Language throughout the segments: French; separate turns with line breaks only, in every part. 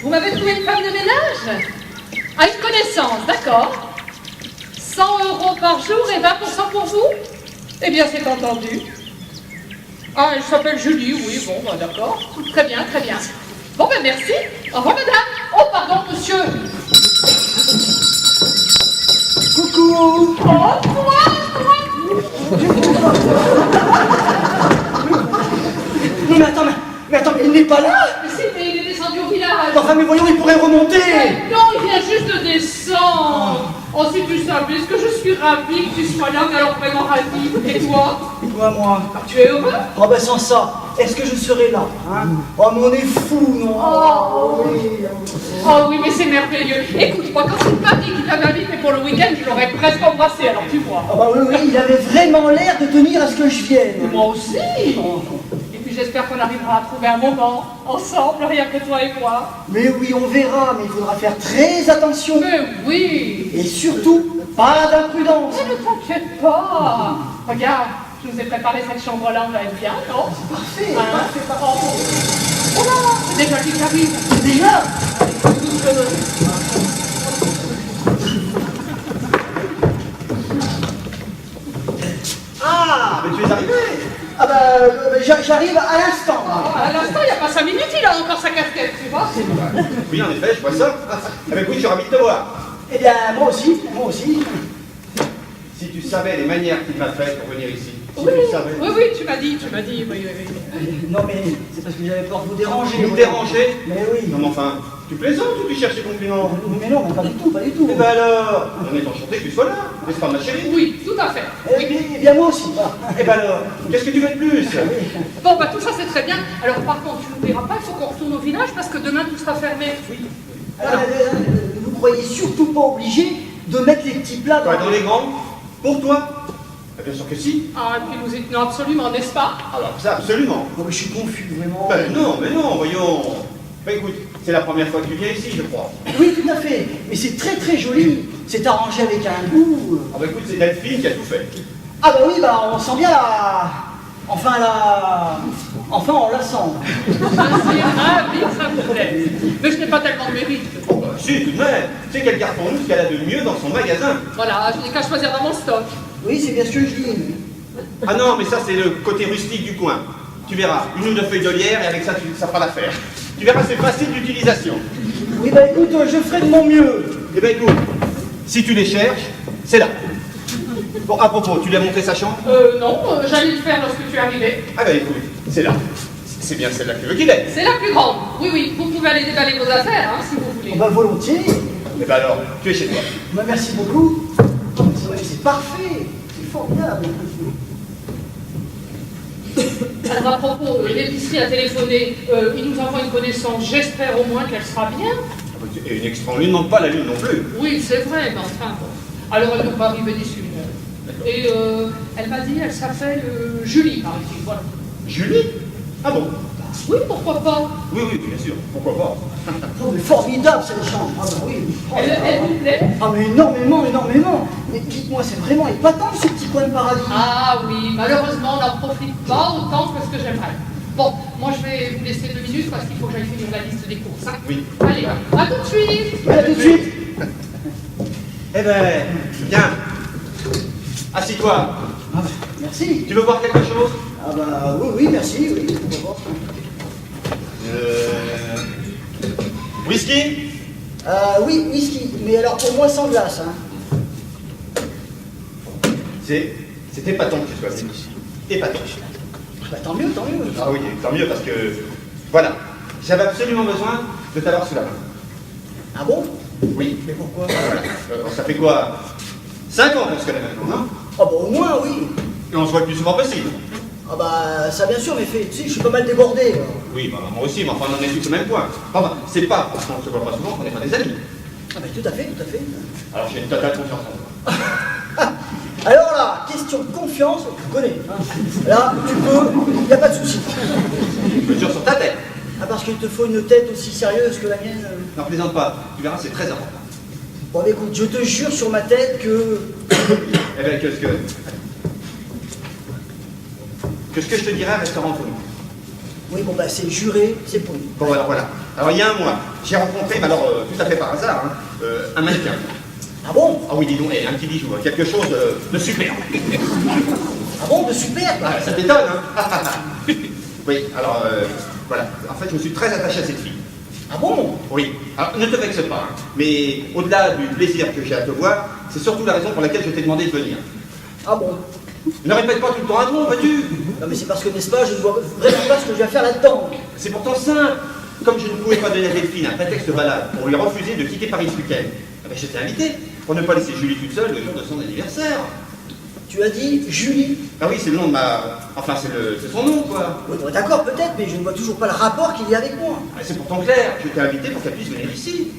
Vous m'avez trouvé une femme de ménage? Ah, une connaissance, d'accord. 100 € par jour et 20% pour vous? Eh bien, c'est entendu. Ah, elle s'appelle Julie, oui, bon, bah, d'accord. Très bien, très bien. Bon, ben merci. Au revoir, madame. Oh, pardon, monsieur.
Coucou.
Oh, toi.
Non mais attends, mais il n'est pas là.
Mais si, mais il est descendu au village.
Enfin, mais voyons, il pourrait remonter.
Non, il vient juste de descendre. Oh, si tu savais ce que je suis ravie que tu sois là, mais alors vraiment ravie. Et toi?
Moi.
Tu es heureux?
Oh bah sans ça, est-ce que je serais là, hein? Oh mais on est fou, non?
Oh,
oui.
Oh oui, mais c'est merveilleux. Écoute-moi, quand c'est pas dit qu'il t'avait invité pour le week-end, je l'aurais presque embrassé, alors tu vois.
Ah bah oui, il avait vraiment l'air de tenir à ce que je vienne.
Et moi aussi. Et puis j'espère qu'on arrivera à trouver un moment, ensemble, rien que toi et moi.
Mais oui, on verra, mais il faudra faire très attention.
Mais oui.
Et surtout, pas d'imprudence.
Mais ne t'inquiète pas. Regarde, je vous ai préparé cette chambre-là, on va être bien, non?
Parfait,
Hein?
parfait.
Oh là, c'est déjà lui qui arrive.
Déjà? Ah,
Mais tu es arrivé.
Ah bah, j'arrive à l'instant.
À l'instant, il n'y a pas 5 minutes, il a encore sa casquette, tu vois?
Oui, en effet, je vois ça. Ah ben oui, je suis ravi de te voir.
Eh bien, moi aussi.
Si tu savais les manières qu'il m'a fait pour venir ici, si
Oui,
tu le savais.
oui, tu m'as dit, oui.
Non mais c'est parce que j'avais peur de vous déranger.
Nous déranger?
Mais oui.
Non mais enfin, tu plaisantes ou tu cherches des compliments?
Mais non, mais pas du tout.
Eh ben alors, on est enchanté que tu sois là, n'est-ce pas ma chérie?
Oui, tout à fait.
Eh bien, moi aussi. Voilà.
Eh ben alors, qu'est-ce que tu veux de plus?
Bon, bah tout ça c'est très bien. Alors par contre, tu ne verras pas, il faut qu'on retourne au village parce que demain tout sera fermé. Oui.
Vous croyez surtout pas obligé de mettre les petits plats
Toi, dans les grands? Pour toi? Ah, bien sûr que si.
Ah, et puis nous y tenons absolument, n'est-ce pas?
Alors ça, absolument.
Non, mais je suis confus, vraiment.
Ben non, mais non, voyons. Ben écoute, c'est la première fois que tu viens ici, je crois.
Oui, tout à fait. Mais c'est très très joli. C'est arrangé avec un goût.
Ah ben écoute, c'est Delphine qui a tout fait.
Ah bah oui, bah on sent bien la... Enfin, on la sent.
Je suis ravie que ça vous plaise. Mais je n'ai pas tellement de mérite.
Oh bah si, tout de même. Tu sais qu'elle garde pour nous ce qu'elle a de mieux dans son magasin.
Voilà, je n'ai qu'à choisir dans mon stock.
Oui, c'est bien ce que je dis.
Ah non, mais ça c'est le côté rustique du coin. Tu verras, une ou deux feuilles de lierre et avec ça, ça fera l'affaire. Tu verras, c'est facile d'utilisation.
Oui, bah écoute, je ferai de mon mieux.
Eh ben écoute, si tu les cherches, c'est là. Bon, à propos, tu lui as montré sa chambre?
Non, j'allais le faire lorsque tu es arrivé.
Ah ben écoute, c'est là. C'est bien celle-là que tu veux qu'il ait.
C'est la plus grande. Oui, vous pouvez aller déballer vos affaires, hein, si vous voulez.
Oh bah volontiers.
Eh ben alors, tu es chez toi.
Bah merci beaucoup. Oh, mais c'est parfait. C'est formidable.
Alors à propos, l'épicerie a téléphoné, il nous envoie une connaissance, j'espère au moins qu'elle sera bien.
Et une extra, on ne lui demande pas la lune non plus.
Oui, c'est vrai, mais enfin bon. Alors elle ne va arriver d'ici une heure. Et elle m'a dit, elle s'appelle Julie, paraît-il, voilà.
Julie? Ah bon?
Oui, pourquoi pas?
Oui, bien sûr. Pourquoi pas?
Oh, mais formidable cette chambre. Ah bah oui. Oh,
Elle vous plaît?
Ah mais énormément. Mais dites-moi, c'est vraiment épatant ce petit coin de paradis.
Ah oui, malheureusement, on n'en profite pas autant que ce que j'aimerais. Bon, moi je vais vous laisser 2 minutes parce qu'il faut que j'aille finir la liste des courses. Hein.
Oui.
Allez, à tout de suite.
À tout de suite.
Eh ben, viens. Assis-toi.
Ah, merci.
Tu veux voir quelque chose?
Ah bah oui, merci, oui. On va voir.
Whisky?
Oui, whisky, mais alors pour moi sans glace. Hein.
C'est épatant que tu sois venu ici. Épatant.
Bah tant mieux.
Ah oui, tant mieux parce que, voilà, j'avais absolument besoin de t'avoir sous la main.
Ah bon?
Oui.
Mais pourquoi?
Voilà. Ça fait quoi? 5 ans qu'on se connaît maintenant, non?
Ah bah au moins, oui.
Et on se voit le plus souvent possible.
Ah bah ça bien sûr, mais tu sais, je suis pas mal débordé.
Oui, bah, moi aussi, mais enfin on en est tous au même point. Enfin, c'est pas parce qu'on se voit pas souvent qu'on n'est pas des amis.
Ah bah tout à fait.
Alors j'ai une totale confiance en toi.
Alors là, question de confiance, tu connais. Hein. Là, tu peux, y a pas de souci.
Je mesure sur ta tête.
Ah parce qu'il te faut une tête aussi sérieuse que la mienne.
N'en plaisante pas, tu verras, c'est très important.
Bon bah écoute, je te jure sur ma tête que...
Eh bien, que ce que je te dirai restera entre nous.
Oui bon bah c'est juré, c'est pour nous.
Bon, alors voilà. Alors il y a un mois, j'ai rencontré, mais alors tout à fait par hasard, hein, un mannequin.
Ah bon?
Ah oui, dis donc, un petit bijou, hein, quelque chose de super.
Ah bon, de super?
Ah, ça t'étonne, hein? Oui, alors voilà, en fait je me suis très attaché à cette fille.
Ah bon?
Oui, alors ne te vexe pas, hein, mais au-delà du plaisir que j'ai à te voir, c'est surtout la raison pour laquelle je t'ai demandé de venir.
Ah bon?
Ne répète pas tout le temps un mot, vas-tu?
Non mais c'est parce que, n'est-ce pas, je ne vois vraiment pas ce que je vais faire là-dedans.
C'est pourtant simple. Comme je ne pouvais pas donner à Delphine un prétexte valable pour lui refuser de quitter Paris ce week-end, eh ben, je t'ai invité pour ne pas laisser Julie toute seule le jour de son anniversaire.
Tu as dit Julie?
Ah oui, c'est le nom de ma... Enfin, c'est son nom, quoi.
Oui, bon, d'accord, peut-être, mais je ne vois toujours pas le rapport qu'il y a avec moi.
Ah, c'est pourtant clair. Je t'ai invité pour qu'elle puisse venir ici.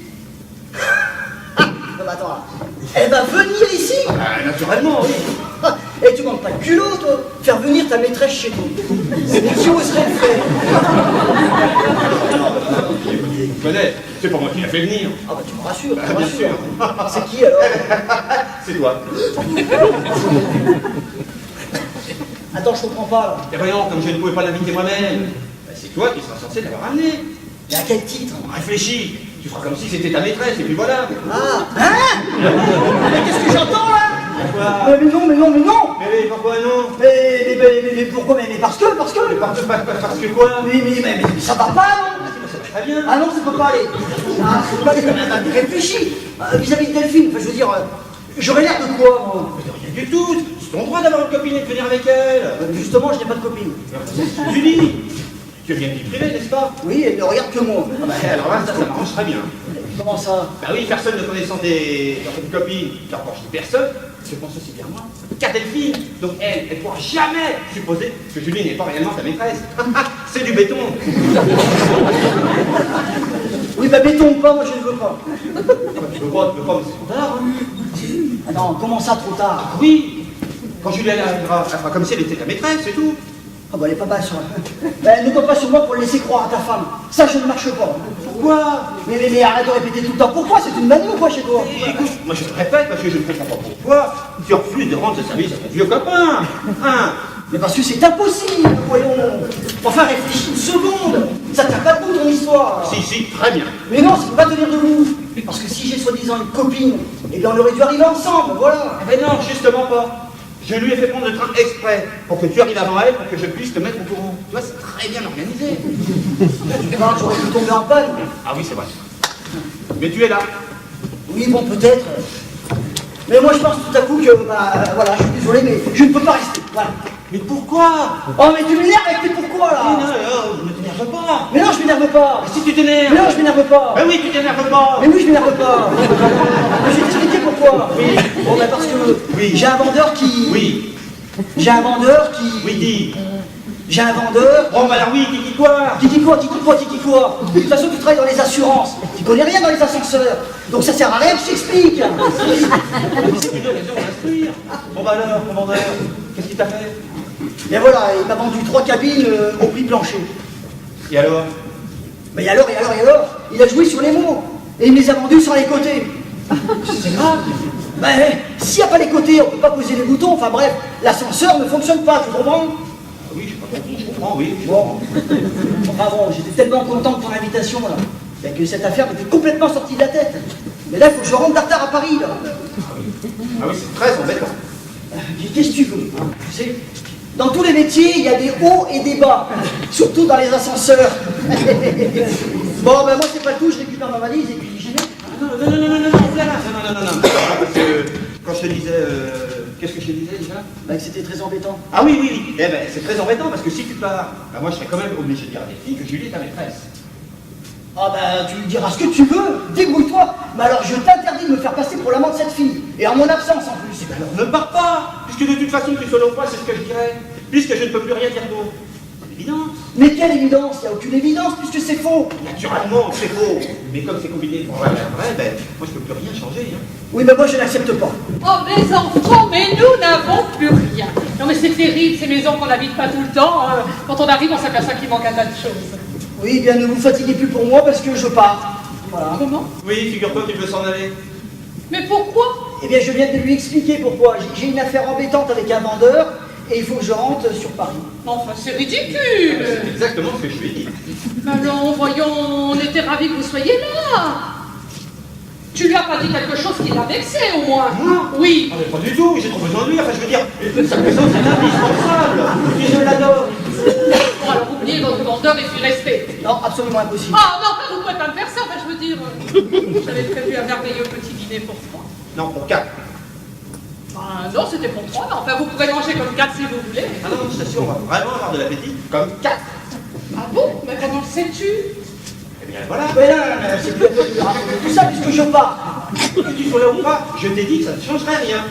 Ah, non, mais attends, là. Elle va venir ici?
Ah, naturellement, oui.
Ah, et tu manques pas de culot, toi, faire venir ta maîtresse chez toi. Mais qui oserait le faire?
Tu connais, c'est pas moi qui l'a fait venir.
Ah bah tu me rassures, tu
Ah,
me
bien
rassures.
sûr.
C'est qui alors?
C'est toi.
Attends, je comprends pas là.
Et voyons, comme je ne pouvais pas l'inviter moi-même, ben, c'est toi qui seras censé l'avoir amené.
Mais à quel titre?
Réfléchis, tu feras comme si c'était ta maîtresse, et puis voilà.
Ah, hein? Mais qu'est-ce que j'entends là?
Pourquoi?
Mais non, mais non, mais non!
Mais pourquoi non?
Mais pourquoi? Mais parce que?
Parce que quoi?
Mais ça va pas, non?
Ça va très bien.
Ah non, ça peut pas aller. Ah, ça peut pas aller. Réfléchis vis-à-vis de Delphine. Enfin, je veux dire, j'aurais l'air de quoi, moi?
Rien du tout. C'est ton droit d'avoir une copine et de venir avec elle.
Justement, je n'ai pas de copine.
Julie, tu as bien vie privée, n'est-ce pas?
Oui, elle ne regarde que moi.
Ah bah, alors là, ça m'arrange très bien.
Comment ça?
Bah oui, personne ne connaissant tes copines, car quand je dis personne, je pense aussi bien moi, qu'à Delphine. Donc elle ne pourra jamais supposer que Julie n'est pas réellement ta maîtresse. C'est du béton.
Oui, bah béton ou pas, moi je ne veux pas.
Tu veux pas, mais c'est trop tard. Hein.
Ah non, comment ça trop tard?
Oui, quand Julie arrivera, elle fera comme si elle était ta maîtresse, c'est tout.
Ah bah elle est pas basse, Ben, ne compte pas sur moi pour le laisser croire à ta femme. Ça, je ne marche pas.
Pourquoi?
Mais arrête de répéter tout le temps. Pourquoi? C'est une manie ou quoi chez toi?
Écoute, moi je te répète parce que je ne comprends pas pourquoi tu refuses de rendre ce service à ton vieux copain. Hein?
Mais parce que c'est impossible, voyons. Enfin, réfléchis une seconde. Ça tient pas debout ton histoire.
Si, très bien.
Mais non, ça peut pas tenir debout. Parce que si j'ai soi-disant une copine, eh bien on aurait dû arriver ensemble, voilà.
Eh ben non, justement pas. Je lui ai fait prendre le train exprès pour que tu arrives avant elle, pour que je puisse te mettre au courant. Tu vois, c'est très bien organisé.
Tu parles, j'aurais pu tomber en panne.
Ah oui, c'est vrai. Mais tu es là.
Oui, bon, peut-être. Mais moi, je pense tout à coup que, bah, voilà, je suis désolé, mais je ne peux pas rester. Voilà.
Mais pourquoi?
Oh, mais tu m'énerves avec tes pourquoi, là?
Non, ne t'énerve pas.
Mais non, je m'énerve pas.
Si tu t'énerves.
Mais non, je m'énerve pas.
Mais oui, tu t'énerves pas.
Mais oui, je m'énerve pas. Mais je vais t'expliquer pourquoi.
Oui.
Bon, bah, parce que
Oui.
j'ai un vendeur qui...
Oui.
J'ai un vendeur qui...
Oui, dis.
J'ai un vendeur...
Bon, bah alors oui, dis quoi?
Qui dit quoi? De toute façon, tu travailles dans les assurances. Tu connais rien dans les ascenseurs. Donc ça sert à rien que je t'explique.
C'est une raison d'instruire. Bon, bah alors, commandeur, qu'est-ce qu'il t'a fait?
Et voilà, il m'a vendu 3 cabines au prix plancher.
Et alors?
Mais alors, il a joué sur les mots. Et il me les a vendus sur les côtés.
C'est grave.
Ben, s'il n'y a pas les côtés, on ne peut pas poser les boutons. Enfin bref, l'ascenseur ne fonctionne pas, tu comprends?
Oui, je comprends, oui.
Bon. Enfin bon, j'étais tellement content de ton invitation, là. Ben, que cette affaire m'était complètement sortie de la tête. Mais là, il faut que je rentre d'artère à Paris, là.
Ah oui, c'est très embêtant.
Qu'est-ce que tu veux, hein, tu sais? Dans tous les métiers, il y a des hauts et des bas, surtout dans les ascenseurs. Bon, ben moi c'est pas tout, je récupère ma valise et puis j'y vais.
Non, parce que quand je te disais, qu'est-ce que je te disais déjà?
Ben que c'était très embêtant.
Ah oui. Eh ben, c'est très embêtant parce que si tu pars, ben moi je serais quand même obligé de garder fille que Julie est ta maîtresse.
Ah ben tu me diras ce que tu veux, débrouille-toi. Mais alors je t'interdis de me faire passer pour l'amant de cette fille, et en mon absence en plus.
Alors ne pars pas, puisque de toute façon tu selon moi c'est ce que je dirais, puisque je ne peux plus rien dire d'autre. C'est évident.
Mais quelle évidence? Il n'y a aucune évidence puisque c'est faux.
Naturellement, c'est faux. Mais comme c'est combiné pour vrai, ben, moi je peux plus rien changer. Hein.
Oui, mais moi je n'accepte pas.
Oh, mes enfants, mais nous n'avons plus rien. Non, mais c'est terrible, ces maisons qu'on n'habite pas tout le temps. Quand on arrive, on s'aperçoit qu'il manque un tas de choses.
Oui, eh bien ne vous fatiguez plus pour moi parce que je pars. Voilà.
Comment?
Oui, figure-toi qu'il veut s'en aller.
Mais pourquoi?
Eh bien je viens de lui expliquer pourquoi. J'ai une affaire embêtante avec un vendeur Et il faut que je rentre sur Paris.
Enfin, c'est
C'est
ridicule.
exactement ce que je lui ai dit.
Mais non, voyons, on était ravis que vous soyez là. Tu lui as pas dit quelque chose qui l'a vexé, au moins?
Moi?
Oui.
Ah, mais pas du tout, j'ai trop besoin de lui. Enfin, je veux dire, sa présence est indispensable. Et je l'adore.
Bon, alors oubliez votre vendeur et puis restez.
Non, absolument impossible.
Ah, non, enfin, vous pouvez pas me faire ça, enfin, je veux dire. J'avais prévu un merveilleux petit dîner pour 3.
Non, pour 4.
Ah, non, c'était pour 3, mais enfin, vous pourrez manger comme 4 si vous voulez.
Ah non, je t'assure, on va vraiment avoir de l'appétit. Comme 4.
Ah bon? Mais comment le sais-tu?
Eh bien, voilà.
Mais là, c'est plus la peine de me raconter tout ça puisque je pars.
Que tu sois là ou pas, je t'ai dit que ça ne changerait rien.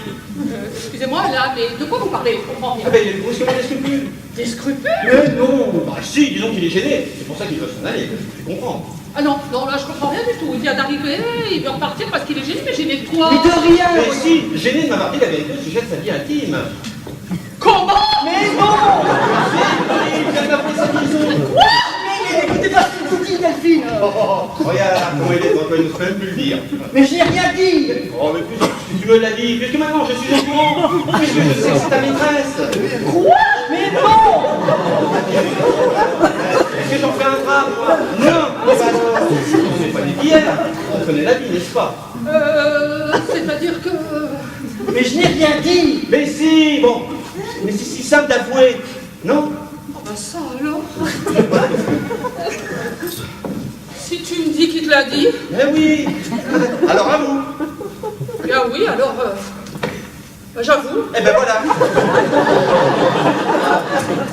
Excusez-moi, là, mais de quoi vous parlez? Je comprends rien.
Ah ben, il est brusquement des scrupules.
Des scrupules?
Mais non. Bah si, disons qu'il est gêné. C'est pour ça qu'il veut s'en aller. Je comprends.
Ah non, non, là, je comprends rien du tout. Il vient d'arriver, il veut repartir parce qu'il est gêné, mais gêné de quoi?
Mais de rien.
Mais si, gêné de m'avoir dit la vérité au sujet de sa vie intime.
Comment?
Mais non.
Il vient de m'appeler sa maison.
Mais écoutez pas ce que vous dites, Delphine.
Regarde comment il est, donc il ne se même plus le dire.
Mais je n'ai rien dit.
Oh, mais puisque tu me l'as dit, puisque maintenant je suis au courant, puisque je sais que c'est ta maîtresse.
Quoi? Mais non.
Est-ce que j'en fais un drame, moi? Non. Mais bah alors, on n'est pas né d'hier. On connaît la vie, n'est-ce pas?
C'est-à-dire que...
Mais je n'ai rien dit.
Mais si, bon. Mais c'est si simple d'avouer, non?
Ah bah ça alors. Si tu me dis qu'il te l'a dit,
Eh oui. Alors à vous.
bien oui, alors... bah, j'avoue.
Eh ben voilà.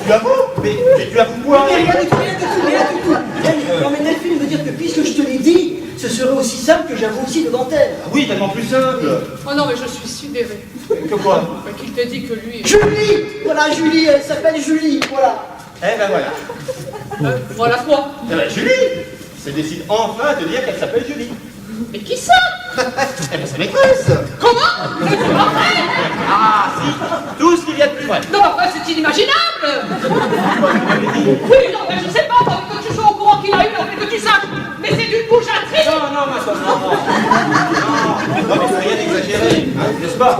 Tu avoues? Mais tu avoues quoi?
Mais rien du tout, rien du tout, rien du tout. Non mais Delphine veut dire que puisque je te l'ai dit, ce serait aussi simple que j'avoue aussi devant elle.
Ah oui, tellement plus simple.
Oh non, mais je suis sidérée.
Que quoi?
Bah, qu'il t'ait dit que lui...
Julie. Voilà, Julie, elle s'appelle Julie, voilà.
Eh ben voilà.
voilà quoi?
Eh ben Julie se décide enfin de dire qu'elle s'appelle Julie.
Mais qui ça?
Eh ben sa maîtresse.
Comment?
Ah si, tout ce qu'il y a de plus vrai.
Non, enfin, c'est inimaginable. Oui, non, mais je sais pas, moi, que tu sois au courant qu'il a eu, non, mais que tu saches. Mais c'est d'une bougeatterie.
Non, ma soeur, non, mais c'est rien d'exagéré, hein, n'est-ce pas?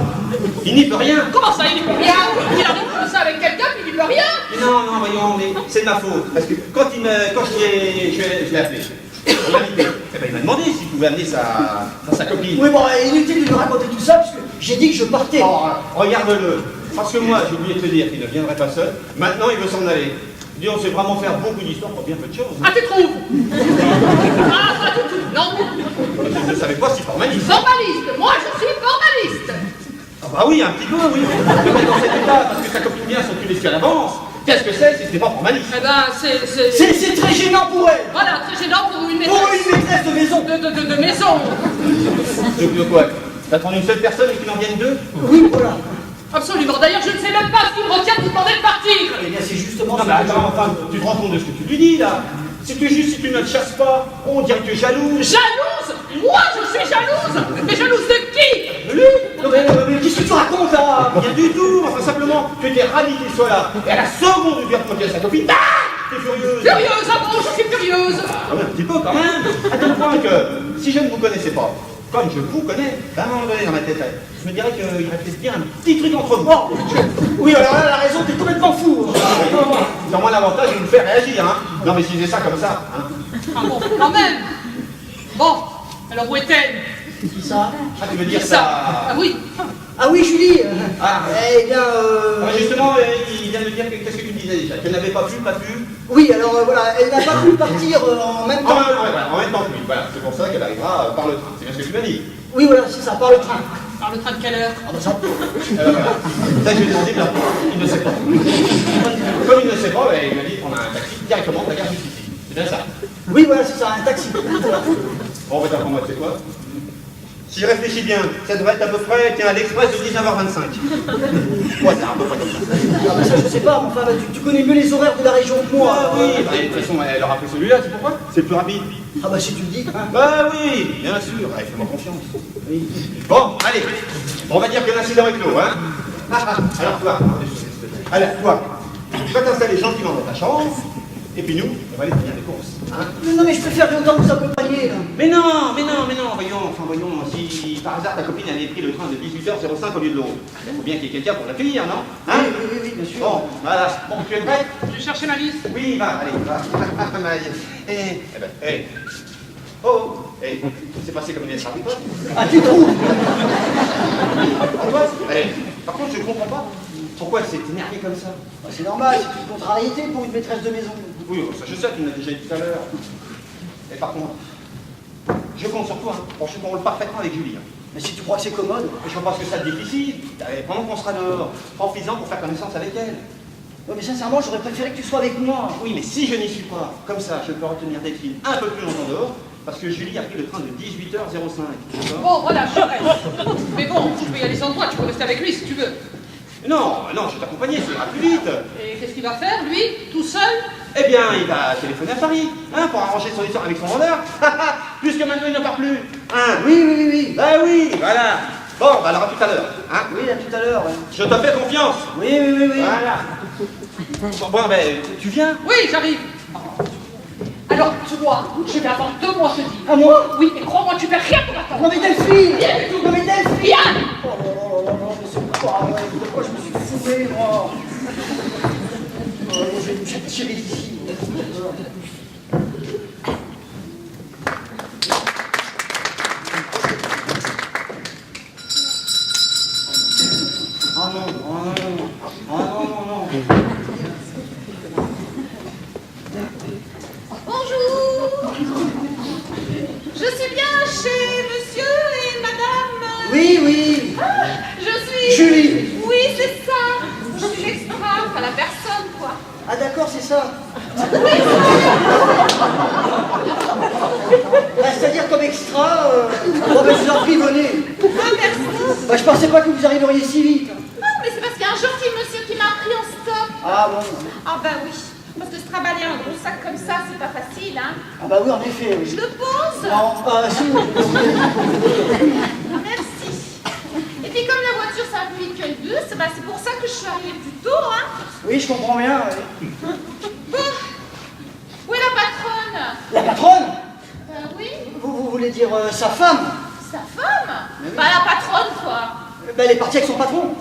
Il n'y peut rien.
Comment ça, il n'y peut rien? Il arrive comme ça avec quelqu'un, puis il n'y peut rien.
Mais non, voyons, mais c'est de ma faute. Parce que quand je l'ai appelé, on l'a invité. Eh ben, il m'a demandé s'il pouvait amener sa copine.
Oui, bon, inutile de me raconter tout ça, puisque j'ai dit que je partais.
Oh, regarde-le. Parce que moi, j'ai oublié de te dire qu'il ne viendrait pas seul. Maintenant, il veut s'en aller. Dis, on sait vraiment faire beaucoup d'histoires pour bien peu de choses.
Ah, tu trouves? Ah, pas du tout, non.
Je ne savais pas si formaliste.
Formaliste, moi je suis formaliste.
Ah bah oui, un petit peu, oui. Mais même dans cet état, parce que sa copine vient son cul les à l'avance. Qu'est-ce que c'est si c'était pas formaliste?
Eh ben, c'est...
C'est très gênant pour elle.
Voilà, très gênant pour une maîtresse.
Pour une maîtresse de maison.
De maison.
De quoi? T'attends une seule personne et qu'il en vienne deux?
Oui, voilà.
Absolument. D'ailleurs, je ne sais même pas ce qui me retient de vous demander de partir.
Eh bien, c'est justement
Non
ce
mais
que je-
attends, enfin, tu te rends compte de ce que tu lui dis là? C'est que juste si tu ne le chasses pas, on dirait que tu es jalouse.
Jalouse? Moi, je suis jalouse. Mais jalouse de qui?
Lui?
Non, mais qu'est-ce que tu racontes là?
Rien du tout, enfin simplement, tu étais ravi qu'il soit là. Et à la seconde où tu as remonté à sa copine, t'es furieuse.
Furieuse, ah bon, je suis furieuse.
Ah ouais, un petit peu quand même. À tel point que si je ne vous connaissais pas, comme je vous connais, ben, à un moment donné dans ma tête, je me dirais qu'il y aurait peut-être bien un petit truc entre vous.
Oh, oui, alors là, la raison, t'es complètement fou.
C'est au moins l'avantage de vous faire réagir, hein. Non mais si je faisais ça comme ça, hein.
Ah bon, quand même. Bon, alors où est-elle?
Qui ça?
Ah, tu veux dire
Ça. Ah
ça?
oui.
Ah oui, Julie.
Ah.
Eh bien,
Ah, justement, il vient de dire qu'est-ce que tu me disais déjà? Qu'elle n'avait pas pu.
oui, alors voilà, elle n'a pas pu partir en même temps.
En même temps que lui, voilà. C'est pour ça qu'elle arrivera par le train. C'est bien ce que tu m'as dit.
Oui, voilà, c'est ça, par le train.
Par le train de quelle heure?
Ah bah ça.
Voilà. Ça, je lui ai demandé, mais il ne sait pas. Comme il ne sait pas, ben, il m'a dit de prendre un taxi directement de la gare jusqu'ici. C'est bien ça.
Oui, voilà, c'est ça, un taxi.
Bon, en fait, après moi, tu sais quoi? Si je réfléchis bien, ça devrait être à peu près, tiens, à l'express de 19h25. Ouais, c'est à peu près comme ça.
Ah bah ça, je sais pas, enfin, tu connais mieux les horaires de la région que moi.
Ah oui, bah, de toute façon, elle aura pris celui-là, tu sais pourquoi? C'est le plus rapide.
Ah bah si tu le dis. Hein.
Bah oui, bien sûr, ouais, fais-moi confiance. Oui. Bon, allez, on va dire que l'incident est clos, hein. Alors toi, allez, toi, tu vas t'installer gentiment dans ta chambre, Et puis nous, on va aller finir des courses. Hein.
Non, mais je préfère autant vous accompagner, là.
Mais non, voyons, si par hasard ta copine avait pris le train de 18h05 au lieu de l'euro, il faut bien qu'il y ait quelqu'un pour l'accueillir, non? Hein?
Oui, bien sûr.
Bon, voilà. Bon, tu es prêt?
J'ai cherché ma liste.
Oui, va, allez, va. Oh, c'est passé comme une lettre à toi.
Ah, tu trouves?
Allez, par contre, je ne comprends pas. Pourquoi elle s'est énervée comme ça?
Bah, c'est normal, c'est une contrariété pour une maîtresse de maison.
Oui, ça je sais, tu me l'as déjà dit tout à l'heure. Et par contre, je compte sur toi, hein, pour que je m'enrôle parfaitement avec Julie. Hein.
Mais si tu crois que c'est commode.
Je pense que ça te difficile. Pendant qu'on sera dehors, profites-en pour faire connaissance avec elle.
Ouais, mais sincèrement, j'aurais préféré que tu sois avec moi.
Oui, mais si je n'y suis pas, comme ça, je peux retenir Delphine un peu plus longtemps dehors, parce que Julie a pris le train de 18h05.
Bon, voilà, je reste. Mais bon, je peux y aller sans toi, tu peux rester avec lui si tu veux.
Non, je vais t'accompagner, ça ira plus vite.
Et qu'est-ce qu'il va faire, lui, tout seul?
Eh bien, il va téléphoner à Paris, hein, pour arranger son histoire avec son vendeur. Puisque maintenant il n'en parle plus. Hein.
Oui.
Ben oui, voilà. Bon, bah alors à tout à l'heure. Hein.
Oui, à tout à l'heure, ouais.
Je te fais confiance.
Oui.
Voilà. Bon, ben, tu viens?
Oui, j'arrive. Alors, toi, je vais avoir 2 mois, je te dis.
À moi?
Oui, et crois-moi, tu perds rien pour attendre.
Non, mais Delphine!
Rien du tout.
Non, mais Delphine!
Rien.
Oh, mais c'est pas vrai. Pourquoi je me suis fourré, moi? Je vais d'ici. Oh non.
Bonjour. Je suis bien chez monsieur et madame.
Oui.
Je suis...
Julie.
Oui, c'est ça. Je suis l'extra, pas la personne, quoi.
Ah d'accord, c'est ça. Bah, c'est-à-dire comme extra, bon ben je vous en prie, venez.
Ah, merci.
Bah, je pensais pas que vous arriveriez si vite.
Ah, mais c'est parce qu'il y a un gentil monsieur qui m'a pris en stop.
Ah bon.
Ah bah oui. Parce que se travailler un gros sac comme ça, c'est pas facile, hein.
Ah bah oui, en effet,
Je
oui.
le pose.
Non, si.
Merci. Et puis comme la voiture c'est un véhicule bus, bah, c'est pour ça que je suis arrivée plus tôt, hein.
Oui, je comprends bien. Oui.
Bon. Où est la patronne?
La patronne?
Oui.
Vous voulez dire sa femme?
Sa femme? Bah la patronne, quoi.
Ben, elle est partie avec son patron.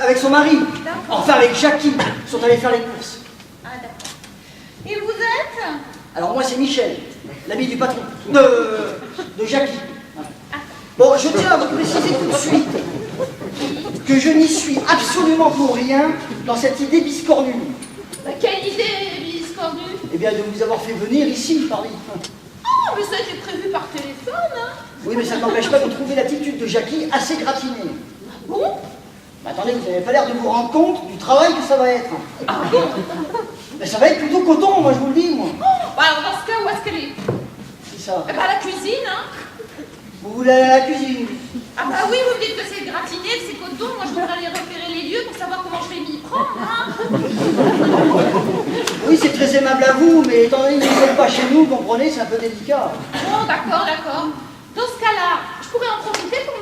Avec son mari. Enfin, avec Jackie. Ils sont allés faire les courses.
Ah d'accord. Et vous êtes?
Alors moi, c'est Michel, l'ami du patron. De Jackie. Bon, je tiens à vous préciser tout de suite que je n'y suis absolument pour rien dans cette idée biscornue.
Bah, quelle idée, biscornue?
Eh bien, de vous avoir fait venir ici, Paris.
Oh, mais ça a été prévu par téléphone, hein.
Oui, mais ça ne m'empêche pas de trouver l'attitude de Jackie assez gratinée.
Bon?
Mais attendez, vous n'avez pas l'air de vous rendre compte du travail que ça va être.
Ah bon?
Mais ça va être plutôt coton, moi, je vous le dis, moi.
Oh, bah alors dans ce cas, où est-ce qu'elle est?
C'est ça.
Eh bah à la cuisine, hein.
Vous voulez aller à la cuisine?
Ah bah oui, vous me dites que c'est gratiné, que c'est coton, moi je voudrais aller repérer les lieux pour savoir comment je vais m'y prendre, hein.
Oui, c'est très aimable à vous, mais étant donné que vous n'êtes pas chez nous, vous comprenez, c'est un peu délicat.
Bon, d'accord. Dans ce cas-là, je pourrais en profiter pour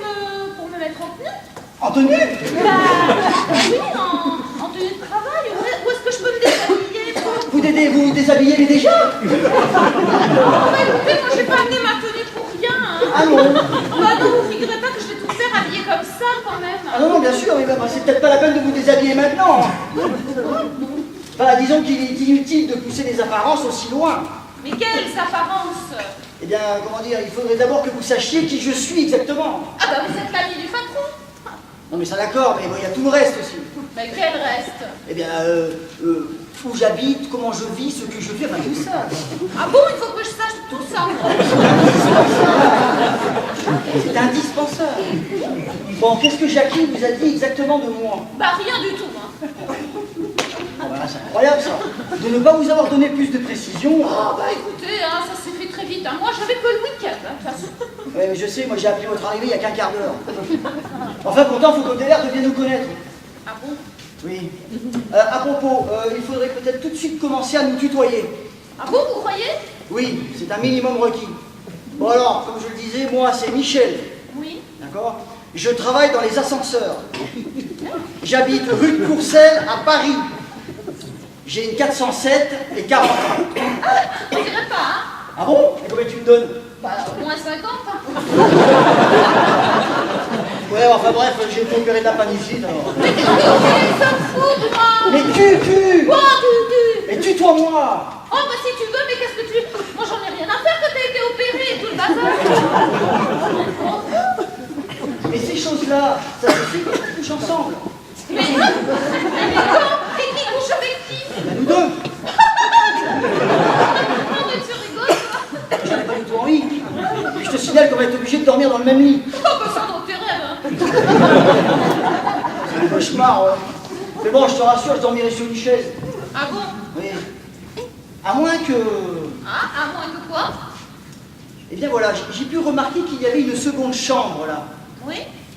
me mettre en tenue?
En tenue?
Bah oui, en tenue de travail. Où est-ce que je peux me déshabiller, quoi?
Vous déshabillez déjà?
Oh, bah écoutez, moi j'ai pas amené ma tenue pour rien, hein.
Ah non?
Bah non, vous figurez pas que je vais tout faire habillée comme ça, quand même.
Ah non, bien sûr, mais bah, c'est peut-être pas la peine de vous déshabiller maintenant. Enfin, disons qu'il est inutile de pousser les apparences aussi loin.
Mais quelles apparences?
Eh bien, comment dire, il faudrait d'abord que vous sachiez qui je suis exactement.
Ah bah vous êtes l'ami du patron.
Non mais ça d'accord, mais bon, il y a tout le reste aussi.
Mais quel reste?
Eh bien, où j'habite, comment je vis, ce que je fais, enfin tout ça.
Ah bon, il faut que je sache tout ça.
C'est indispensable. Bon, qu'est-ce que Jackie vous a dit exactement de moi?
Bah rien du tout, hein.
Voilà, c'est incroyable ça. De ne pas vous avoir donné plus de précisions.
Ah bah écoutez, hein, ça s'est fait très vite, hein. Moi j'avais que le week-end, hein, de toute façon.
Oui, mais je sais, moi j'ai appris votre arrivée il y a qu'un quart d'heure. Enfin, pourtant, il faut que Delair devienne nous connaître.
Ah bon?
Oui. À propos, il faudrait peut-être tout de suite commencer à nous tutoyer.
Ah bon, vous croyez?
Oui, c'est un minimum requis. Bon alors, comme je le disais, moi c'est Michel.
Oui.
D'accord? Je travaille dans les ascenseurs. J'habite rue de Courcelles à Paris. J'ai une 407 et 40 ans.
On dirait pas, hein?
Ah bon? Et combien tu me donnes?
Bah, au moins 50, hein?
Ouais, enfin bref, j'ai été opéré de la panicide alors.
Mais qu'est-ce que tu fais? Ça me fout, moi!
Mais tu!
Quoi, tu?
Et tue-toi moi!
Oh, bah si tu veux, mais qu'est-ce que tu... Moi, j'en ai rien à faire que t'aies été opéré et tout le bazar.
Mais ces choses-là, ça se fait qu'on couche ensemble.
Mais quand? Et qui couche avec qui?
Ben, nous deux.
Non, mais tu rigoles, toi?
J'en ai pas du tout envie. Je te signale qu'on va être obligé de dormir dans le même lit.
Oh, bah ça, dans tes rêves, hein.
C'est un cauchemar, ouais. Mais bon, je te rassure, je dormirai sur une chaise.
Ah bon?
Oui. À moins que...
Ah, à moins que quoi?
Eh bien voilà, j'ai pu remarquer qu'il y avait une seconde chambre là.
Oui?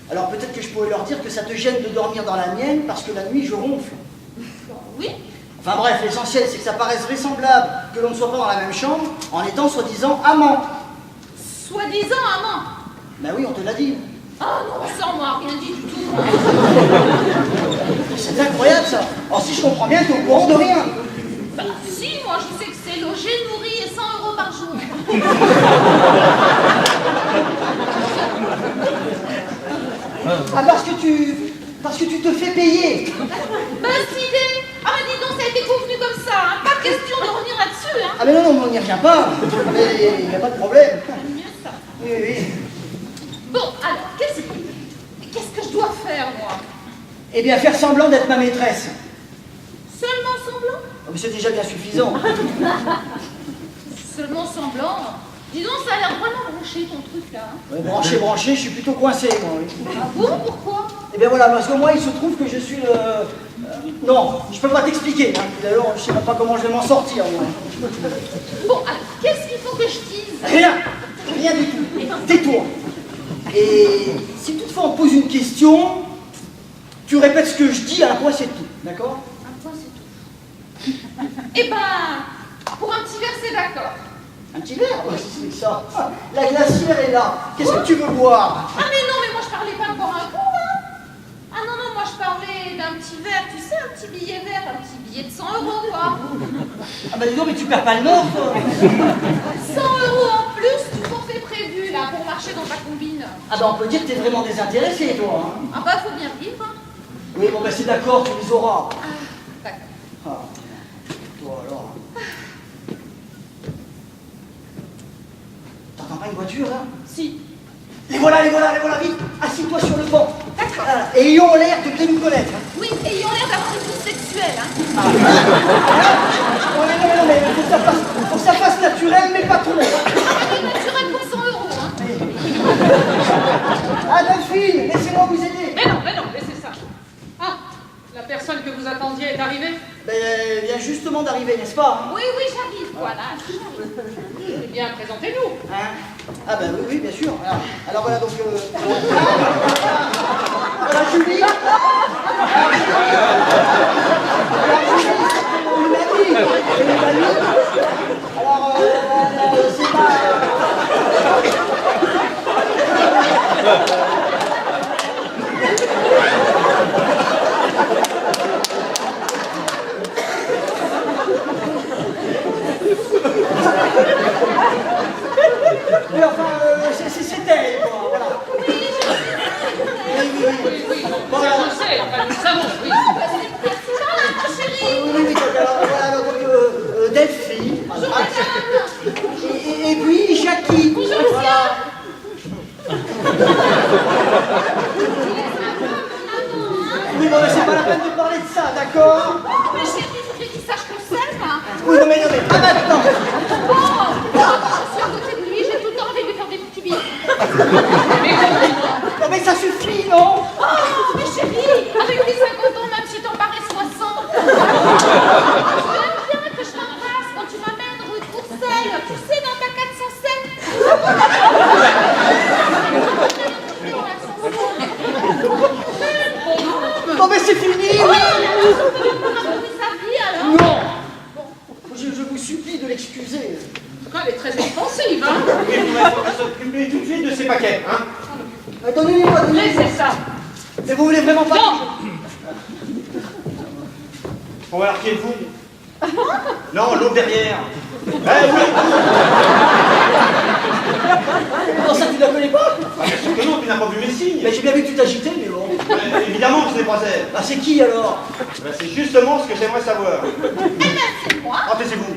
Alors peut-être que je pourrais leur dire que ça te gêne de dormir dans la mienne parce que la nuit je ronfle.
Oui?
Enfin bref, l'essentiel c'est que ça paraisse vraisemblable que l'on ne soit pas dans la même chambre en étant soi-disant amants.
Soi-disant amant.
Ben oui, on te l'a dit.
Ah non, ça, on m'a rien dit du tout.
C'est incroyable ça. Alors si je comprends bien, t'es au courant de rien.
Bah si, moi je sais que c'est logé, nourri et 100 € par jour.
Ah parce que tu te fais payer.
Bah si, ah bah dis donc, ça a été convenu comme ça, hein. Pas de question de revenir là-dessus, hein.
Ah mais non, on n'y revient pas. Mais il n'y a pas de problème.
C'est mieux ça.
Oui, oui.
Bon, alors, qu'est-ce que je dois faire, moi?
Eh bien faire semblant d'être ma maîtresse.
Seulement semblant?
Oh, mais c'est déjà bien suffisant.
Seulement semblant? Dis donc, ça a l'air vraiment branché ton truc là, hein.
Ouais, branché, je suis plutôt coincé moi. Oui.
Ah bon, pourquoi?
Eh bien voilà, parce que moi il se trouve que je suis le... non, je peux pas t'expliquer. Hein. D'ailleurs, je sais même pas comment je vais m'en sortir. Moi.
Bon, alors, qu'est-ce qu'il faut que je dise?
Rien du tout. Tais-toi. Et si toutefois on te pose une question, tu répètes ce que je dis à un point, c'est tout. D'accord?
Un point, c'est tout. Eh ben, pour un petit verre, c'est d'accord.
Un petit verre? Ouais, c'est ça. La glacière est là. Qu'est-ce que tu veux boire?
Ah mais non, mais moi je parlais pas de boire un coup, hein. Ah non, non, moi je parlais d'un petit verre, tu sais, un petit billet vert, un petit billet de 100 € quoi.
Ah bah dis donc, mais tu perds pas le nord, toi.
100 € en plus, tout en fait prévu là, pour marcher dans ta combine.
Ah bah on peut dire que t'es vraiment désintéressé, toi. Hein.
Ah bah faut bien vivre, hein.
Oui, bon bah c'est d'accord, tu les auras.
Ah, d'accord.
Ah. Toi alors. T'entends pas une voiture, là?
Si.
Les voilà, vite. Assis-toi sur le banc.
D'accord.
Voilà. Et ayons l'air de bien nous connaître. Hein.
Oui, et ils ont l'air d'avoir une vie sexuelle, hein.
Non, mais faut que ça fasse naturel, mais pas trop.
Ah mais naturel pour 100 €, hein.
Ah, Delphine, laissez-moi vous aider.
Mais non, laissez ça. Ah, la personne que vous attendiez est arrivée?
Ben, elle vient justement d'arriver, n'est-ce pas?
Oui, oui, j'arrive, voilà.
Eh bien, présentez-nous.
Hein? Ah ben oui, bien sûr. Alors voilà donc... voilà Julie. Une amie. Alors, c'est pas... Mais enfin, c'est elle, quoi, voilà.
Oui.
Voilà.
Je sais, enfin, nous savons, oui.
Oui, alors, voilà, donc, Delphine. Et puis, Jackie. Voilà. Oui, bon, mais c'est pas la peine de parler de ça, d'accord?
Mais chérie, faut bien qu'il sache qu'on s'aime, hein.
Oui, non, mais... Ah, maintenant.
Bon, je suis à côté de lui, j'ai tout le temps envie de lui faire des petits bisous.
Non, mais ça suffit, non?
Oh, mais chérie, avec tes 50 ans, même si t'en parais 60. Tu aimes bien que je t'embrasse quand tu m'amènes rue de Courcelles, tu sais, dans ta 407.
Non, mais c'est fini, oui.
Sa vie, alors.
Non. Je vous supplie de l'excuser.
En tout cas, elle est très expansive, hein.
Et vous m'avez s'occuper tout de suite de ces paquets, hein?
Donnez-moi,
Laissez ça.
Mais vous voulez vraiment pas...
Non.
Bon, alors qui êtes-vous? Non, l'autre derrière. Eh oui.
Non, ça, tu la connais pas?
Ah, bien sûr que non, tu n'as pas vu mes signes.
Mais j'ai bien vu que tu t'agitais, mais bon.
Évidemment que ce n'est pas elle.
Ah, c'est qui alors?
Ben, c'est justement ce que j'aimerais savoir.
Eh ben, c'est moi.
Ah, taisez-vous.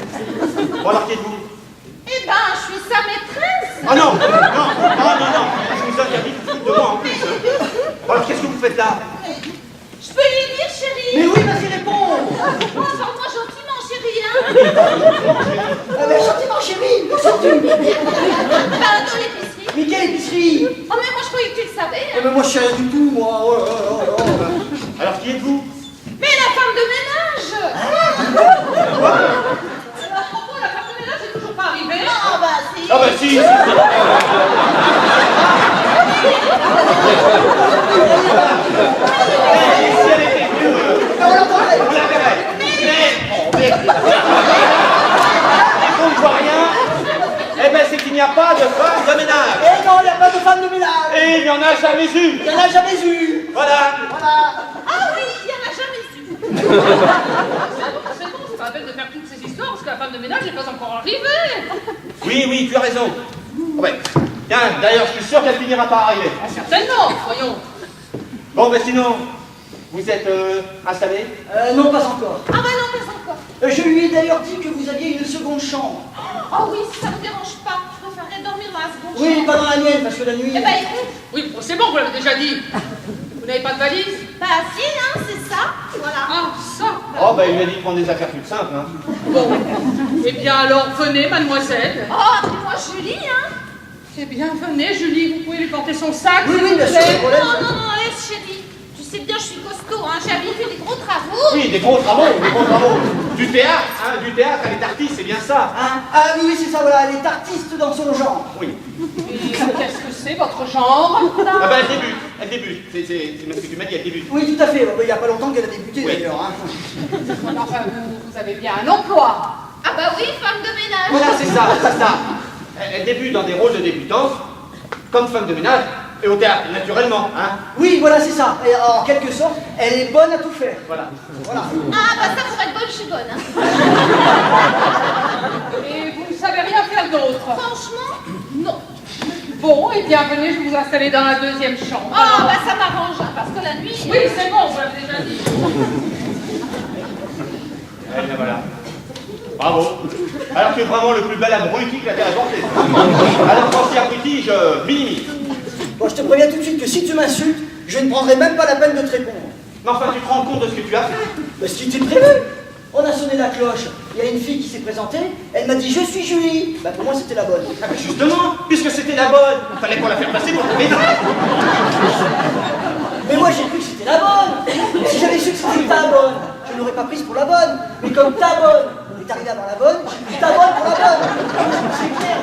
Bon, alors, qui êtes-vous?
Eh ben, je suis sa maîtresse.
Ah non, non, non. Je vous interdis de foutre de moi en plus. Bon, alors, qu'est-ce que vous faites là?
Je peux lui dire, chérie?
Mais oui, vas-y, réponds.
Sors-moi gentiment, chérie, hein?
Ah, mais gentiment, chérie, où sors-tu?
Bah, dans l'épicerie.
Mais quelle épicerie?
Oh, mais moi, je croyais que tu le savais.
Ah, mais moi, je sais rien du tout, moi. Oh, oh, oh, oh.
Alors, qui êtes-vous?
Mais la femme de ménage.
Pourquoi la femme de ménage n'est toujours pas arrivée?
Ah, bah, si.
Ah bah si. Si elle était venue,
On l'entendait.
on la verrait. Mais on ne voit rien. Eh ben c'est qu'il n'y a pas de femme de ménage.
Eh non, il n'y a pas de femme de ménage.
Et il n'y en a jamais eu.
Il n'y en a jamais eu.
Voilà.
Voilà.
Ah oui, il n'y en a jamais eu.
C'est bon, c'est pas la peine de faire toutes ces histoires parce que la femme de ménage n'est pas encore arrivée.
Oui, tu as raison. Oh, ouais. Tiens, d'ailleurs, je suis sûr qu'elle finira par arriver.
Ah, certainement, voyons.
Bon, ben sinon, vous êtes installés?
Non, pas encore.
Ah, bah non, pas encore.
Je lui ai d'ailleurs dit que vous aviez une seconde chambre.
Oh oui, si ça ne vous dérange pas, je préférerais dormir dans la seconde
Oui,
chambre.
pas dans la mienne, parce que la nuit...
Eh ben, écoute.
Oui, bon, c'est bon, vous l'avez déjà dit. Vous n'avez pas de valise?
Bah, si, hein, c'est ça. Voilà.
Ah, ça.
Oh, ben il m'a dit de prendre des affaires toutes simples, hein.
Bon. Eh bien alors, venez, mademoiselle.
Oh, appelez-moi Julie, hein.
Eh bien, venez, Julie, vous pouvez lui porter son sac,
Oui,
s'il
oui,
vous
bien sûr,
plaît.
pas de problème.
Non, laisse, chérie. Tu sais bien, je suis costaud, hein. J'ai habitué des gros travaux.
Oui, des gros travaux. Du théâtre, elle est artiste, c'est bien ça.
Hein? Ah oui, c'est ça, voilà, elle est artiste dans son genre.
Oui.
Et qu'est-ce que c'est, votre genre?
Ah ben elle débute. C'est même ce que tu m'as dit, elle débute.
Oui, tout à fait, il n'y a pas longtemps qu'elle a débuté
Oui.
d'ailleurs. Hein.
Enfin, vous avez bien un emploi.
Ah bah oui, femme de ménage.
Voilà, c'est ça. Elle débute dans des rôles de débutante, comme femme de ménage, et au théâtre, naturellement, hein.
Oui, voilà, c'est ça. Et en quelque sorte, elle est bonne à tout faire.
Voilà.
Voilà.
Ah bah ça, pour être bonne, je suis bonne, hein.
Et vous ne savez rien faire d'autre.
Franchement, non.
Bon, eh bien, venez, je vais vous installer dans la deuxième chambre.
Ah bah ça m'arrange, hein, parce que la nuit...
Oui, c'est bon, vous l'avez déjà dit.
Eh bien voilà. Bravo. Alors tu es vraiment le plus bel abruti que la terre ait porté. Alors quand c'est abruti, je minimise.
Bon, je te préviens tout de suite que si tu m'insultes, je ne prendrai même pas la peine de te répondre.
Mais enfin, tu te rends compte de ce que tu as fait?
Mais ce qui était prévu. On a sonné la cloche. Il y a une fille qui s'est présentée. Elle m'a dit « Je suis Julie ». Bah pour moi, c'était la bonne.
Ah ben justement, puisque c'était la bonne, il fallait qu'on la fasse passer pour la maîtresse.
Mais moi, j'ai cru que c'était la bonne. Si j'avais su que c'était ta bonne, je ne l'aurais pas prise pour la bonne. Mais comme ta bonne est arrivée avant la bonne, j'ai pris ta bonne pour la bonne. C'est clair.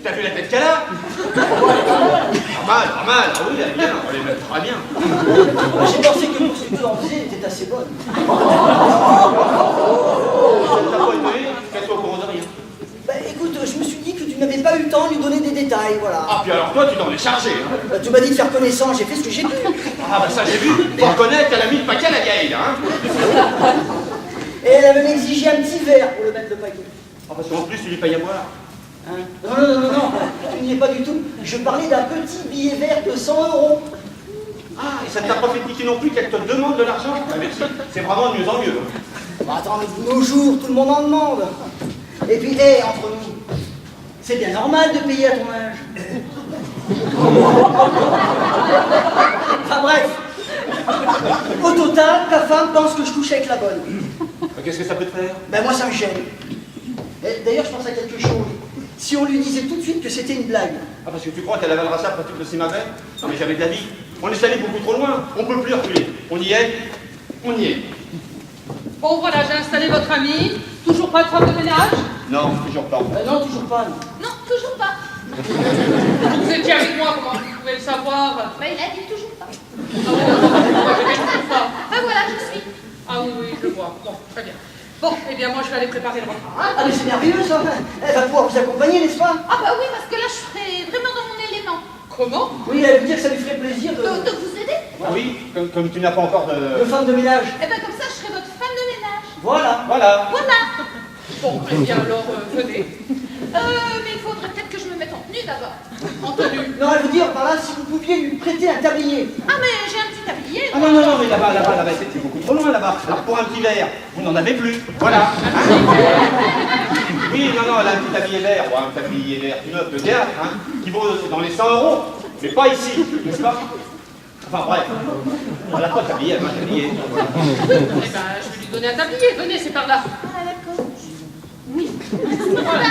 T'as vu la tête qu'elle a? Normal. Ah oui, elle est bien, elle est même très bien.
Moi, j'ai pensé que pour ce que tu en faisais, elle était assez bonne.
Ça ne t'a pas étonné qu'elle soit au courant de rien.
Bah écoute, je me suis dit que tu n'avais pas eu le temps de lui donner des détails, voilà.
Ah puis alors toi, tu t'en es chargé, hein.
Bah, tu m'as dit de faire connaissance, j'ai fait ce que j'ai pu.
Ah bah ça j'ai vu. Faut reconnaître qu'elle a mis le paquet à la vieille, hein.
Et elle a même exigé un petit verre pour le mettre le paquet.
Ah parce qu'en plus, tu lui payes à boire.
Hein? Non, tu n'y es pas du tout. Je parlais d'un petit billet vert de 100 €.
Ah, et ça ne t'a pas fait piquer non plus qu'elle te demande de l'argent? Ah merci, c'est vraiment de mieux en mieux.
Bah, attends, mais de nos jours, tout le monde en demande. Et puis, entre nous, c'est bien normal de payer à ton âge. Enfin bref. Au total, ta femme pense que je couche avec la bonne.
Qu'est-ce que ça peut te faire?
Ben moi, ça me gêne. Et d'ailleurs, je pense à quelque chose. Si on lui disait tout de suite que c'était une blague.
Ah parce que tu crois qu'elle avalera ça après tout le cinéma? Non mais jamais de la vie. On est allé beaucoup trop loin, on peut plus reculer. On y est.
Bon, voilà, j'ai installé votre ami. Toujours pas de femme de ménage?
Non, toujours pas.
Non, toujours pas. Non.
Non, toujours pas.
Vous étiez avec moi, comment vous pouvez le savoir?
Bah il a dit toujours pas.
Ah oui, toujours pas.
Bah voilà, je suis.
Ah oui, je vois. Bon, très bien. Bon, eh bien, moi, je vais aller préparer le repas.
Ah, mais c'est merveilleux, ça. Elle va pouvoir vous accompagner, n'est-ce pas?
Ah bah oui, parce que là je serai vraiment dans mon élément.
Comment?
Oui, elle veut dire que ça lui ferait plaisir
De vous aider?
Oui, comme tu n'as pas encore
de
de...
femme de ménage.
Eh ben comme ça, je serai votre femme de ménage.
Voilà.
Voilà.
Voilà.
Bon, eh bien alors, venez.
Mais il faudrait peut-être que je me mette en tenue d'abord.
En tenue.
Non, elle veut dire par là si vous pouviez lui prêter un tablier.
Ah, mais j'ai un petit tablier.
Ah non, non, non, mais là-bas, c'est beaucoup trop loin là-bas. Alors pour un petit verre, vous n'en avez plus. Voilà. Oui, non, elle a un petit tablier vert, ou un tablier vert du neuf de théâtre, hein, qui vaut dans les 100 €, mais pas ici, n'est-ce pas? Enfin bref, elle n'a pas de tablier, elle m'a un tablier.
Eh ben, je vais lui donner un tablier. Venez, c'est par là.
Ah, d'accord.
Voilà.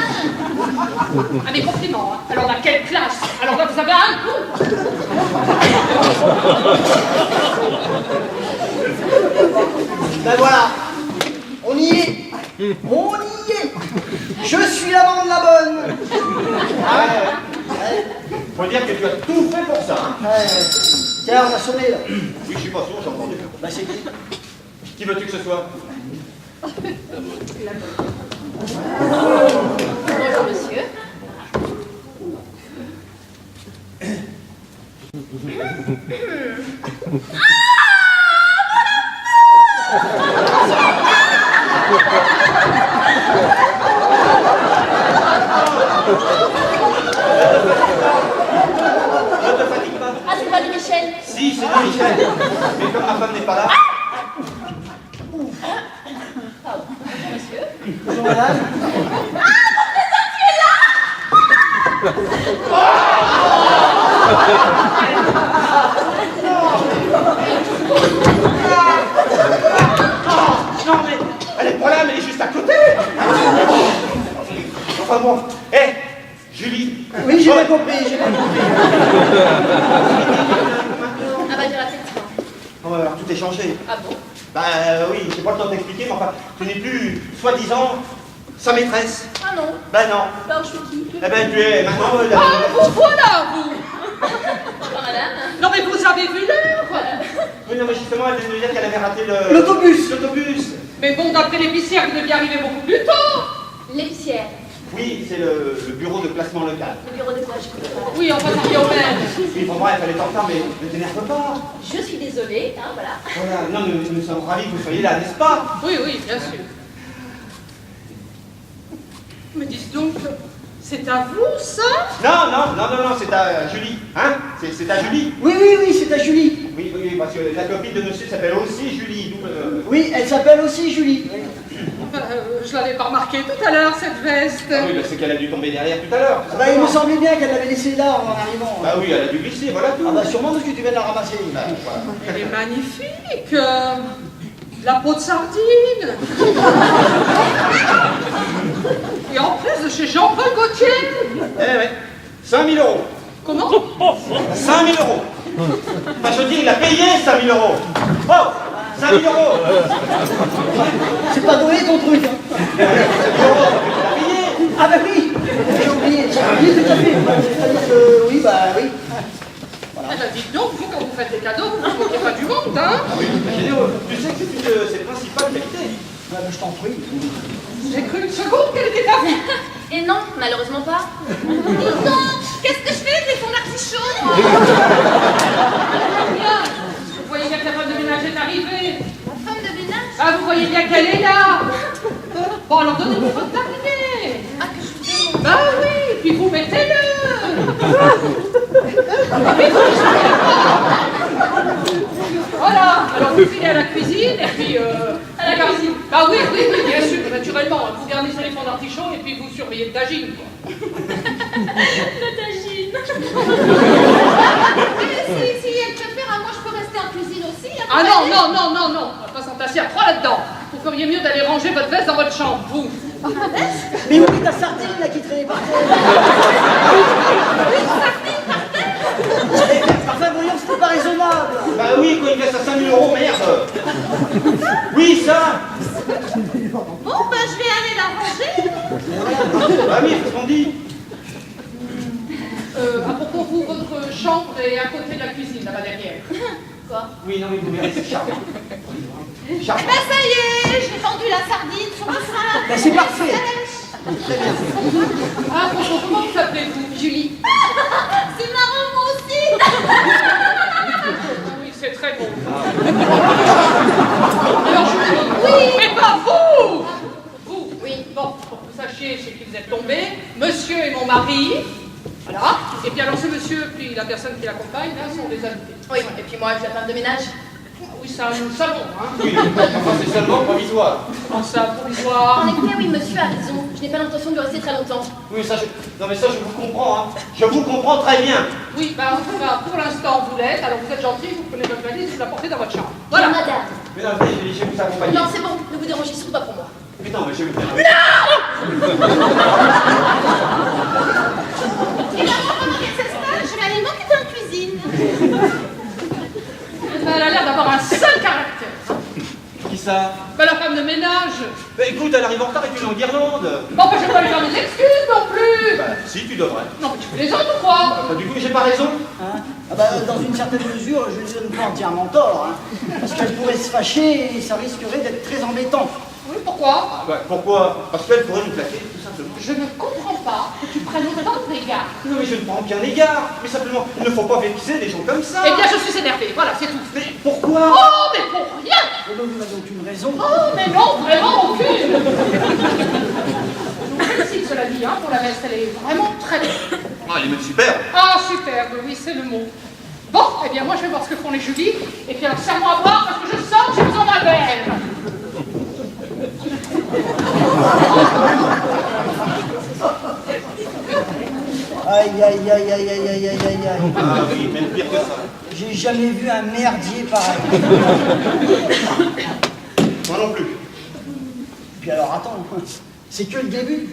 Ah, mes compliments, hein. Alors là, quelle classe! Alors là, vous avez un coup!
Ben voilà. On y est. On y est. Je suis l'amant de la bonne.
Ouais. Faut dire que tu as tout fait pour ça, hein.
Tiens, on a sonné là.
Oui, je suis pas sûr, j'ai entendu.
Bah c'est qui?
Qui veux-tu que ce soit?
Bonjour, monsieur.
Ne te fatigue pas.
Ah, c'est pas du Michel.
Si, c'est de Michel. Mais comme ma femme n'est pas là...
Bonjour, monsieur.
Bonjour madame.
Non, mais elle est pas là, mais elle est juste à côté. Enfin bon, hé, Julie.
Oui, j'ai bien compris, j'ai bien compris.
Ah, bah, dire la tête.
Oh, alors tout est changé.
Ah bon?
Bah oui, j'ai pas le temps d'expliquer, mais enfin, tu n'es plus, soi-disant, sa maîtresse.
Ah non.
Bah non.
Alors, je suis qui?
Eh ben tu es maintenant...
Ah, vous voilà, vous!
Bonjour, madame.
Non, mais vous avez vu l'heure!
Oui, non, mais justement, elle vient de me dire qu'elle avait raté le...
L'autobus.
L'autobus.
Mais bon, d'après l'épicière, vous deviez arriver beaucoup plus tôt!
L'épicière.
Oui, c'est le bureau de placement local.
Le bureau de quoi? Je connais pas.
Oui, enfin, ça vient au même.
Oui, bon bref, elle est en retard, mais ne t'énerve pas.
Je suis désolée, hein, voilà.
Voilà, non, nous sommes ravis que vous soyez là, n'est-ce pas?
Oui, oui, bien sûr. Mais dites donc, c'est à vous, ça?
Non, c'est à Julie, hein? C'est à Julie.
Oui, c'est à Julie.
Oui, parce que la copine de monsieur s'appelle aussi Julie.
Oui, elle s'appelle aussi Julie. Oui.
Je l'avais pas remarqué tout à l'heure, cette veste.
Ah oui, bah, c'est qu'elle a dû tomber derrière tout à l'heure. tout
Ah bah, il me
simplement.
semblait bien qu'elle l'avait laissé là en arrivant.
Bah oui, elle a dû glisser, voilà tout.
Ah bah sûrement parce que tu viens de la ramasser.
Bah, voilà.
Elle est magnifique. La peau de sardine. Et en plus de chez Jean-Paul Gaultier.
Eh ouais, 5 000 €.
Comment?
5 000 €. Enfin, je veux dire, il a payé 5 000 €. Oh, 5 000 €.
C'est pas donné ton truc. Hein.
5 000 €, il a payé.
Ah bah oui, j'ai oublié tout à fait. C'est-à-dire que oui, bah oui.
Eh ben, dites donc, vous, quand vous faites des cadeaux, vous ne vous moquez pas du monde, hein?
Ah oui, c'est généreux. Tu sais que c'est une de ses principales qualités.
Bah, je t'en prie.
J'ai cru une seconde qu'elle était à vous.
Et non, malheureusement pas. Dis donc, qu'est-ce que je fais avec les fonds d'artichaut, moi?
Bien. Vous voyez bien que la femme de ménage est arrivée.
La femme de ménage?
Ah, vous voyez bien qu'elle est là. Bon, alors donnez-moi votre tablier.
Ah, que je vous demande.
Bah oui, puis vous mettez-le. Voilà, alors vous filez à la cuisine et puis à la cuisine. Bah oui, bien sûr, naturellement. Vous gardez sur les fonds d'artichaut et puis vous surveillez le tagine, quoi.
Le tagine. Si elle préfère, à moi je peux rester en cuisine aussi. Hein,
Ah non, on va pas s'entasser à trois là-dedans. Vous feriez mieux d'aller ranger votre veste dans votre chambre, vous.
Ma veste?
Mais oui, ta sardine là qui traînait par terre.
Une sardine par terre?
Enfin, voyons, c'était pas raisonnable.
Bah oui, quand il laisse à 5 000 €, merde. Oui, ça.
Bon, bah je vais aller la ranger.
Bah oui, c'est ce qu'on dit.
À propos, vous, votre chambre est à côté de la cuisine, là-bas derrière.
Quoi?
Oui, non, mais vous verrez, c'est charmant. Charmant.
Bah ça y est, j'ai tendu la sardine sur le sein.
Bah c'est parfait.
Ah, bonjour, comment vous appelez-vous?
Julie. C'est marrant, moi aussi.
mari. Voilà. Et puis alors ce monsieur, puis la personne qui l'accompagne, là, sont des invités.
Oui, et puis moi, je suis la femme de ménage.
Oui, ça, nous le savons, hein.
Oui, enfin, c'est seulement provisoire.
Comment ça, provisoire?
En effet, oui, monsieur a raison. Je n'ai pas l'intention de rester très longtemps.
Oui, ça, non, mais ça, je vous comprends, hein. Je vous comprends très bien.
Oui, bah, enfin, pour l'instant, vous l'êtes. Alors vous êtes gentil, vous prenez votre valise, vous la portez dans votre chambre.
Voilà,
Voilà.
madame.
Mais non, venez, je vais vous accompagner.
Non, c'est bon, ne vous dérangez surtout pas pour moi.
Mais non, mais je vais vous faire.
Et là, pendant qu'elle s'installe, je vais aller m'occuper en cuisine.
Elle a l'air d'avoir un sale caractère.
Qui ça?
Bah, la femme de ménage.
Bah écoute, elle arrive en retard et tu l'en guirlande.
Bon, bah, je vais pas lui faire des excuses non plus.
Bah, si, tu devrais.
Non, mais tu plaisantes ou quoi?
Bah, du coup, j'ai pas raison.
Hein? Ah bah, dans une certaine mesure, je ne donne pas entièrement tort, hein, parce qu'elle pourrait se fâcher et ça risquerait d'être très embêtant.
Oui, pourquoi?
Bah, pourquoi? Parce qu'elle pourrait nous plaquer, tout simplement.
Je ne comprends pas que tu prennes autant d'égard.
Non, mais je ne prends qu'un égard. Mais simplement, il ne faut pas vexer des gens comme ça.
Eh bien, je suis énervée, voilà, c'est tout.
Mais pourquoi?
Oh, mais pour rien!
Et donc, vous n'avez aucune raison.
Oh, mais non, vraiment aucune! Je félicite, cela dit, hein, pour la veste, elle est vraiment très belle.
Ah, elle est même super.
Ah, superbe, oui, c'est le mot. Bon, eh bien, moi, je vais voir ce que font les Julie, et puis alors, serre-moi à boire, parce que je sens que j'ai besoin d'un verre.
Aïe, aïe, aïe, aïe, aïe, aïe, aïe, aïe, aïe.
Ah oui, même pire que ça.
J'ai jamais vu un merdier pareil.
Moi non plus.
Puis alors, attends, c'est que le début.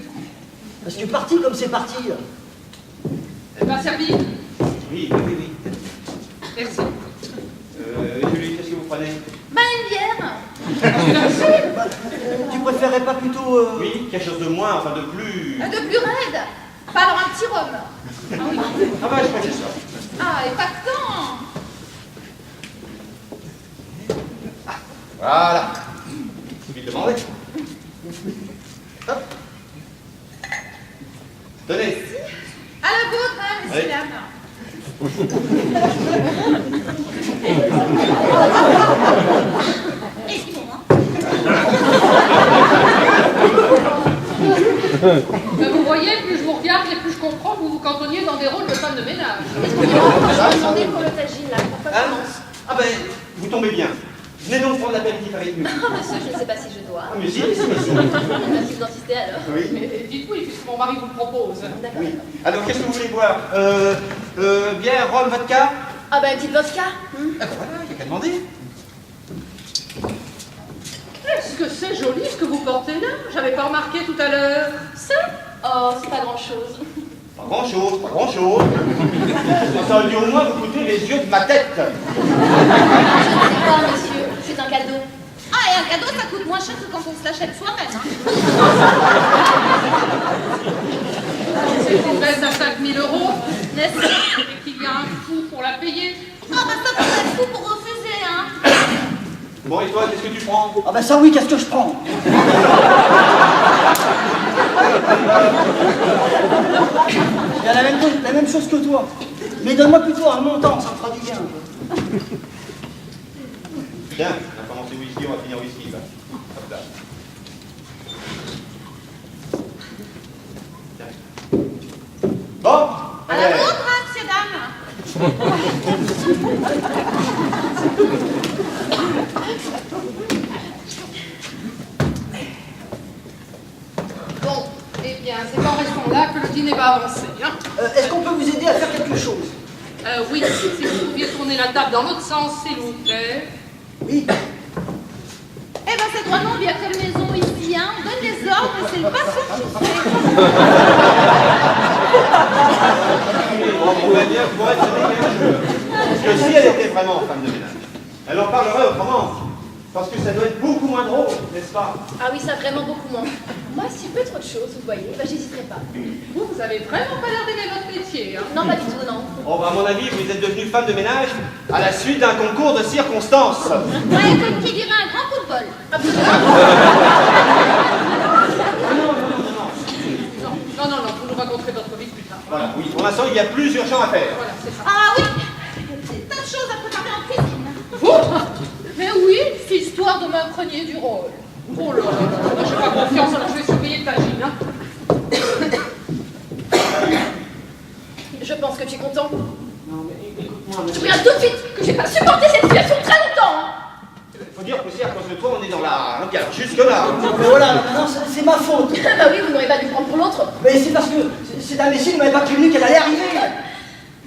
Parce que parti comme c'est parti.
Eh bien, servi.
Oui, oui, oui.
Merci.
Julie, qu'est-ce que vous prenez?
Bah, une bière.
Bah, tu préférerais pas plutôt...
Oui, quelque chose de moins, enfin de plus...
De plus raide. Pas alors un petit rhum.
Ah bah, je prenais ça.
Ah, et pas tant.
Voilà. Suffit de demander. Hop. Tenez.
À la vôtre, hein, messieurs,
Allez.
dames. Excusez-moi.
Ben, vous voyez, plus je vous regarde et plus je comprends que vous vous cantonniez dans des rôles de femme de ménage.
Excusez-moi, je vais demander pour le tagine, là. Pourquoi je
Hein?
commence?
Ah ben, vous tombez bien. Venez donc prendre l'apéritif avec nous.
Oh, monsieur, je ne sais pas si je dois.
Ah, mais si, si, si.
Merci d'insister alors.
Oui.
Mais dites oui, puisque mon mari vous le propose.
D'accord.
Oui. Alors, qu'est-ce que vous voulez boire? Bière, rhum, vodka?
Ah, bah, une petite vodka.
Ah ben voilà, il n'y a qu'à demander.
Est-ce que c'est joli ce que vous portez là? J'avais pas remarqué tout à l'heure.
Ça? Oh, c'est pas grand-chose.
Pas grand-chose, pas grand-chose. Ça aurait dû au moins vous coûter les yeux de ma tête.
Ah, monsieur, c'est un cadeau. Ah, et un cadeau, ça coûte moins cher que quand on se l'achète soi-même. Hein.
C'est une baisse à 5 000 €,
N'est-ce pas?
et qu'il y a un fou pour la payer.
Ah, bah, ça, c'est un fou pour refuser, hein.
Bon, et toi, qu'est-ce que tu prends?
Ah bah ça oui, qu'est-ce que je prends? Il y a la même chose que toi. Mais donne-moi plutôt un montant, ça me fera du bien.
Bien, on a commencé whisky, on va finir whisky. Là. Hop là. Tiens. Bon,
À la vôtre, hein, messieurs, dames.
Bon, eh bien, c'est en restant là que le dîner va avancer. Hein.
Est-ce qu'on peut vous aider à faire quelque chose?
Oui, si vous pouviez tourner la table dans l'autre sens, s'il vous plaît.
Oui.
Eh ben, c'est drôlement bien comme maison ici, hein. On donne des ordres et c'est le patron qui fait.
on pourrait bien pour être dégageux. Parce que si elle était vraiment femme de ménage, elle en parlerait autrement. Parce que ça doit être beaucoup moins drôle, n'est-ce pas?
Ah oui, ça vraiment beaucoup moins. Moi, si je peux être autre chose, vous voyez, bah, j'hésiterai pas.
Vous avez vraiment pas l'air d'aimer votre métier. Hein.
Non, pas du tout, non.
Oh, bah, à mon avis, vous êtes devenue femme de ménage à la suite d'un concours de circonstances.
Ouais, comme qui dirait un grand coup de bol. Absolument.
Non, vous nous raconterez votre vie plus tard.
Voilà, oui, pour l'instant, il y a plus urgent à faire.
Voilà, c'est ça.
Ah oui, c'est tas de choses à préparer en cuisine.
Vous? Mais oui, c'est histoire de m'imprégner du rôle. Oh là là, je n'ai pas confiance, alors je vais surveiller le tagine. Hein.
Je pense que tu es content.
Non, mais écoute-moi,
Je regarde tout de suite que j'ai pas supporté cette situation très longtemps. Hein.
Faut dire qu'aussi à cause de toi, on est dans la... Donc alors, jusque-là.
Mais voilà, maintenant c'est ma faute.
Bah oui, vous n'auriez pas dû prendre pour l'autre.
Mais c'est parce que cet imbécile ne m'avait pas prévenu qu'elle allait arriver.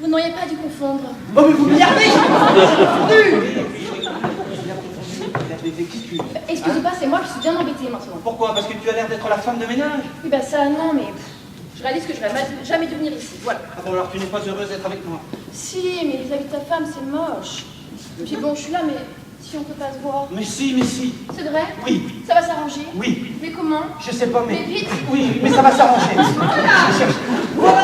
Vous n'auriez pas dû confondre.
Oh mais vous m'énervez, j'ai confondu.
Excusez pas, c'est moi qui suis bien embêtée maintenant.
Pourquoi? Parce que tu as l'air d'être la femme de ménage.
Oui, bah ça, non, mais je réalise que je vais jamais dû venir ici. Voilà.
Ah bon, alors tu n'es pas heureuse d'être avec moi?
Si, mais vis-à-vis de ta femme, c'est moche. Puis bon, je suis là, mais si on peut pas se voir.
Mais si, mais si.
C'est vrai?
Oui.
Ça va s'arranger?
Oui.
Mais comment?
Je sais pas, mais...
Mais vite.
Oui, mais ça va s'arranger.
Voilà.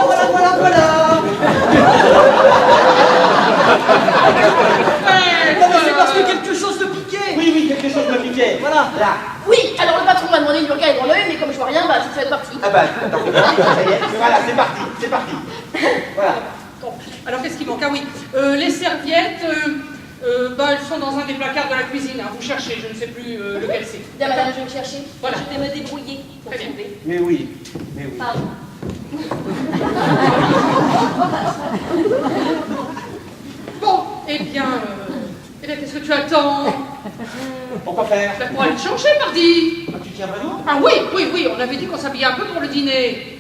Non mais c'est parce que quelque chose te piquait.
Oui, quelque chose me piquait.
Voilà.
Là.
Oui, alors le patron m'a demandé de lui regarder dans l'œil, mais comme je vois rien, bah ça fait partie.
Ah bah, attends, ça y est. Voilà, c'est parti. Voilà.
Bon, alors qu'est-ce qui manque? Ah oui, les serviettes, bah, elles sont dans un des placards de la cuisine. Hein. Vous cherchez, je ne sais plus lequel c'est.
Bien, madame, je vais le chercher.
Voilà.
Je vais me débrouiller pour
Très bien.
trouver.
Mais oui.
Pardon.
Bon, eh bien, qu'est-ce que tu attends?
Pourquoi faire?
Ben, pour aller te changer, mardi.
Ah, tu tiens vraiment?
Ah oui, on avait dit qu'on s'habillait un peu pour le dîner.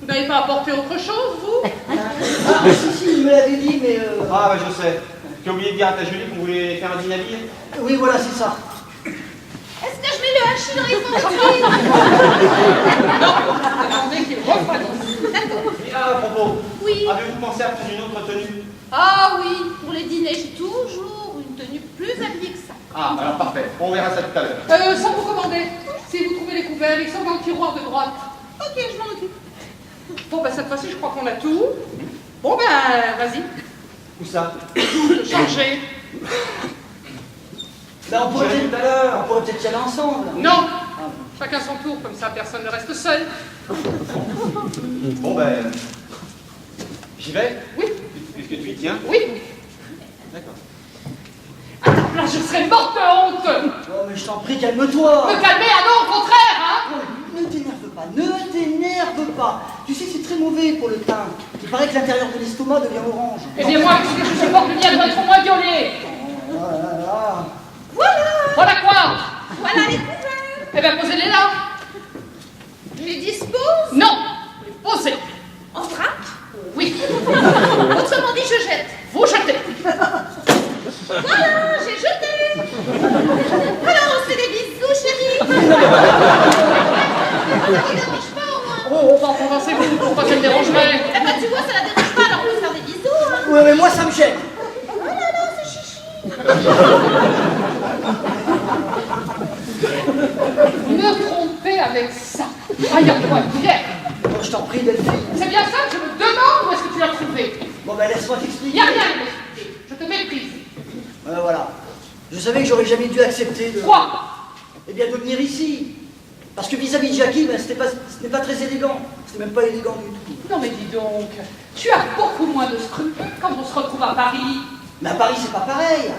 Vous n'avez pas apporté autre chose, vous?
Ah si, il me l'avait dit, mais...
Ah bah je sais. Tu as oublié de dire à ta Julie qu'on voulait faire un dîner habillé?
Oui, voilà, c'est ça.
Est-ce que je mets le hachis dans les fonds?
Non, attendez qu'il refroidisse.
D'accord.
Et à propos,
Oui.
avez-vous pensé à prendre une autre tenue?
Ah oui, pour les dîners, j'ai toujours une tenue plus habillée que ça.
Ah, alors parfait. On verra ça tout à l'heure.
Sans vous commander, si vous trouvez les couverts, ils sont dans le tiroir de droite.
Ok, je m'en occupe.
Bon, ben cette fois-ci, je crois qu'on a tout. Bon, ben, vas-y,
Où ça?
te changer.
Ben, on pourrait
J'allais tout à l'heure.
peut-être y aller ensemble.
Non, chacun son tour, comme ça, personne ne reste seul.
Bon ben... J'y vais?
Oui,
Puisque tu y tiens?
oui.
D'accord.
Attends, là, je serais morte de honte.
Oh, mais je t'en prie, calme-toi.
Me calmer, ah non, au contraire, hein.
Oh, ne t'énerve pas. Tu sais, c'est très mauvais pour le teint. Il paraît que l'intérieur de l'estomac devient orange.
Eh bien, moi, puisque je supporte bien de être au moins violet.
Oh là là.
Voilà quoi?
Voilà les couverts.
Eh bien, posez-les là.
Je les dispose
Non, les posez.
en vrac.
Oui,
Autrement dit, je jette.
vous jetez.
Voilà, j'ai jeté. Alors, on se fait des bisous, chérie. Ça ne dérange pas, au moins.
Oh, enfin, convancez-vous, pourquoi ça me dérangerait?
Eh ben, tu vois, ça la dérange pas, alors on peut se faire des bisous, hein.
Ouais, mais moi, ça me gêne.
Oh là là, c'est chichi.
Me tromper avec ça. Ah, y a quoi, Pierre?
Bon, je t'en prie, Delphine.
C'est bien ça que je me demande où est-ce que tu l'as trouvé.
Bon, ben, laisse-moi
Il
t'expliquer.
n'y a rien à m'expliquer. Je te méprise.
Voilà. Je savais que j'aurais jamais dû accepter de...
Quoi?
Eh bien, de venir ici. Parce que vis-à-vis de Jackie, ben, ce n'est pas très élégant. C'était même pas élégant du tout.
Non mais dis donc, tu as beaucoup moins de scrupules quand on se retrouve à Paris.
Mais à Paris, c'est pas pareil.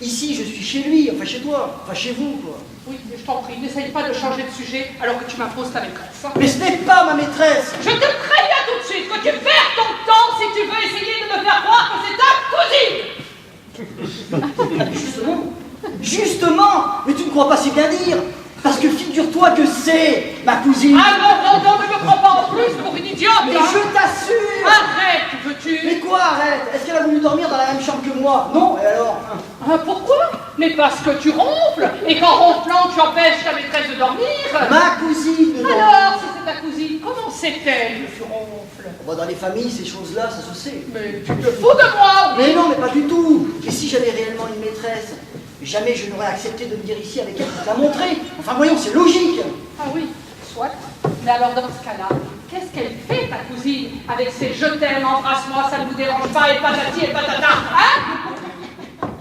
Ici, je suis chez lui, enfin chez toi, enfin chez vous, quoi.
Oui, mais je t'en prie, n'essaye pas de changer de sujet alors que tu m'imposes ta maîtresse. Hein.
Mais ce n'est pas ma maîtresse.
Je te préviens tout de suite que tu perds ton temps si tu veux essayer de me faire croire que c'est ta cousine.
Justement, mais tu ne crois pas si bien dire. Parce que figure-toi que c'est ma cousine.
Ah non, ne me prends pas en plus pour une idiote.
Mais
hein.
je t'assure.
Arrête, veux-tu?
Mais quoi, arrête? Est-ce qu'elle a voulu dormir dans la même chambre que moi? Non, et alors?
Ah, pourquoi? Mais parce que tu ronfles, et qu'en ronflant, tu empêches ta maîtresse de dormir.
Ma cousine, non.
Alors, si c'est ta cousine, comment sait-elle que tu ronfles?
Bon, dans les familles, ces choses-là, ça se sait.
Mais tu te fous de moi, oui.
Mais non, mais pas du tout. Et si j'avais réellement une maîtresse, jamais je n'aurais accepté de venir ici avec elle pour te la montrer. Enfin, voyons, c'est logique.
Ah oui, soit. Mais alors dans ce cas-là, qu'est-ce qu'elle fait, ta cousine, avec ses je t'aime, embrasse-moi, ça ne vous dérange pas, et patati et patata, hein?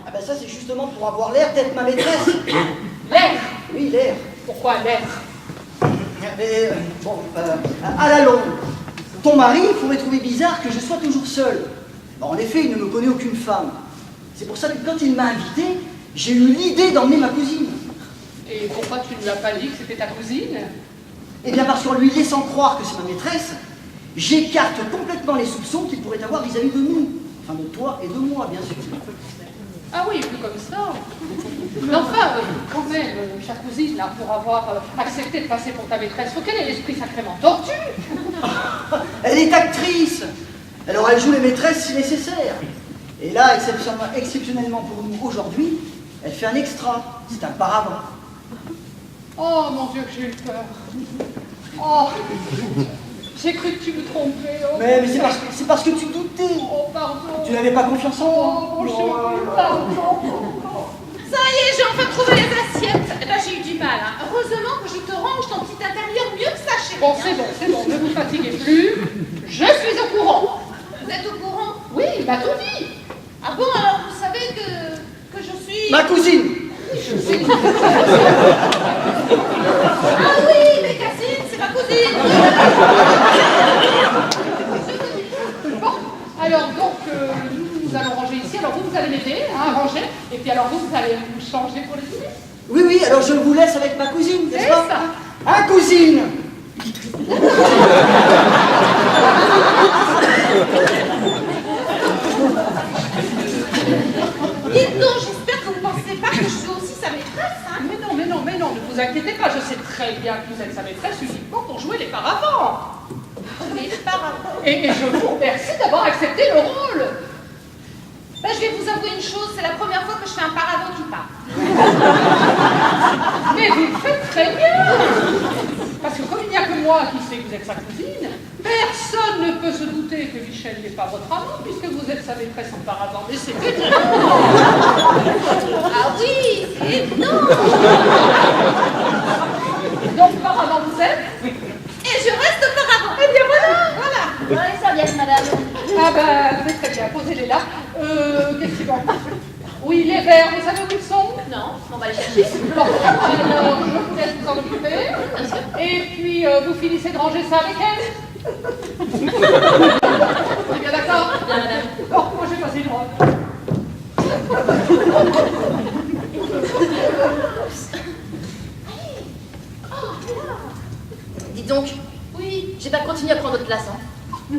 Ah ben ça, c'est justement pour avoir l'air d'être ma maîtresse.
L'air.
Oui, l'air.
Pourquoi l'air?
Mais, bon, à la longue, ton mari pourrait trouver bizarre que je sois toujours seul. Bon, en effet, il ne me connaît aucune femme. C'est pour ça que quand il m'a invité, j'ai eu l'idée d'emmener ma cousine.
Et pourquoi tu ne lui as pas dit que c'était ta cousine?
Eh bien parce qu'en lui laissant croire que c'est ma maîtresse, j'écarte complètement les soupçons qu'il pourrait avoir vis-à-vis de nous. Enfin, de toi et de moi, bien sûr.
Ah oui, vu comme ça. Mais enfin, quand même, chère cousine, là, pour avoir accepté de passer pour ta maîtresse, faut qu'elle ait l'esprit sacrément tordu.
Elle est actrice. Alors elle joue les maîtresses si nécessaire. Et là, exceptionnellement pour nous aujourd'hui, elle fait un extra. C'est un paravent.
Oh mon Dieu, que j'ai eu peur. Oh, j'ai cru que tu me trompais. Oh,
Mais c'est parce que tu doutais.
oh pardon.
Tu n'avais pas confiance en moi.
Oh, bonjour, pardon.
Ça y est, j'ai enfin trouvé les assiettes. Eh ben, j'ai eu du mal. Hein. Heureusement que je te range ton petit intérieur mieux que ça, chérie.
Bon,
hein.
c'est bon, ne vous fatiguez plus. Je suis au courant.
Vous êtes au courant?
Oui, il m'a tout dit.
Ah bon, alors vous savez que je suis...
Ma cousine.
Ah oui, mais Cassine, c'est ma cousine.
Bon, alors donc, nous allons ranger ici. Alors vous allez m'aider à ranger. Et puis alors vous allez vous changer pour le dîner.
Oui, oui, alors je vous laisse avec ma cousine, n'est-ce
C'est
pas?
ça.
Ah, cousine.
Dites donc, j'espère que vous pensez pas que je suis aussi sa maîtresse, hein.
Mais non, ne vous inquiétez pas. Je sais très bien que vous êtes sa maîtresse uniquement pour jouer les paravents.
Mais par rapport...
Et je vous remercie d'avoir accepté le rôle.
Ben, je vais vous avouer une chose, c'est la première fois que je fais un paravent qui part.
Mais vous le faites très bien. Parce que comme il n'y a que moi qui sais que vous êtes sa cousine, personne ne peut se douter que Michel n'est pas votre amant puisque vous êtes sa maîtresse auparavant. Mais c'est étonnant.
Ah oui, c'est énorme.
Donc paravant vous êtes.
Et je reste auparavant.
Eh bien voilà.
Voilà les serviettes, madame.
Ah ben, mais très bien, posez-les là. Qu'est-ce qu'il va? Oui, les verres, vous savez où ils sont?
Non, on va les chercher.
Bon, alors je vous laisse vous en occuper. Et puis vous finissez de ranger ça avec elle. C'est bien d'accord?
Bien, madame.
Bon, moi j'ai passé une robe.
Dites donc,
Oui.
j'ai pas continué à prendre votre place, hein.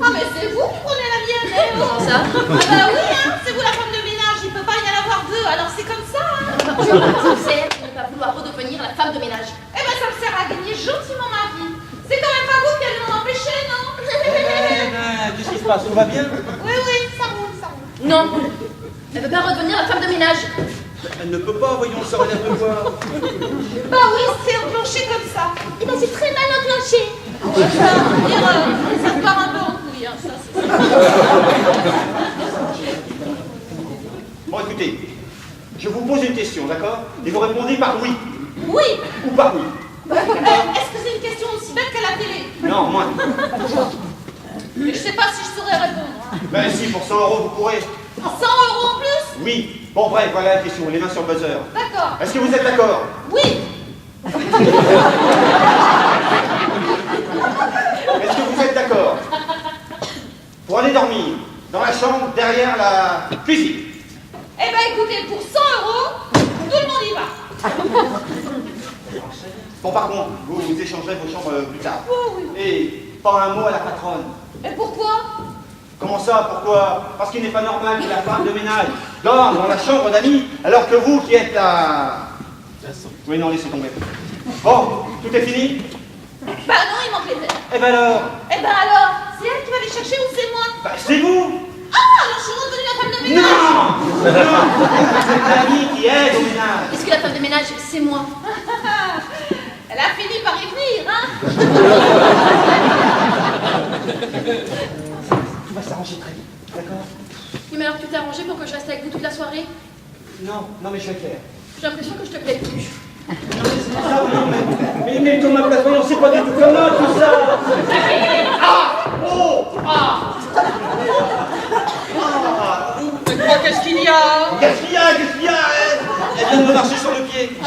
Ah mais c'est vous qui prenez la mienne, hein.
Comment ça?
Ah bah oui, hein, c'est vous la femme de ménage, il peut pas y en avoir deux, alors c'est comme ça, hein.
Je me sers de ne pas vouloir redevenir la femme de ménage.
Eh ben ça me sert à gagner gentiment ma vie. C'est quand même pas vous qui allez m'en empêcher, non?
Qu'est-ce qui se passe? Tout va bien?
Oui, ça roule, ça roule.
Non, elle veut pas redevenir la femme de ménage.
Elle ne peut pas, voyons, ça relève de quoi?
Bah oui, c'est enclenché comme ça.
Eh ben c'est très mal enclenché.
Ça part un peu en couille, hein, ça c'est ça.
Bon, écoutez, je vous pose une question, d'accord? Et vous répondez par oui
Oui.
ou par oui.
Est-ce que c'est une question aussi bête qu'à la télé?
Non, moins.
Mais je sais pas si je saurais répondre. Hein.
Ben si, pour 100 € vous pourrez.
100 € en plus?
Oui. Bon, bref, voilà la question, les mains sur le buzzer.
D'accord.
Est-ce que vous êtes d'accord?
Oui.
Est-ce que vous êtes d'accord pour aller dormir dans la chambre derrière la cuisine?
Eh ben écoutez, pour 100 €, tout le monde y va.
Bon, par contre, vous échangerez vos chambres plus tard.
Oh, oui.
Et pas un mot à la patronne.
Et pourquoi?
Comment ça, pourquoi? Parce qu'il n'est pas normal que la femme de ménage dorme dans la chambre d'amis, alors que vous qui êtes là... Oui, non, laissez tomber. Bon, tout est fini?
Bah non, il manque les verres.
Eh ben alors?
Eh ben alors, c'est elle qui va les chercher ou c'est moi?
Bah, c'est vous!
Ah, alors je suis redevenue la femme de ménage.
Non! C'est l'ami qui aide au ménage.
Puisque la femme de ménage, c'est moi.
Elle a fini par y venir, hein.
Tout va s'arranger très vite, d'accord?
Oui, mais alors tu t'es arrangé pour que je reste avec vous toute la soirée?
Non, mais je vais le faire.
J'ai l'impression que je te plais plus.
Ah oui, mais Thomas Platon, c'est pas du tout comme moi, tout ça! Ah! Oh! Ah!
Quoi, qu'est-ce qu'il y a?
Qu'est-ce qu'il y a? Elle vient de me marcher sur le pied.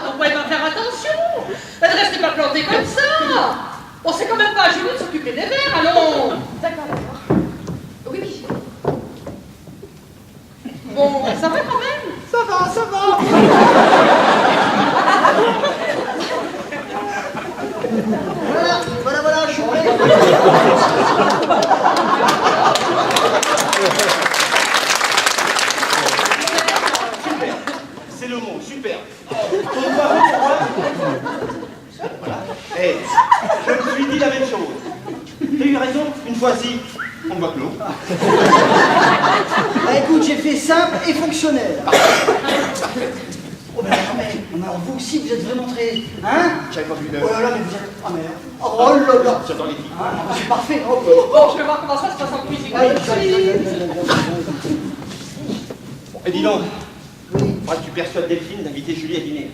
On va faire attention. Ne restez pas plantés comme ça. Bon, c'est quand même pas à Julie de s'occuper des verres, allons.
D'accord. Oui, oui.
Bon, ça va quand même?
Ça va.
Voilà, je suis prêt.
répondre votre nom.
Bah, écoute, j'ai fait simple et fonctionnel. Oh, mais alors, vous aussi, vous êtes vraiment très... Hein?
J'avais pas vu de...
Oh là là, mais vous êtes... Ah, mais... Oh là là.
J'attends les filles.
Ah, c'est parfait. Oh,
Bon, je vais voir comment ça se passe en cuisine.
Et dis donc,
Oui.
moi tu persuades Delphine d'inviter Julie à dîner.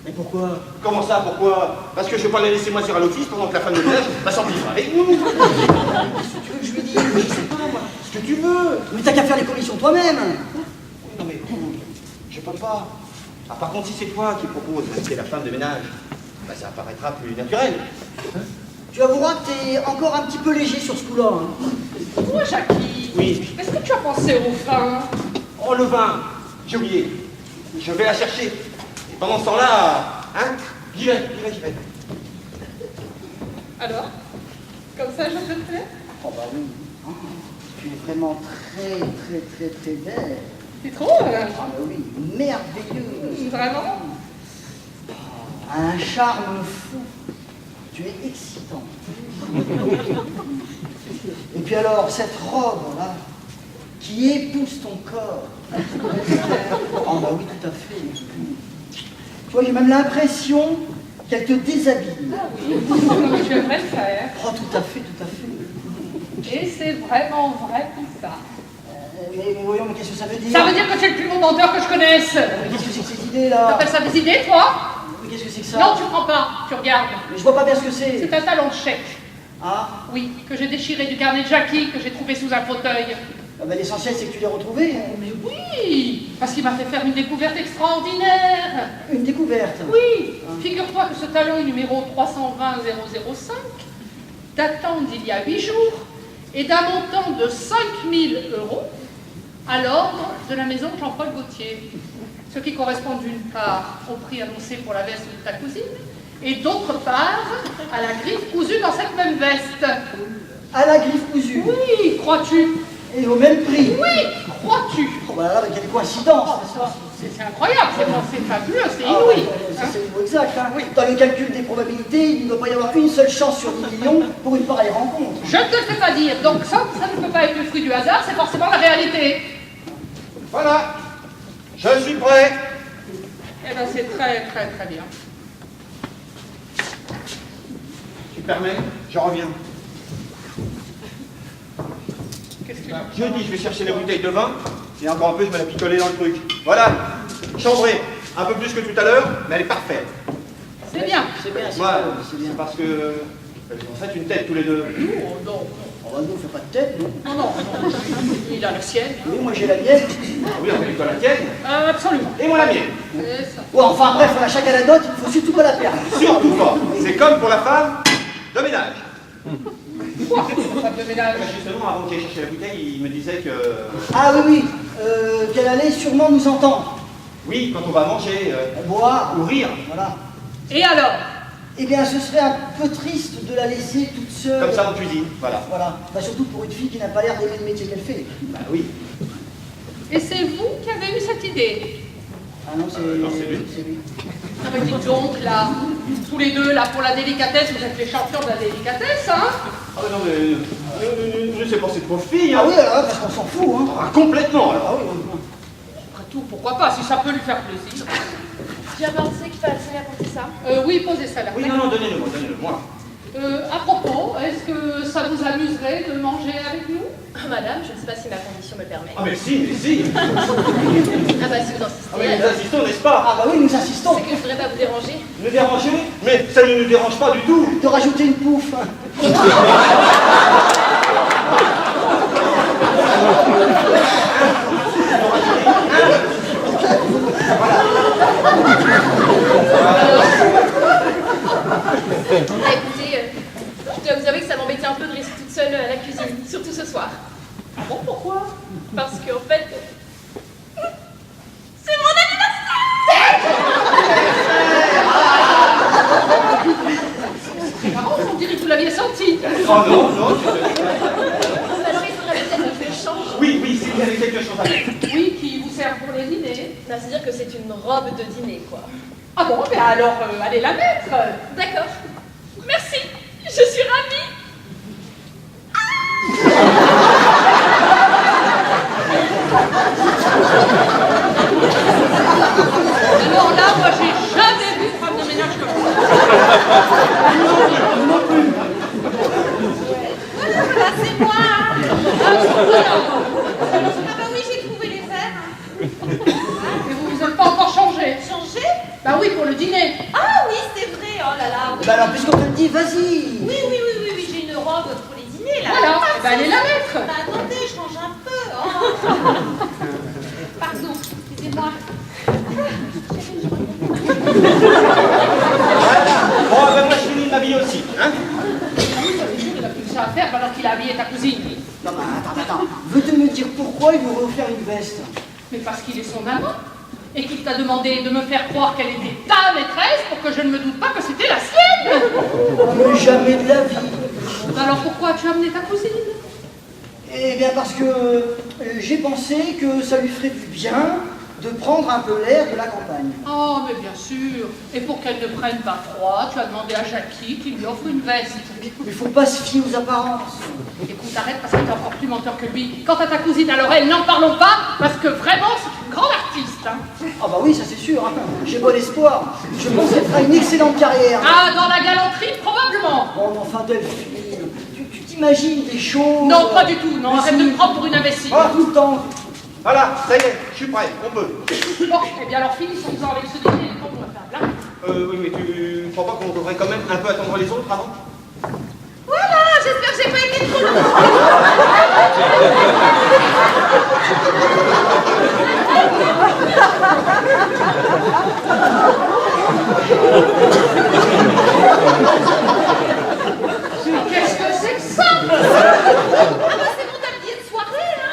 Mais pourquoi?
Comment ça, pourquoi? Parce que je vais pas la laisser moisir à l'office pendant que la femme de ménage va s'empiffrer avec nous.
Qu'est-ce que tu veux que je lui dise? Je sais pas, moi.
Ce que tu veux.
Mais t'as qu'à faire les commissions toi-même.
Non mais, je peux pas. Ah, par contre, si c'est toi qui proposes de rester la femme de ménage, bah, ça apparaîtra plus naturel.
Tu avoueras que t'es encore un petit peu léger sur ce coup-là. Hein.
Toi, Jackie,
Oui.
est-ce que tu as pensé au vin?
Oh, le vin, j'ai oublié. Je vais la chercher. Et pendant ce temps-là, hein, j'y vais.
Alors? Comme ça, je te plais?
Oh bah oui. Oh, tu es vraiment très belle.
Tu trouves?
Ah bah oui, merveilleuse.
Vraiment?
Un charme fou. Tu es excitant. Et puis alors, cette robe-là, qui épouse ton corps. Oh bah oui, tout à fait. Tu vois, j'ai même l'impression qu'elle te déshabille.
Ah oui, tu aimerais le faire.
Oh, tout à fait.
Et c'est vraiment vrai tout ça.
Mais voyons, mais qu'est-ce que ça veut dire?
Ça veut dire que tu es le plus beau menteur que je connaisse.
Mais qu'est-ce que c'est que ces idées-là?
T'appelles ça des idées, toi?
Mais qu'est-ce que c'est que ça?
Non, tu prends pas, tu regardes.
Mais je vois pas bien ce que c'est.
C'est un talon de chèque.
Ah,
Oui, que j'ai déchiré du carnet de Jackie, que j'ai trouvé sous un fauteuil.
ah bah, l'essentiel c'est que tu l'aies retrouvé.
Mais oui, parce qu'il m'a fait faire une découverte extraordinaire.
Une découverte.
Oui, figure-toi que ce talon est numéro 320-005, datant d'il y a 8 jours, et d'un montant de 5 000 € à l'ordre de la maison Jean-Paul Gaultier. Ce qui correspond d'une part au prix annoncé pour la veste de ta cousine, et d'autre part à la griffe cousue dans cette même veste.
À la griffe cousue.
Oui, crois-tu?
Et au même prix.
Oui, crois-tu?
Oh bah là, mais quelle coïncidence, n'est-ce pas?
C'est incroyable, c'est fabuleux, c'est
Ah,
inouï.
ça, c'est le mot exact. Hein. Dans le calcul des probabilités, il ne doit pas y avoir une seule chance sur 10 millions pour une pareille rencontre.
Je ne te le fais pas dire, donc ça ne peut pas être le fruit du hasard, c'est forcément la réalité.
Voilà, je suis prêt.
Eh bien, c'est très bien.
Tu permets? Je reviens.
Qu'est-ce que tu veux?
Je dis, je vais chercher la bouteille de vin, et encore un peu, je vais la picoler dans le truc. Voilà, chambrée, un peu plus que tout à l'heure, mais elle est parfaite.
C'est bien.
C'est bien,
Moi,
c'est bien.
c'est parce que vous en faites une tête tous les deux.
Oh non,
Oh bah nous, on fait pas de tête, non?
non, il a la sienne.
Oui, moi j'ai la mienne.
Ah oui, on fait la tienne,
Absolument.
et moi la mienne.
C'est ça.
Ouais, enfin bref, on a chacun la note, il faut surtout pas la perdre.
Surtout pas. C'est comme pour la femme de ménage.
Quoi, femme de ménage?
Justement, avant qu'il aille chercher la bouteille, il me disait que...
Ah oui, qu'elle allait sûrement nous entendre.
Oui, quand on va manger,
Boire,
ou rire,
voilà.
Et alors?
Eh bien, ce serait un peu triste de la laisser toute seule.
comme ça en cuisine, voilà.
Voilà. Bah, surtout pour une fille qui n'a pas l'air d'aimer le métier qu'elle fait.
Bah oui.
Et c'est vous qui avez eu cette idée?
Ah non,
non, c'est lui.
C'est lui.
Ah mais dites donc, là, tous les deux, là, pour la délicatesse, vous êtes les champions de la délicatesse, hein?
Ah non, mais c'est pour cette pauvre fille,
Ah
hein.
oui, alors, parce qu'on s'en fout, hein.
Ah, complètement, alors.
Ah oui, oui.
Après tout, pourquoi pas, si ça peut lui faire plaisir.
Tu as pensé qu'il fallait apporter ça?
Oui, posez ça là.
Oui, non, donnez-le-moi.
À propos, est-ce que ça vous amuserait de manger avec nous?
Madame, je ne sais pas si ma condition me le permet.
Ah mais si.
Ah bah si vous insistez,
Ah mais nous
alors,
insistons, n'est-ce pas?
Ah bah oui, nous insistons.
c'est que je ne voudrais pas vous déranger.
Nous déranger? Mais ça ne nous dérange pas du tout.
De rajouter une pouffe.
Ah, écoutez, je dois vous avouer que ça m'embêtait un peu de rester toute seule à la cuisine, surtout ce soir.
Ah bon, pourquoi?
Parce qu'en fait, c'est mon anniversaire!
C'est marrant, on dirait que vous l'aviez senti.
Oh non,
Alors il faudrait peut-être que je change.
oui, si vous avez quelque chose à dire.
Oui, qui vous sert pour les dîners.
Non, c'est-à-dire que c'est une robe de dîner, quoi.
Ah bon, ben alors, allez la mettre.
D'accord. Merci, je suis ravie.
Ah bah oui, j'ai trouvé les verres.
Et vous vous êtes pas encore changé.
Changé?
Bah oui, pour le dîner.
Ah oui, c'est vrai. Oh là là. Oui,
Bah alors, puisqu'on te le dit, vas-y.
oui, j'ai une robe pour les dîners là.
Voilà,
Ah,
eh ben, allez la mettre.
Bah attendez, je change un peu. Oh. Pardon, excusez-moi.
Voilà. Bon, ben moi je finis de m'habiller aussi, hein.
Il a plus que ça à faire pendant qu'il a habillé ta cousine.
Non, bah attends. Veux-tu me dire pourquoi il lui aurait offert une veste?
Mais parce qu'il est son amant. Et qu'il t'a demandé de me faire croire qu'elle était ta maîtresse pour que je ne me doute pas que c'était la sienne.
Mais jamais de la vie.
Alors pourquoi tu as amené ta cousine?
Eh bien parce que j'ai pensé que ça lui ferait du bien de prendre un peu l'air de la campagne.
Oh, mais bien sûr. Et pour qu'elle ne prenne pas froid, tu as demandé à Jackie qu'il lui offre une veste.
Mais faut pas se fier aux apparences.
Écoute, arrête parce que t'es encore plus menteur que lui. Quant à ta cousine, alors elle, n'en parlons pas, parce que vraiment, c'est une grande artiste. Hein.
Ah bah oui, ça c'est sûr, hein. J'ai bon espoir. Je pense qu'elle fera une excellente carrière.
Ah, dans la galanterie, probablement.
Oh, mais enfin, Delphine, tu t'imagines des choses...
Non, pas du tout, non,
Mais
arrête
si.
de me prendre pour une imbécile.
Ah, tout le temps.
Voilà, ça y est, je suis prêt, on peut.
Bon, eh bien alors finissons-en avec ce dîner, et tournons la table.
Oui, mais tu ne crois pas qu'on devrait quand même un peu attendre les autres avant?
Voilà, j'espère que j'ai pas été trop long.
Qu'est-ce que c'est que ça?
Ah bah c'est mon tablier de soirée, hein.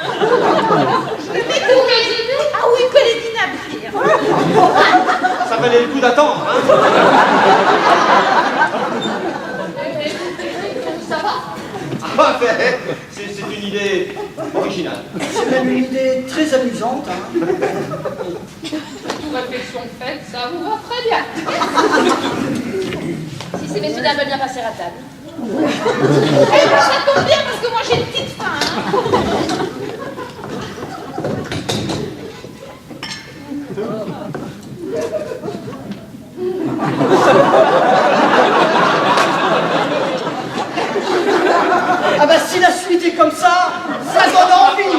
Je vais mettre tous mes idées. Ah oui, que les dîners à venir.
Ça valait le coup d'attendre, hein.
Ça va?
Ah, ben, c'est une idée originale.
C'est même une idée très amusante, hein.
Toute réflexion faite, ça vous va très bien.
Si ces messieurs dames veulent bien passer à table.
Eh ben ça tombe bien parce que moi j'ai une petite faim, hein.
Ah bah si la suite est comme ça donne envie.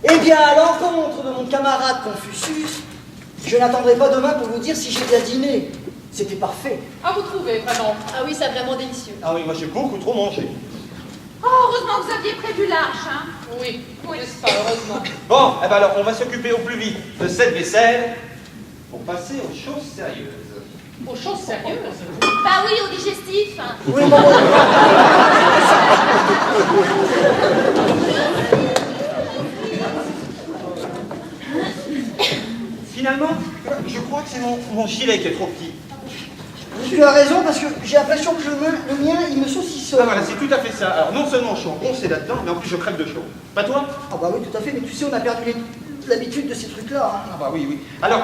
Eh bien, à l'encontre de mon camarade Confucius, je n'attendrai pas demain pour vous dire si j'ai bien dîné. C'était parfait.
Ah, vous trouvez, vraiment?
Ah oui, c'est vraiment délicieux.
Ah oui, moi j'ai beaucoup trop mangé.
Oh, heureusement que vous aviez prévu l'arche, hein.
Oui, n'est-ce pas, heureusement.
Bon, eh ben alors on va s'occuper au plus vite de cette vaisselle pour passer aux choses sérieuses.
Aux choses sérieuses.
Bah oui, au digestif, hein.
Oui, bon,
Finalement, je crois que c'est mon gilet qui est trop petit.
tu as raison parce que j'ai l'impression que le mien, il me saucissonne.
Ah voilà, c'est tout à fait ça. Alors non seulement je suis engoncé là-dedans, mais en plus je crève de chaud. Pas toi?
Ah bah oui, tout à fait, mais tu sais, on a perdu l'habitude de ces trucs-là, hein.
Ah bah oui, oui. Alors,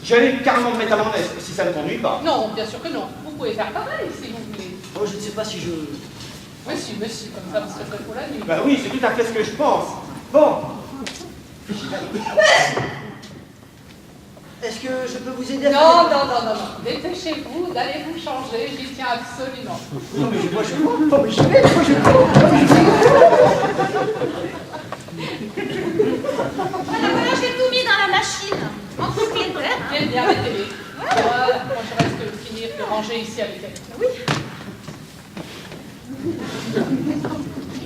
j'allais carrément me mettre à mon aise, si ça ne t'ennuie pas.
Non, bien sûr que non. Vous pouvez faire pareil, si vous voulez.
Oh, je ne sais pas si je...
Mais si, comme ça, vous serez prêt pour la nuit.
Bah oui, c'est tout à fait ce que je pense. Bon.
Est-ce que je peux vous aider à...
Non. Dépêchez-vous d'aller vous changer, j'y tiens absolument.
Non, mais moi je crois. Non, mais j'y vais, moi je crois.
Voilà, j'ai tout mis dans la machine. Entre les verres, hein.
Bien, bien, mettez-les. Voilà, moi je reste finir de ranger ici avec elle.
Oui.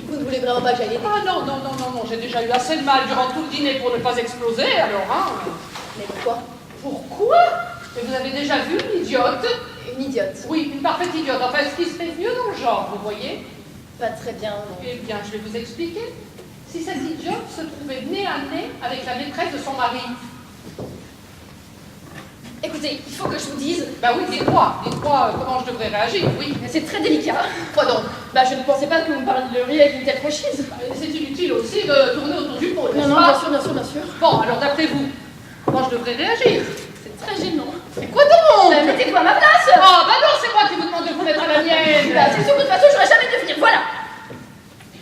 Vous ne voulez vraiment pas que j'aille aider?
Ah non, j'ai déjà eu assez de mal durant tout le dîner pour ne pas exploser, alors hein.
Mais pourquoi?
Pourquoi? Et vous avez déjà vu une idiote?
Une idiote.
Oui, une parfaite idiote. Enfin, ce qui se fait mieux dans le genre, vous voyez?
Pas très bien, non.
Eh bien, je vais vous expliquer. Si cette idiote se trouvait nez à nez avec la maîtresse de son mari.
Écoutez, il faut que je vous dise...
Bah oui, dites-moi comment je devrais réagir, oui.
Mais c'est très délicat. Quoi donc? Bah je ne pensais pas que vous me parleriez avec une telle franchise.
C'est inutile aussi de tourner autour du pot, n'est-ce
Non,
pas?
bien sûr.
Bon, alors d'après vous, Comment je devrais réagir?
C'est très gênant.
Mais quoi donc?
Mettez-vous à ma place.
Oh, bah non, c'est moi qui vous demande de vous mettre à la mienne.
Bah, c'est sûr que de toute façon, j'aurais jamais dû venir. Voilà.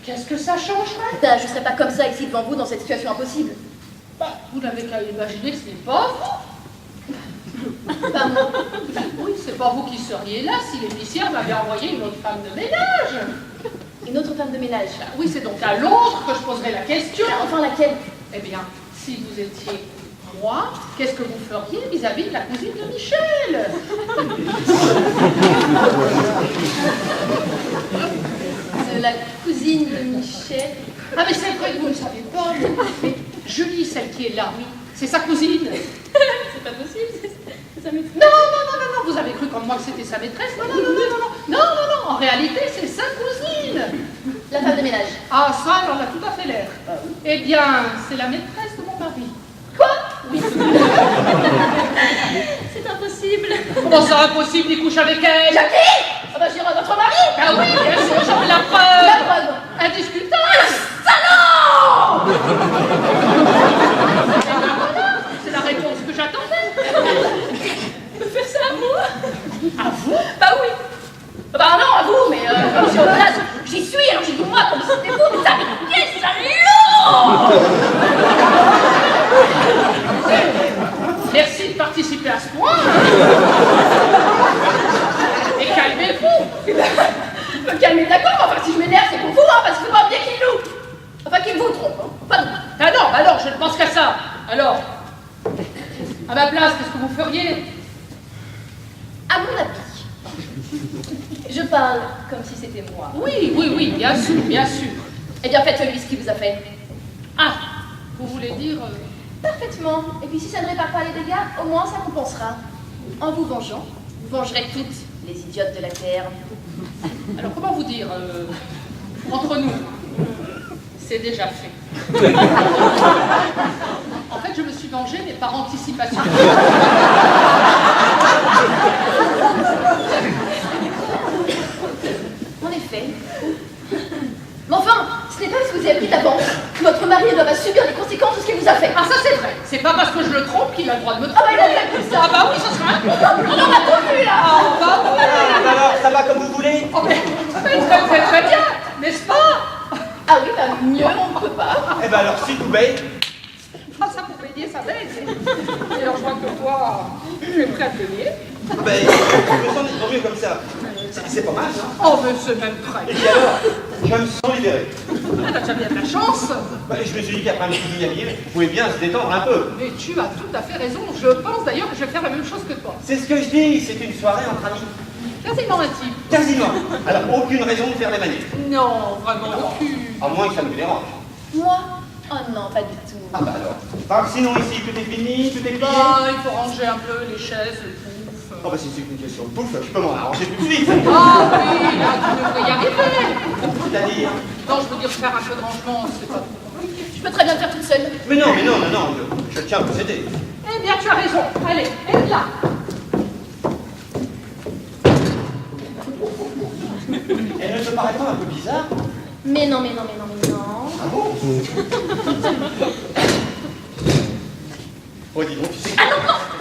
Qu'est-ce que ça changerait?
Bah, je serais pas comme ça ici devant vous dans cette situation impossible.
Bah, vous n'avez qu'à imaginer que ce n'est pas vous.
Pas moi.
Oui, c'est pas vous qui seriez là si l'épicière m'avait envoyé une autre femme de ménage.
Une autre femme de ménage.
Oui, c'est donc à l'autre que je poserai la question.
Enfin, laquelle?
Eh bien, si vous étiez moi, qu'est-ce que vous feriez vis-à-vis de la cousine de Michel?
De la cousine de Michel.
Ah, mais c'est vrai que vous ne savez pas. Mais Julie, celle qui est là, oui, c'est sa cousine.
C'est pas possible, c'est sa maîtresse.
Non, vous avez cru comme moi que c'était sa maîtresse? Non, en réalité, c'est sa cousine.
La femme de ménage.
Ah, ça, elle en a tout à fait l'air. Eh bien, c'est la maîtresse de mon mari.
Quoi? Oui. C'est impossible.
Comment ça, impossible, il couche avec elle?
Jackie! Ah bah, j'irai à votre mari!
Ah oui, bien sûr, j'en ai la
La
preuve.
preuve!
Indiscutable.
Salaud!
C'est la réponse que j'attendais.
Me faire ça à moi?
À vous?
Bah oui! Bah non, à vous, mais comme je suis au place, j'y suis, alors j'ai dit moi comme si c'était vous, vous avez quel salaud!
Merci de participer à ce point. Et calmez-vous.
Me calmer, d'accord, mais enfin si je m'énerve, c'est pour vous, hein, parce qu'il faut pas bien qu'il nous. Enfin qu'il vous trompe, hein. Pas nous.
Ah non, alors, je ne pense qu'à ça. Alors, à ma place, qu'est-ce que vous feriez?
À mon avis, je parle comme si c'était moi.
Oui, bien sûr, bien sûr.
Eh bien, faites-lui ce qu'il vous a fait.
Ah, vous voulez dire...
Parfaitement. Et puis si ça ne répare pas les dégâts, au moins ça compensera. En vous vengeant, vous vengerez toutes les idiotes de la Terre.
Alors, comment vous dire entre nous, c'est déjà fait. En fait, je me suis vengée, mais par anticipation.
En effet. Mais enfin, ce n'est pas parce que vous avez pris d'avance que votre mari ne doit pas subir les conséquences de ce qu'il vous a fait.
Ah, ça c'est vrai. C'est pas parce que je le trompe qu'il a le droit de me
Ah
tromper.
bah il a fait ça.
Ah bah oui, ça serait un
On en a trop vu là.
Ah bah oui.
Alors, ça va comme vous voulez?
Oh, mais très bien, n'est-ce pas?
Ah oui, bah mieux on ne peut pas.
Eh ben alors, s'il vous plaît,
Ah, ça pour payer, ça baisse. Et alors, je vois que toi, tu es prêt à payer.
ben, je me sens nettement mieux comme ça. C'est pas mal, hein?
Oh, mais c'est même très
Et
bien.
puis alors, je me sens libéré.
Ah, t'as bien de la chance.
Bah, je me suis dit qu'après un petit dîner, vous pouvez bien se détendre un peu.
Mais tu as tout à fait raison. Je pense d'ailleurs que je vais faire la même chose que toi.
C'est ce que je dis, c'est une soirée entre amis.
Quasiment intime.
Quasiment. Alors, aucune raison de faire les manières.
Non, vraiment aucune.
À moins que ça me dérange.
Moi? Oh non, pas du tout.
Ah bah alors. Enfin, sinon ici, tout est fini, tout est plié.
Bah, il faut ranger un peu les chaises, le pouf.
Oh bah si c'est une question de bouffe, je peux m'en arranger tout de suite.
Ah oui, là, tu devrais y arriver.
C'est-à-dire...
Non, je veux dire faire un peu de rangement, c'est pas trop compliqué.
Je peux très bien le faire toute seule.
Mais non, je tiens à vous aider.
Eh bien, tu as raison. Allez, aide là.
Elle ne te paraît pas un peu bizarre?
Mais non.
Ah bon? Oh dis donc, tu sais...
Ah non,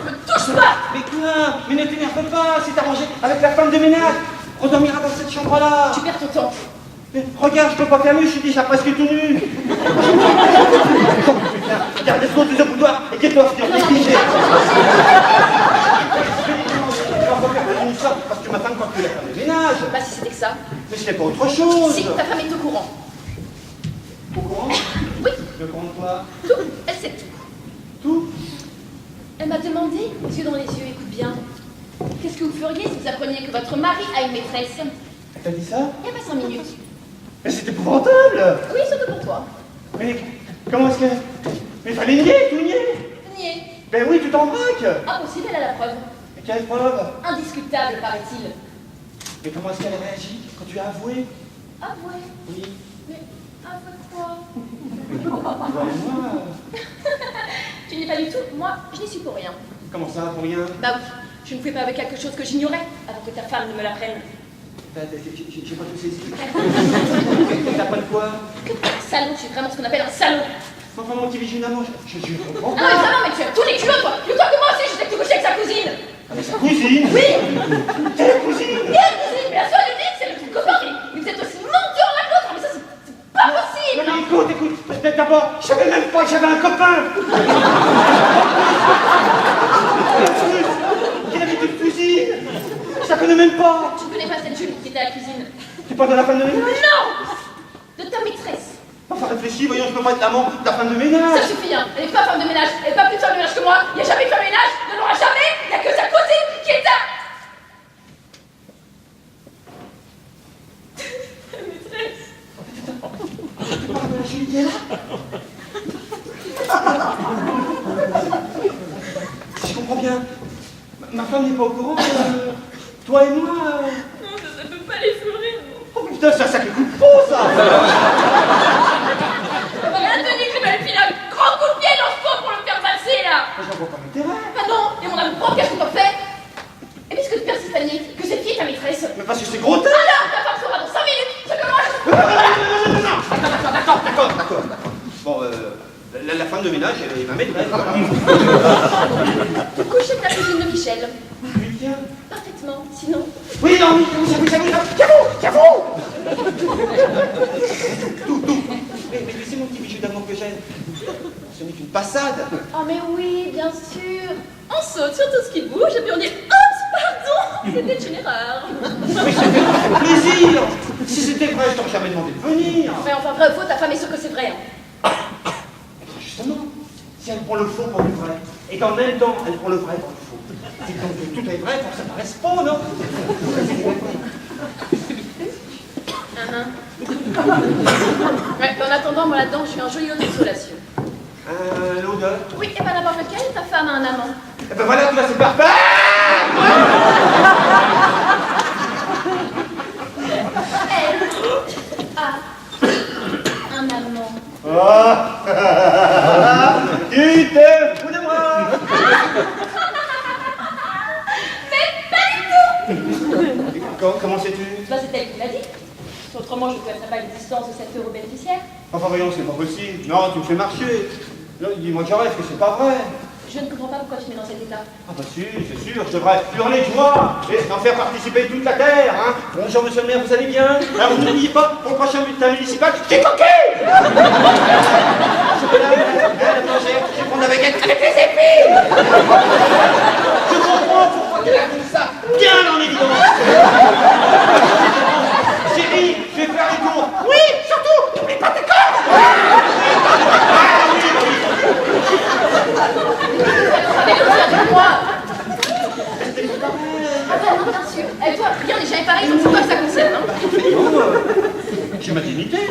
ne touche pas.
Mais quoi? Mais ne t'énerve pas, c'est arrangé avec la femme de ménage. On dormira dans cette chambre-là.
Tu perds ton temps.
Mais regarde, je peux pas faire mieux, je suis déjà presque tout nu. Regarde, laisse-moi tout ce boudoir et get-toi, c'est obligé. Parce que ma femme, quand tu es la femme de ménage.
Bah si c'était que ça.
Mais ce n'est pas autre chose.
Si, ta femme est au courant.
Au courant?
Oui,
Le courant de quoi?
tout. Elle sait tout.
Tout?
Elle m'a demandé, les yeux dans les yeux, écoute bien. Qu'est-ce que vous feriez si vous appreniez que votre mari a une maîtresse?
Elle t'a dit ça?
Il n'y a pas 5 minutes.
Mais c'est épouvantable.
Oui, surtout pour toi.
Mais comment est-ce que... Mais fallait nier, tout nier.
Nier.
Ben oui, tu t'en braques.
Impossible, elle a la preuve.
Et quelle preuve?
Indiscutable, paraît-il.
Mais comment est-ce qu'elle a réagi quand tu as avoué?
Avouez.
Oui.
Mais avouez quoi?
Moi,
Tu n'y es pas du tout. Moi, je n'y suis pour rien.
comment ça, pour rien?
Bah oui, je ne pouvais pas avec quelque chose que j'ignorais avant que ta femme ne me l'apprenne.
J'ai pas tout saisi. T'as pas de quoi?
Salaud, je suis vraiment ce qu'on appelle un salaud.
Enfin, mon petit Vigilamo, je comprends
Ah mais
pas.
vraiment, mais tu as tous les culots, toi.
faim. Quelle avait une cuisine? Je la connais même pas.
Tu ne connais pas cette Julie qui était à la cuisine?
Tu parles de la femme de ménage?
Non! De ta maîtresse.
Enfin, réfléchis, voyons, je peux pas être l'amant de la femme de
Ça
ménage.
suffit, hein. Elle n'est pas femme de ménage. Elle n'est pas plus femme de ménage que moi. Il n'y a jamais eu femme de ménage. Il ne l'aura jamais. Il n'y a que sa cousine qui est ta... maîtresse.
Tu parles de la Julie qui est là? Je comprends bien. Ma femme n'est pas au courant. Toi et moi.
Non, ça ne peut pas l'effleurer.
Oh putain, c'est un sacré coup de peau, ça.
Regarde, Denis, que belle fille, un grand coup de pied dans ce pot pour le faire passer, là.
J'en vois pas l'intérêt.
Ah non, et mon amour propre, qu'est-ce qu'on en fait? Et puisque le pire, c'est Fanny, que cette fille est ta maîtresse.
Mais parce que c'est gros tard.
Alors, ta femme sera dans 5 minutes, ce que moi je...
D'accord. Bon, la femme de ménage, elle est ma maîtresse.
Tu couches avec la cousine de Michel.
Oui, tiens.
Parfaitement, sinon...
Oui, non, j'avoue. Tout. Mais c'est mon petit bijou d'amour que j'aime. Ce n'est qu'une passade.
Oh mais oui, bien sûr. On saute sur tout ce qui bouge et puis on dit « Oups, pardon, c'était une erreur. »
Mais ça fait plaisir. Si c'était vrai, je t'aurais jamais demandé de venir.
Mais enfin, vrai ou faux, ta femme est sûre que c'est vrai. Hein.
Justement, si elle prend le faux pour le vrai, et qu'en même temps, elle prend le vrai pour le faux, c'est donc que tout est vrai pour que ça paraisse faux, non?
Ouais, en attendant, moi là-dedans, je suis un joli lot de désolation.
L'odeur.
Oui, et pas n'importe lequel, ta femme a un amant.
Et ben voilà, tout là, c'est parfait.
Elle a un amant.
Tu te fous de moi.
Mais pas du tout.
Comment sais-tu?
Bah, c'est elle qui l'a dit. Autrement, je ne connaîtrais pas l'existence de cette euro-bénéficiaire.
Enfin voyons, c'est pas possible. Non, tu me fais marcher. Non, dis-moi que rêve, que c'est pas vrai.
Je ne comprends pas pourquoi tu es dans cet état.
Ah bah si, c'est sûr, je devrais hurler de joie et en faire participer toute la terre, hein. Bonjour monsieur le maire, vous allez bien? Alors vous n'oubliez pas, pour le prochain bulletin municipal, j'ai coqué. Chocolat, la blanchette, je vais prendre la baguette avec les épines. Je comprends pourquoi tu as mis ça bien en évidence. Chérie, je vais faire les cours. Oui, surtout, n'oublie pas tes cordes.
Attends, bien sûr. Et toi, rien n'est jamais pareil, donc c'est toi que ça concerne. Hein.
J'ai ma dignité.
Et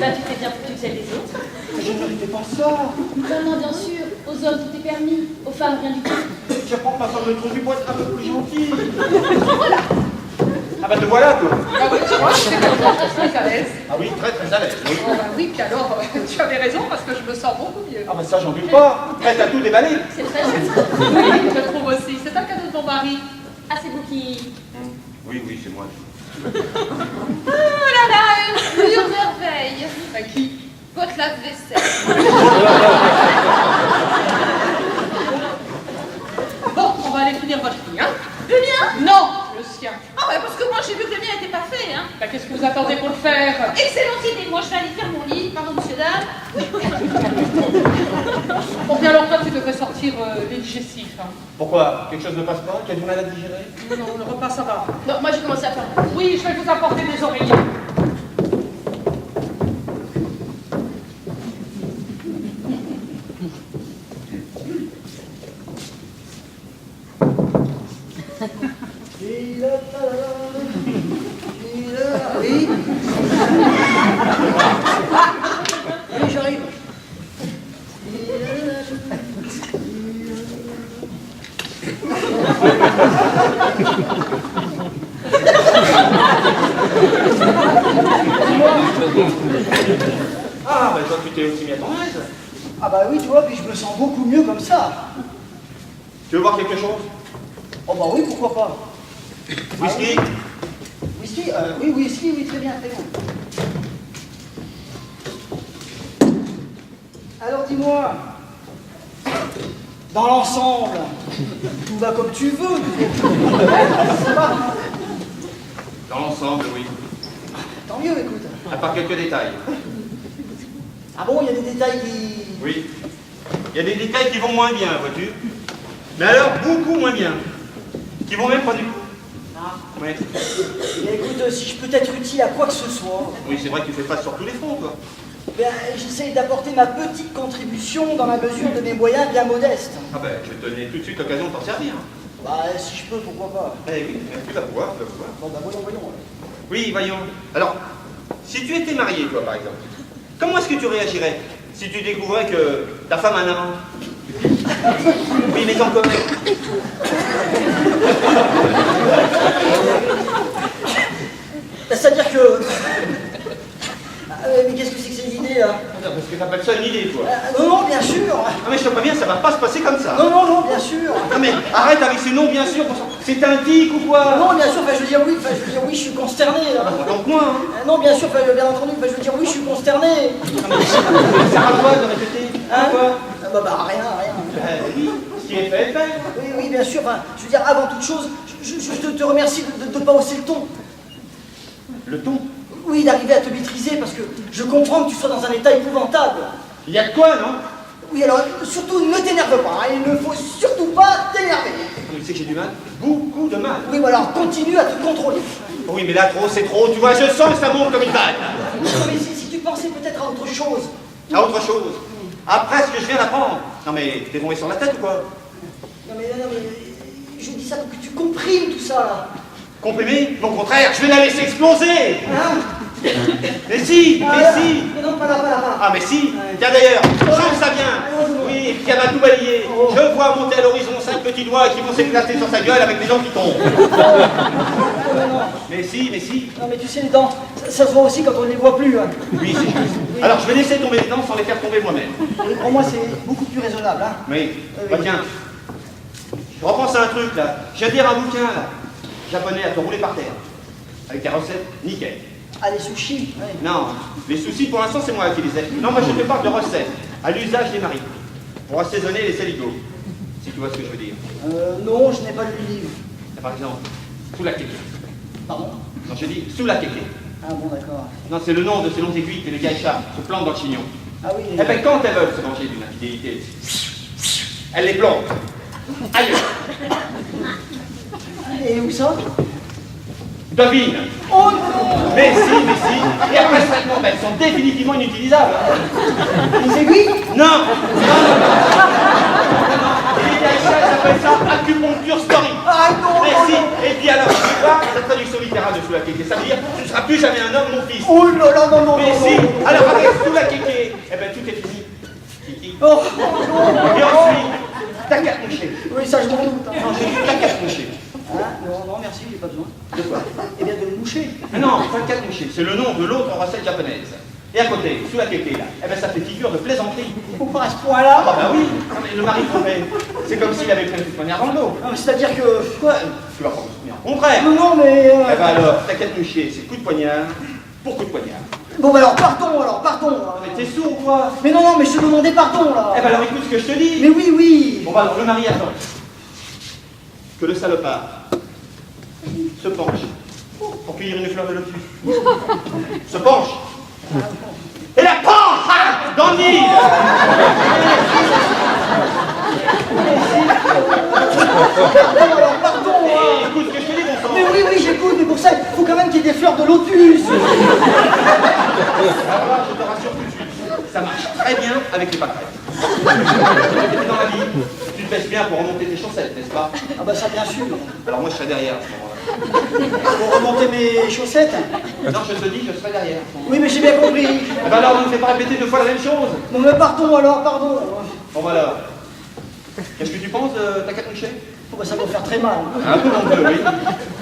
ben, tu t'es bien foutu de celle des autres.
Je ne méritais pas ça.
Non, bien sûr. Aux hommes, tout est permis. Aux femmes, rien du tout.
J'apprends pas ça me tromper pour être un peu plus gentil. Voilà. Ah bah te voilà, toi.
Ah oui, tu vois, c'est très à l'aise.
Ah oui, très très à l'aise. Oui.
Oh, bah oui, puis alors, tu avais raison parce que je me sens beaucoup mieux.
Ah bah ça, j'en doute pas. Prête à tout déballer.
C'est très chouette.
Oui, je trouve aussi. C'est un cadeau de ton mari.
Ah, c'est vous qui...
Oui, c'est moi.
Oh là là, une pure merveille.
À qui?
Votre lave-vaisselle.
Bon, on va aller finir votre lit, hein?
Le mien?
Non, le sien.
Ah ouais, parce que moi j'ai vu que le mien n'était pas fait, hein.
Bah, qu'est-ce que vous attendez pour le faire?
Excellente idée, moi je vais aller faire mon lit. Pardon, monsieur, dame.
Bon, bien alors toi, tu devrais sortir les digestifs. Hein.
Pourquoi? Quelque chose ne passe pas? Tu as du mal à digérer?
Non, le repas, ça va.
Non, moi j'ai commencé à faire...
Oui, je vais vous apporter des oreillers.
Oui. Oui, j'arrive.
Ah bah toi, tu t'es aussi mis à ton aise.
Ah bah oui, tu vois, puis je me sens beaucoup mieux comme ça.
Tu veux voir quelque chose?
Oh bah oui, pourquoi pas.
Whisky?
Whisky oui, whisky, oui, très bien, très bien. Alors dis-moi, dans l'ensemble, tout va comme tu veux. Ça va?
Dans l'ensemble, oui.
Tant mieux, écoute.
À part quelques détails.
Ah bon, il y a des détails qui...
Oui. Il y a des détails qui vont moins bien, vois-tu. Mais alors, beaucoup moins bien. Qui vont même pas du tout.
Ah.
Ouais.
Mais écoute, si je peux être utile à quoi que ce soit...
Oui, c'est vrai que tu fais pas sur tous les fronts, toi.
Ben, j'essaye d'apporter ma petite contribution dans la mesure de mes moyens bien modestes.
Ah ben, je vais te donner tout de suite l'occasion de t'en servir.
Bah, si je peux, pourquoi pas.
Eh oui, tu vas pouvoir, tu vas pouvoir.
Bon, bah, voyons.
Oui, voyons. Alors, si tu étais marié, toi, par exemple, comment est-ce que tu réagirais si tu découvrais que ta femme a un amant? Oui, mais quand même.
C'est-à-dire que... mais qu'est-ce que c'est que cette idée, là?
Parce que t'appelles ça une idée, toi.
Non, bien sûr.
Ah mais je te préviens, ça va pas se passer comme ça.
Non, bien sûr.
Non mais arrête avec ces noms, bien sûr. C'est un tic ou quoi?
Non, bien sûr, je veux dire oui, je suis consterné. Là.
Donc moi, hein.
Non, bien sûr, bien entendu, je veux dire oui, je suis consterné.
Ça sert à quoi de répéter?
Hein?
Quoi?
Rien.
Oui, ce qui est fait est fait.
Oui, bien sûr, je veux dire, avant toute chose, je te remercie de ne pas hausser le ton.
Le ton?
Oui, d'arriver à te maîtriser, parce que je comprends que tu sois dans un état épouvantable.
Il y a de quoi, non?
Oui, alors, surtout, ne t'énerve pas, hein, il ne faut surtout pas t'énerver.
Tu sais que j'ai du mal? Beaucoup de mal.
Oui, alors, continue à te contrôler.
Oui, mais là, trop, c'est trop. Tu vois, je sens que ça monte comme une balle.
Non, mais si tu pensais peut-être à autre chose.
À autre chose. Après ce que je viens d'apprendre. Non mais, t'es tombé sur la tête ou quoi?
Non, mais, je dis ça pour que tu comprimes tout ça, là.
Comprimé? Au contraire, je vais la laisser exploser.
Hein?
Mais si,
Mais non, pas là.
Ah mais si. Tiens d'ailleurs, change ça bien. Oui, et puis elle va tout balayer. Je vois monter à l'horizon 5 petits doigts qui vont s'éclater sur sa gueule avec des dents qui tombent.
Non.
Mais si.
Non, mais tu sais, les dents, ça se voit aussi quand on ne les voit plus. Hein.
Oui, c'est juste. Alors je vais laisser tomber les dents sans les faire tomber moi-même.
Et pour moi, c'est beaucoup plus raisonnable. Hein.
Oui. Bah tiens, je repense à un truc là. J'ai lire un bouquin là, japonais à te rouler par terre. Avec des recettes nickel.
Ah, les sushis, ouais.
Non, les soucis pour l'instant c'est moi qui les ai. Non, moi je te parle de recettes, à l'usage des maris, pour assaisonner les saligots, si tu vois ce que je veux dire.
Non, je n'ai pas lu le livre.
Par exemple, sous la kéké.
Pardon?
Non, je dis sous la kéké.
Ah bon, d'accord.
Non, c'est le nom de ces longues aiguilles que les geishas se plantent dans le chignon.
Ah oui,
Eh ben quand elles veulent se manger d'une infidélité, elles les plantent. Ailleurs.
Et où ça?
Devine.
Oh non!
Mais si. Et après 5 mois, elles sont définitivement inutilisables.
Les aiguilles?
Non. Et les geishas appellent ça acupuncture story.
Ah non!
Mais si. Et puis alors, tu vois, la traduction littérale de sous la kéké, ça veut dire tu ne seras plus jamais un homme, mon fils.
Oh là là, non.
Mais si. Alors avec sous la kéké, eh ben tout est fini. Kiki.
Oh non!
Et ensuite, t'as qu'à te moucher.
Oui, ça je m'en doute.
Non, j'ai dit t'as qu'à te moucher.
Ah, non, merci, j'ai pas besoin.
De quoi?
Eh bien, de me moucher.
Mais non, t'as qu'à te moucher. C'est le nom de l'autre recette japonaise. Et à côté, sous la kéké là, eh ben ça fait figure de plaisanterie.
Ou pas à ce point-là?
Ah bah oui. Non mais le mari trompé, c'est comme s'il avait pris une poignard dans le dos.
Non, c'est-à-dire que...
Quoi? Tu vas pas me souvenir. Au contraire.
Non, mais...
Eh ben alors, t'as qu'à te moucher, c'est coup de poignard pour coup de poignard.
Bon, bah alors, pardon.
Mais t'es sourd ou quoi?
Mais non, mais je te demandais pardon, là.
Eh ben alors écoute ce que je te dis.
Mais oui.
Bon bah alors le mari attend. Que le salopard se penche pour cueillir une fleur de lotus. Se penche. Et la penche dans le nid.
Pardon.
Et écoute ce que je te dis, bon sang.
Mais oui, j'écoute, mais pour ça, il faut quand même qu'il y ait des fleurs de lotus.
Alors, je te rassure tout de suite, ça marche très bien avec les pâquerettes. Dans la vie, tu te baisses bien pour remonter tes chaussettes, n'est-ce pas?
Ah bah ça, bien sûr.
Alors moi, je serai derrière à ce moment-là.
Pour remonter mes chaussettes.
Non, je te dis, je serai derrière.
Oui, mais j'ai bien compris.
Eh ben alors, ne me fais pas répéter 2 fois la même chose.
Non, mais pardon, alors, pardon.
Bon, bah alors, qu'est-ce que tu penses de ta carte mouchée?
Oh, bah, ça va faire très mal.
Un peu mon bleu, oui.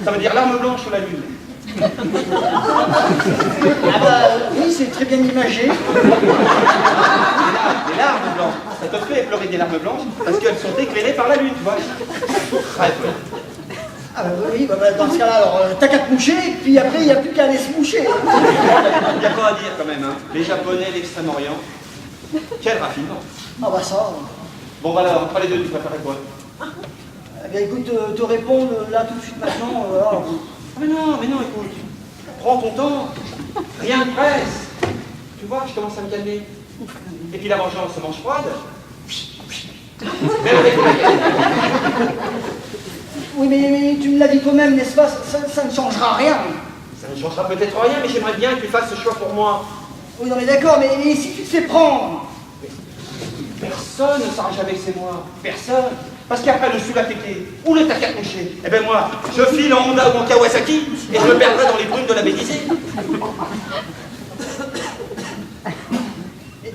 Ça veut dire l'arme blanche sur la lune.
Ah bah oui, c'est très bien imagé.
Des larmes blanches. Ça te fait pleurer des larmes blanches parce qu'elles sont éclairées par la lune, tu vois. Bref.
Ah bah oui, bah, dans ce cas-là, alors, t'as qu'à te moucher, puis après, il n'y a plus qu'à aller se moucher.
Il n'y a pas à dire quand même, hein. Les Japonais, l'Extrême-Orient. Quel raffinement.
Ah bah ça.
Bon, bah alors, entre les deux, tu préfères quoi?
Eh bien écoute, te répondre là tout de suite maintenant, alors...
Mais non, écoute. Prends ton temps. Rien ne presse. Tu vois, je commence à me calmer. Et puis la vengeance se mange froide. Même avec la guerre.
Oui, mais tu me l'as dit toi-même, n'est-ce pas? Ça ne changera rien.
Ça ne changera peut-être rien, mais j'aimerais bien que tu fasses ce choix pour moi.
Oui, non, mais d'accord, mais si tu te fais prendre.
Personne ne s'arrange avec ces moi. Personne. Parce qu'après le Sulafeke ou le Takakuché, eh ben moi, je file en Honda ou en Kawasaki et je me perdrai dans les brumes de la Bédisée.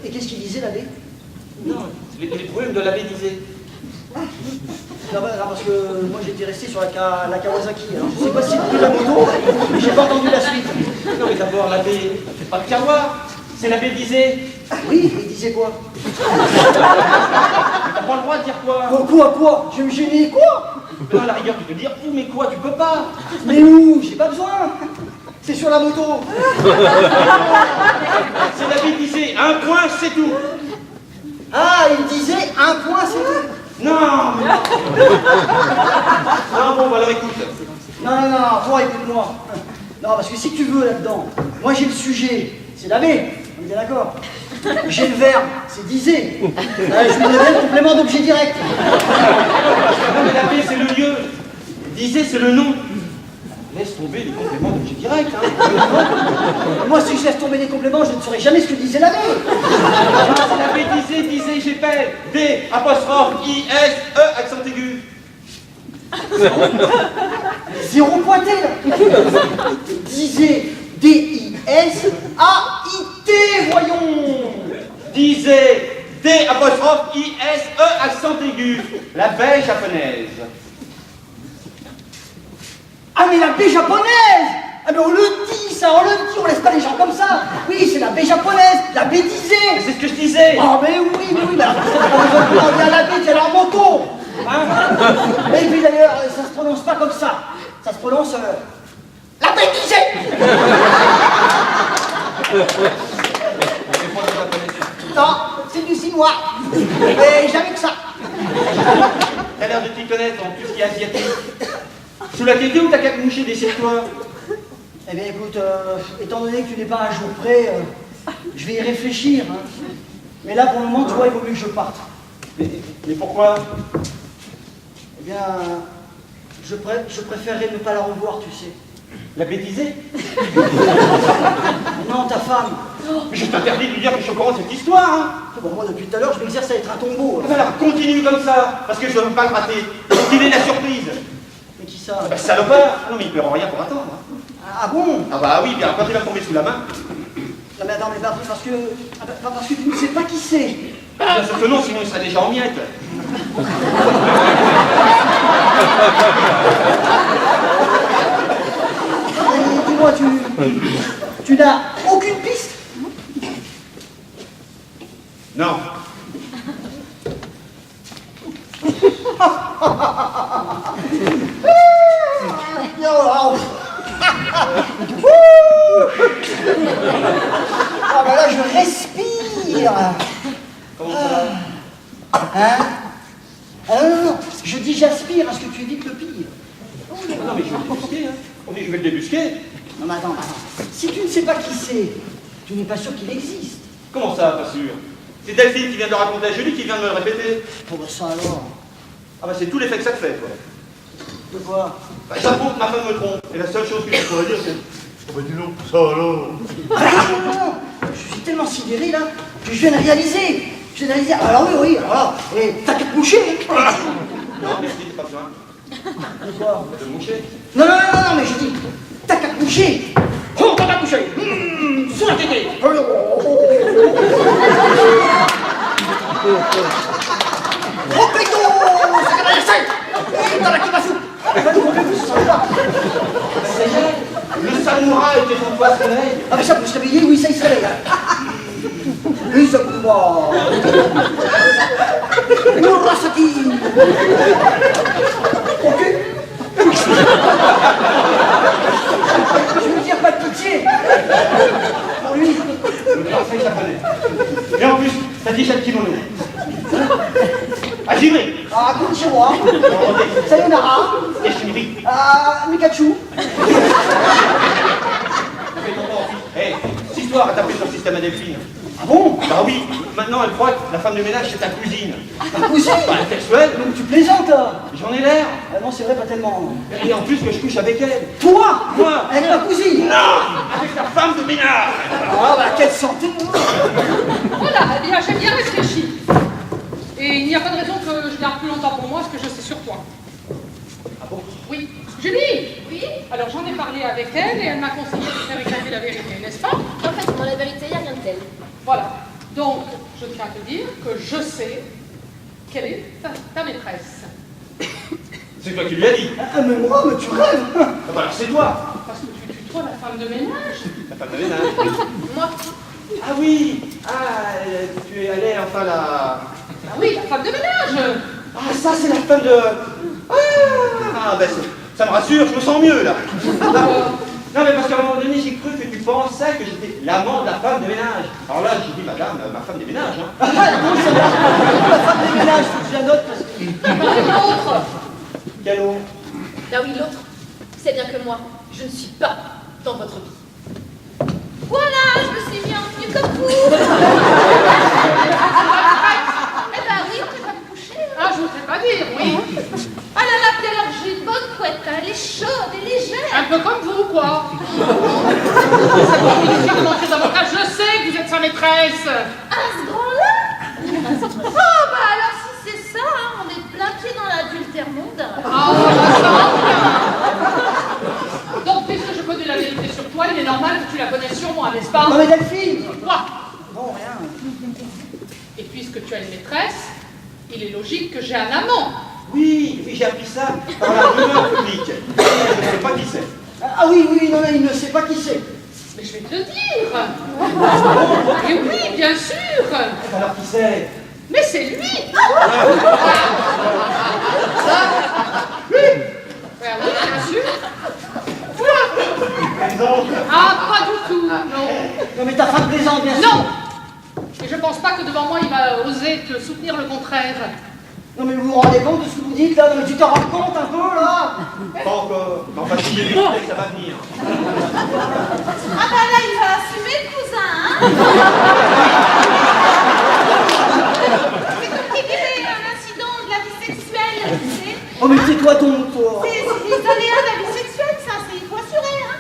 Et qu'est-ce qu'il disait, l'abbé?
Non, les brumes de la Bédisée.
Non, parce que moi j'étais resté sur la Kawasaki. Alors je sais pas si c'est pris la moto, mais j'ai pas entendu la suite.
Non, mais d'abord, la baie, c'est pas le Kawa, c'est la Bédisée.
Oui, il disait quoi?
T'as pas le droit de dire quoi?
Quoi? Je vais me gêner, quoi?
Non, à la rigueur, tu peux dire où, mais quoi, tu peux pas.
Mais où? J'ai pas besoin. C'est sur la moto.
C'est la Bédisée, un point, c'est tout.
Ah, il disait un point, c'est tout.
Non, mais non. Non, bon, bah alors écoute.
Non, toi, écoute-moi. Non, parce que si tu veux là-dedans, moi j'ai le sujet, c'est l'abbé, on est bien d'accord. J'ai le verbe, c'est disait. Je voudrais bien le complément d'objet direct.
Non, mais la baie, c'est le lieu. Disait, c'est le nom. Laisse tomber les compléments d'objet direct, hein.
Moi, si je laisse tomber les compléments, je ne saurais jamais ce que disait l'abbé.
C'est la baie disait, j'épelle. D, apostrophe, I, S, E, accent aigu.
Zéro pointé, là. Disait, D-I-S-A-I-T, voyons.
Disait, D, apostrophe, I, S, E, accent aigu. La baie japonaise.
Ah, mais la baie japonaise! Ah, mais on le dit, ça, on laisse pas les gens comme ça. Oui, c'est la baie japonaise, la baie disait.
C'est ce que je disais.
Ah, mais oui, mais alors, on dit à la baie, alors moto. Hein? Et puis d'ailleurs, ça se prononce pas comme ça. Ça se prononce la baie disait. Non, c'est du chinois. Mais jamais que ça.
T'as l'air de t'y connaître en tout ce qui est asiatique. Sous la tétée ou t'as qu'à te moucher des toi?
Eh bien écoute, étant donné que tu n'es pas un jour près, je vais y réfléchir. Hein. Mais là pour le moment, tu vois, il vaut mieux que je parte.
Mais pourquoi?
Eh bien, je préférerais ne pas la revoir, tu sais.
La bêtisée?
Non, ta femme.
Mais je t'interdis de lui dire que je suis au courant de cette histoire, hein.
Bon, moi depuis tout à l'heure, je m'exerce à être un tombeau.
Ah ben alors continue comme ça, parce que je ne veux pas le rater. Il est la surprise.
Mais qui ça?
Bah, salopard. Ah non mais il peut rien pour attendre. Hein.
Ah bon?
Ah bah oui, bien quand il va tomber sous la main.
Non mais attends, mais parce que tu ne sais pas qui c'est.
Bien sûr que non, sinon il serait déjà en miettes.
Dis-moi, tu n'as aucune piste?
Non.
Ah bah là je respire.
Comment ça?
Hein? Ah non, je dis j'aspire à ce que tu évites le pire.
Non mais je vais le débusquer, hein. On dit je vais le débusquer.
Non mais attends. Si tu ne sais pas qui c'est, tu n'es pas sûr qu'il existe.
Comment ça, pas sûr? C'est Delphine qui vient de le raconter à Julie qui vient de me le répéter.
Oh bah ça alors.
Ah bah c'est tout l'effet que ça te fait, quoi.
De quoi?
Bah, j'apprends que ma femme me trompe. Et la seule chose que je pourrais dire, c'est... Oh bah dis donc, ça alors.
Ah non, je suis tellement sidéré là que je viens de réaliser. Alors oui, alors là, t'as qu'à te moucher.
Non, merci, pas besoin.
De quoi?
De moucher.
Non, mais je dis, t'as qu'à te moucher. Oh, t'as qu'à te moucher. Sous la tétée. Oh, pédo, ça va la scène. T'as la qui va foutre.
Le samouraï était son poids soleil.
Ah mais ça peut se réveiller, oui, ça il se réveille. Oui, ça peut pas. Murasaki. Ok. Je veux dire, pas de pitié. Pour lui.
Le parfait japonais. Et en plus, t'as dit chaque kimono. Hajime.
Ah, Konnichiwa. Sayonara.
Yashimiri.
Ah, Mikachu.
Hé, cette histoire à taper sur le système à Delphine.
Ah bon?
Bah oui, maintenant elle croit que la femme de ménage c'est ta cousine.
Ta cousine?
Bah, sexuelle.
Donc tu plaisantes là?
J'en ai l'air.
Ah non, c'est vrai, pas tellement.
Et en plus que je couche avec elle.
Toi?
Moi?
Avec ma cousine?
Non, avec la femme de ménage.
Ah bah quelle santé!
Voilà, eh bien, j'ai bien réfléchi. Et il n'y a pas de raison que je garde plus longtemps pour moi ce que je sais sur toi.
Ah bon?
Oui. Julie!
Oui?
Alors, j'en ai parlé avec elle et elle m'a conseillé de faire éclater la vérité, n'est-ce pas?
En fait, dans la vérité, il n'y a rien de tel.
Voilà. Donc, je tiens à te dire que je sais quelle est ta maîtresse.
C'est toi qui lui as dit.
Ah mais moi, mais tu rêves!
Ah bah alors c'est toi.
Parce que tu tutoies la femme de ménage.
La femme de ménage.
Moi?
Ah oui. Ah, tu es allé enfin la...
Ah oui, la femme de ménage.
Ah ça c'est la femme de... Ah ben ça me rassure, je me sens mieux là. Non mais parce qu'à un moment donné j'ai cru que tu pensais que j'étais l'amant de la femme de ménage. Alors là j'ai dit madame, ma femme de ménage. Hein.
Ah non, c'est la femme des ménages, faut que je la note parce que...
L'autre.
Quel autre?
Ah oui, l'autre. C'est bien que moi, je ne suis pas dans votre vie. Voilà, je me suis mis en tenue comme vous. Eh ben oui, tu vas me coucher. Hein.
Ah, je ne sais pas dire, oui.
Ah là là, puis alors j'ai une bonne couette, hein. Elle est chaude et légère.
Un peu comme vous, quoi. C'est pas difficile de montrer d'avocat. Je sais que vous êtes sa maîtresse.
À ce grand-là. Oh bah alors si c'est ça, hein, on est plein pied dans l'adultère mondain.
Ah, ça. Donc, puisque je connais la vérité sur toi, il est normal que tu la connaisses sur moi, n'est-ce pas?
Non mais Delphine!
Quoi?
Non, rien.
Et puisque tu as une maîtresse, il est logique que j'ai un amant.
Oui, j'ai appris ça par la rumeur publique. Et je ne sais pas qui c'est.
Ah oui, oui, non, il ne sait pas qui c'est.
Mais je vais te le dire. Et oui, bien sûr.
Alors qui c'est?
Mais c'est lui. Ben oui, bien sûr. Ah, pas du tout, non.
Non mais ta femme plaisante, bien sûr.
Non. Et je pense pas que devant moi, il va oser te soutenir le contraire.
Non mais vous vous rendez compte de ce que vous dites là? Non mais tu t'en rends compte un peu là?
Pas encore. Mais enfin, si j'ai vu que ça va venir.
Ah bah là, il va assumer le cousin, hein. C'est comme qui dirait un incident de la vie sexuelle, tu sais.
Oh mais tais-toi donc, toi.
C'est les aléas de la vie sexuelle, ça, c'est il faut assurer, hein.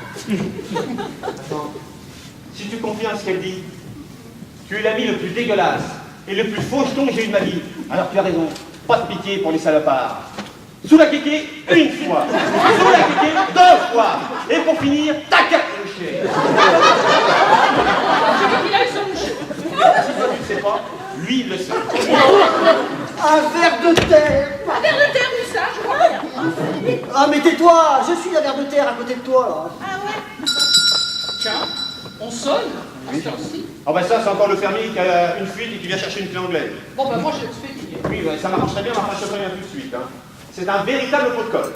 Attends. Si tu confirmes ce qu'elle dit, tu es l'ami le plus dégueulasse et le plus faucheton que j'ai eu de ma vie. Alors tu as raison. Pas de pitié pour les salopards. Sous la kéké, une fois. Sous la kéké, 2 fois. Et pour finir, tac à clocher.
Je veux qu'il aille se moucher.
Si toi tu ne sais pas, lui il le sait.
Un verre de terre.
Un verre de terre, où ça, je vois rien.
Ah mais tais-toi, je suis la verre de terre à côté de toi là.
Ah ouais.
Tiens, on sonne. À cette heure-ci.
Ah ben ça c'est encore le fermier qui a une fuite et qui vient chercher une clé anglaise.
Bon, ben moi, je l'expédie.
Oui, ouais, ça m'arrange très bien, mais enfin je te préviens tout de suite. Hein. C'est un véritable pot de colle.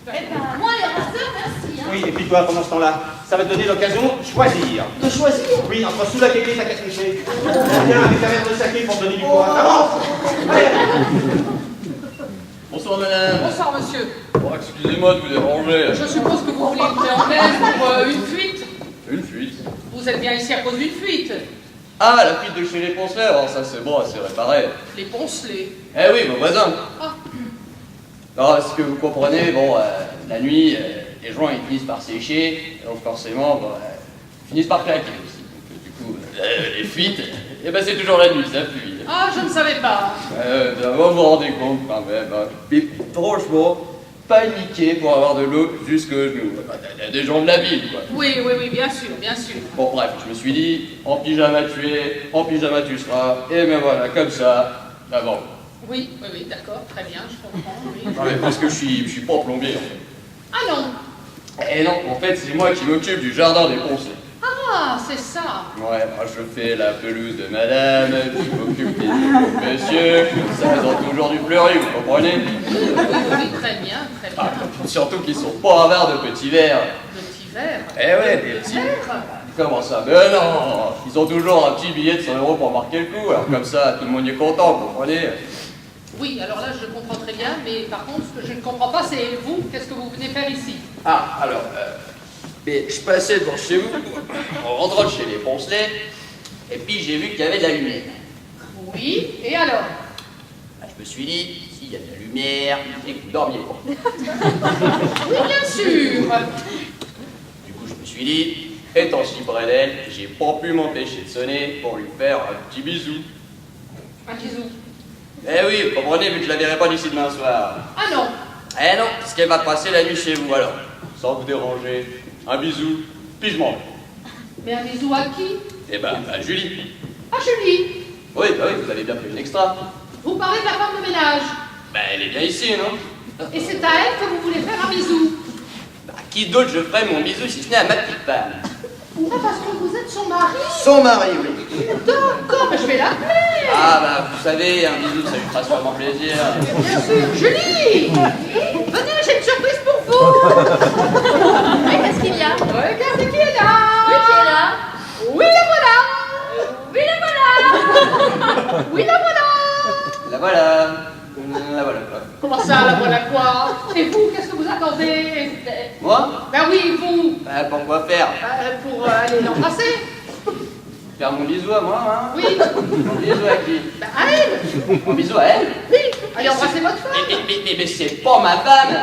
Eh ben, moi, les raseurs, merci, hein.
Oui, et puis toi, pendant ce temps-là, ça va te donner l'occasion de choisir.
De choisir.
Oui, entre sous la kéké et ta cache-couchée. Viens avec ta verre de saké pour te donner du courage. Avance. Allez.
Bonsoir madame.
Bonsoir, monsieur.
Bon, excusez-moi de vous déranger.
Je suppose que vous voulez une clé anglaise pour une fuite.
Une fuite.
Vous êtes bien ici à cause d'une fuite.
Ah, la fuite de chez les poncelets, alors ça c'est bon, c'est réparé.
Les poncelés.
Eh oui, mon voisin.
Ah.
Non, ce que vous comprenez, bon, la nuit, les joints ils finissent par sécher, donc forcément, bon, ils finissent par claquer aussi. Donc du coup, les fuites, eh ben c'est toujours la nuit, ça fuit.
Ah, je ne savais pas.
Ben, vous vous rendez compte quand même, hein. Mais franchement, paniquer pour avoir de l'eau jusqu'aux genoux. Il y a des gens de la ville, quoi.
Oui, oui, oui, bien sûr, bien sûr.
Bon bref, je me suis dit, en pyjama tu es, en pyjama tu seras, et ben voilà, comme ça, d'abord.
Oui, oui, oui, d'accord, très bien, je comprends, oui.
Non mais parce que je suis pas plombier en fait.
Ah non.
Eh non, en fait c'est moi qui m'occupe du jardin des poncelets.
Ah, c'est ça.
Ouais, moi je fais la pelouse de madame, je m'occupe des de monsieur, ça présente toujours du fleuri, vous comprenez?
Oui, oui, oui, très bien, très bien.
Ah, surtout qu'ils sont pas avares de petits verres.
Petit verre.
Eh ouais, des petits...
Verre.
Comment ça? Mais non, ils ont toujours un petit billet de 100 € pour marquer le coup, alors comme ça, tout le monde est content, vous comprenez?
Oui, alors là, je comprends très bien, mais par contre, ce que je ne comprends pas, c'est vous, qu'est-ce que vous venez faire ici?
Ah, alors, mais je passais devant chez vous, en rentrant de chez les poncelets, et puis j'ai vu qu'il y avait de la lumière.
Oui, et alors?
Bah, je me suis dit, s'il y a de la lumière, et que vous dormiez.
Oui, bien sûr.
Du coup, je me suis dit, étant si près d'elle, j'ai pas pu m'empêcher de sonner pour lui faire un petit bisou.
Un bisou.
Eh oui, vous comprenez, vu que je la verrai pas d'ici demain soir.
Ah non.
Eh non, parce qu'elle va passer la nuit chez vous, alors, sans vous déranger, un bisou, puis je m'en vais.
Mais un bisou à qui?
Eh ben, à Julie.
À Julie.
Oui, bah oui, vous avez bien pris une extra.
Vous parlez de la femme de ménage.
Ben, elle est bien ici, non?
Et c'est à elle que vous voulez faire un bisou.
Bah, qui d'autre je ferai mon bisou si ce n'est à ma petite femme?
Ah, parce que vous êtes son mari.
Son mari, oui.
D'accord, mais je vais l'appeler.
Ah bah, vous savez, un bisou, ça lui fera sûrement plaisir.
Bien sûr. Julie. Venez, j'ai une surprise pour vous.
Mais qu'est-ce qu'il y a?
Regardez qui est là.
Oui, qui est là?
Oui, la voilà.
Oui, la voilà!
Oui, la voilà.
La voilà. La voilà, quoi.
Comment ça, la voilà quoi? Et vous, qu'est-ce que vous attendez?
Moi?
Ben oui, vous.
Bah, pourquoi faire?
Pour aller l'embrasser.
Faire mon bisou à moi, hein?
Oui.
Mon bisou à qui?
Ben à elle.
Mon bisou à elle?
Oui. Allez embrasser votre femme.
Mais c'est pas ma femme!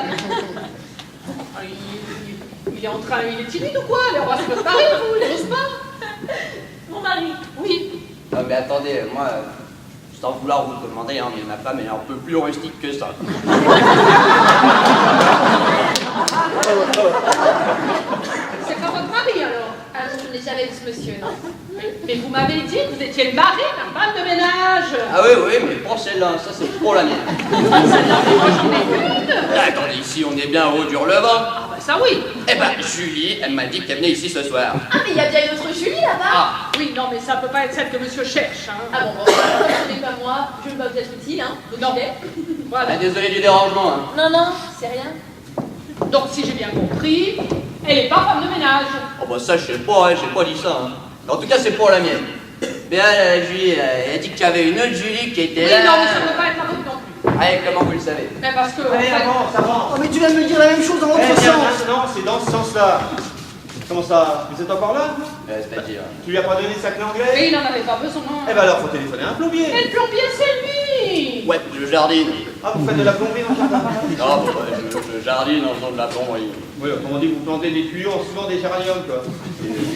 Il est en train, il est timide ou quoi? Allez embrasser votre mari, vous, il n'ose pas.
Mon mari.
Oui.
Non mais attendez, moi, sans vouloir vous demander, hein, mais ma femme elle est un peu plus rustique que ça.
C'est pas votre mari alors?
Ah non, je n'ai jamais vu ce monsieur, non.
Mais vous m'avez dit que vous étiez le mari d'un femme de ménage.
Ah oui, oui, mais pour celle-là, ça c'est pour la mienne.
Moi j'en ai une.
Ah, attendez, ici on est bien au haut du relevant.
Ah bah ça oui.
Eh ben, Julie, elle m'a dit qu'elle venait ici ce soir.
Ah, mais il y a bien une autre Julie là-bas.
Ah,
Oui, non mais ça peut pas être celle que monsieur cherche. Hein.
Ah bon, ce n'est pas moi. Je ne veux pas vous être utile, hein. Donc,
Non.
j'y vais.
Voilà.
ah, désolé du dérangement, hein.
Non, non, c'est rien.
Donc si j'ai bien compris, elle est pas femme de ménage.
Oh bah ça, je sais pas, hein, j'ai pas dit ça, hein. Mais en tout cas, c'est pour la mienne. Bien, Julie, elle a dit qu'il y avait une autre Julie qui était
Oui,
là.
non mais ça peut pas être la vôtre non plus.
Allez, comment vous le savez?
Mais parce que...
Allez,
en fait,
avance, avance.
Oh, mais tu viens de me dire la même chose dans l'autre
Eh bien,
sens.
non, c'est dans ce sens-là. Comment ça? Vous êtes encore là?
C'est-à-dire...
Tu lui as pas donné sa clé anglaise?
mais il n'en avait pas besoin.
Eh ben alors, faut téléphoner à un plombier.
Et le plombier c'est lui.
Ouais, je jardine.
Ah, vous faites de la plomberie dans le jardin?
Non, bah, je jardine en faisant de la plomberie.
Oui, autrement dit, vous plantez des tuyaux en souvent des géraniums, quoi.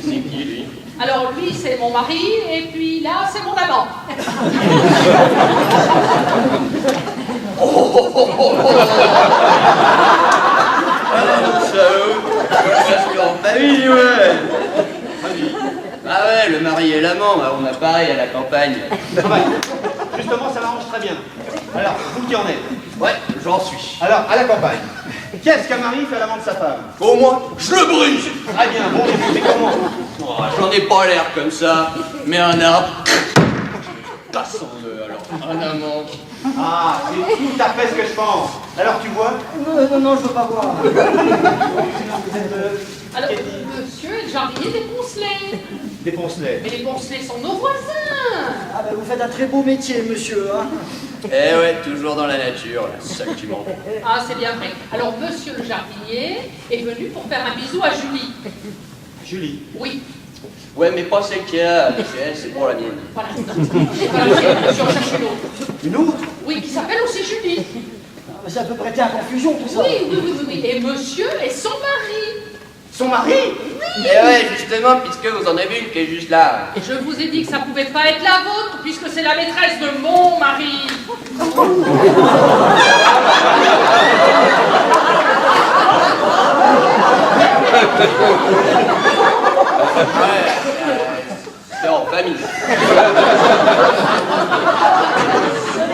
C'est qui, lui?
Alors lui c'est mon mari et puis là c'est mon amant.
Salaud! Parce qu'en famille, ouais! Ah ouais, le mari et l'amant, bah, on a pareil à la campagne.
Ah bah, justement, ça m'arrange très bien. Alors, vous qui en êtes?
Ouais, j'en suis.
Alors, à la campagne, qu'est-ce qu'un mari fait à l'amant de sa femme?
Au moins, je le brise!
Très bien, bon, mais comment?
Oh, j'en ai pas l'air comme ça, mais un arbre... Passons-le alors, un amant.
Ah, c'est tout à fait ce que je pense. Alors, tu vois?
Non, je veux pas voir.
Alors monsieur est le jardinier des Poncelets.
Des poncelets.
Mais les Poncelets sont nos voisins.
Ah ben vous faites un très beau métier, monsieur, hein.
Eh ouais, toujours dans la nature, là, c'est ça que tu manques.
Ah c'est bien vrai. Alors monsieur le jardinier est venu pour faire un bisou à Julie.
Julie.
Oui,
Ouais, mais pas celle qu'il y a, parce qu'elle, c'est pour la mienne.
voilà. Et voilà, monsieur en cherche une autre.
Une autre?
Oui, qui s'appelle aussi Julie.
Ah, ben ça peut prêter à confusion, tout ça.
Oui. Et monsieur est son mari.
Son mari?
Eh ouais, justement, puisque vous en avez une qui est juste là.
Et je vous ai dit que ça pouvait pas être la vôtre, puisque c'est la maîtresse de mon mari.
C'est en famille.
Ce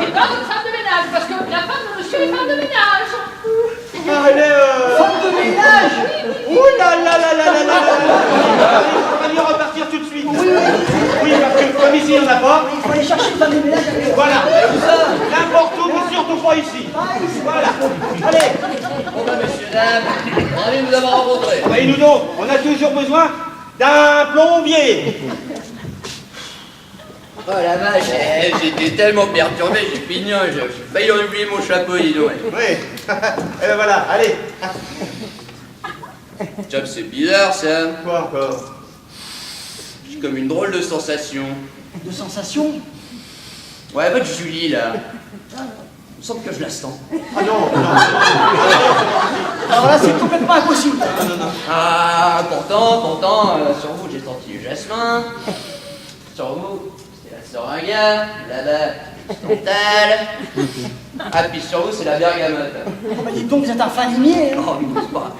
n'est pas votre femme de ménage, parce que la femme de monsieur est femme de ménage.
Ah, elle est
Femme de ménage!
Ouh là là là là là là là. On va lui repartir tout de suite. Oui, parce que comme ici, il n'y en a pas.
Il faut aller chercher une femme de ménage avec.
Voilà. N'importe où, mais surtout pas ici. Voilà. Allez.
Bon bah, messieurs, dames, ravi de vous avoir rencontrés.
Et nous donc, on a toujours besoin d'un plombier.
Oh la vache, j'étais tellement perturbé, j'ai fini, j'ai failli en oublier mon chapeau, dis donc.
Oui. Et ben voilà, allez.
Job, c'est bizarre ça.
Quoi encore?
Je comme une drôle de sensation.
De sensation?
Ouais, votre Julie, là. Il me semble que je la sens.
Ah non, non,
Alors là, c'est complètement impossible.
Ah, pourtant, sur vous, j'ai senti le jasmin. Sur vous, c'est la seringa. Là-bas, c'est Chantal. Ah, puis sur vous, c'est la bergamote.
Oh, bah dites donc, vous êtes un fin limier.
Oh, mais c'est pas.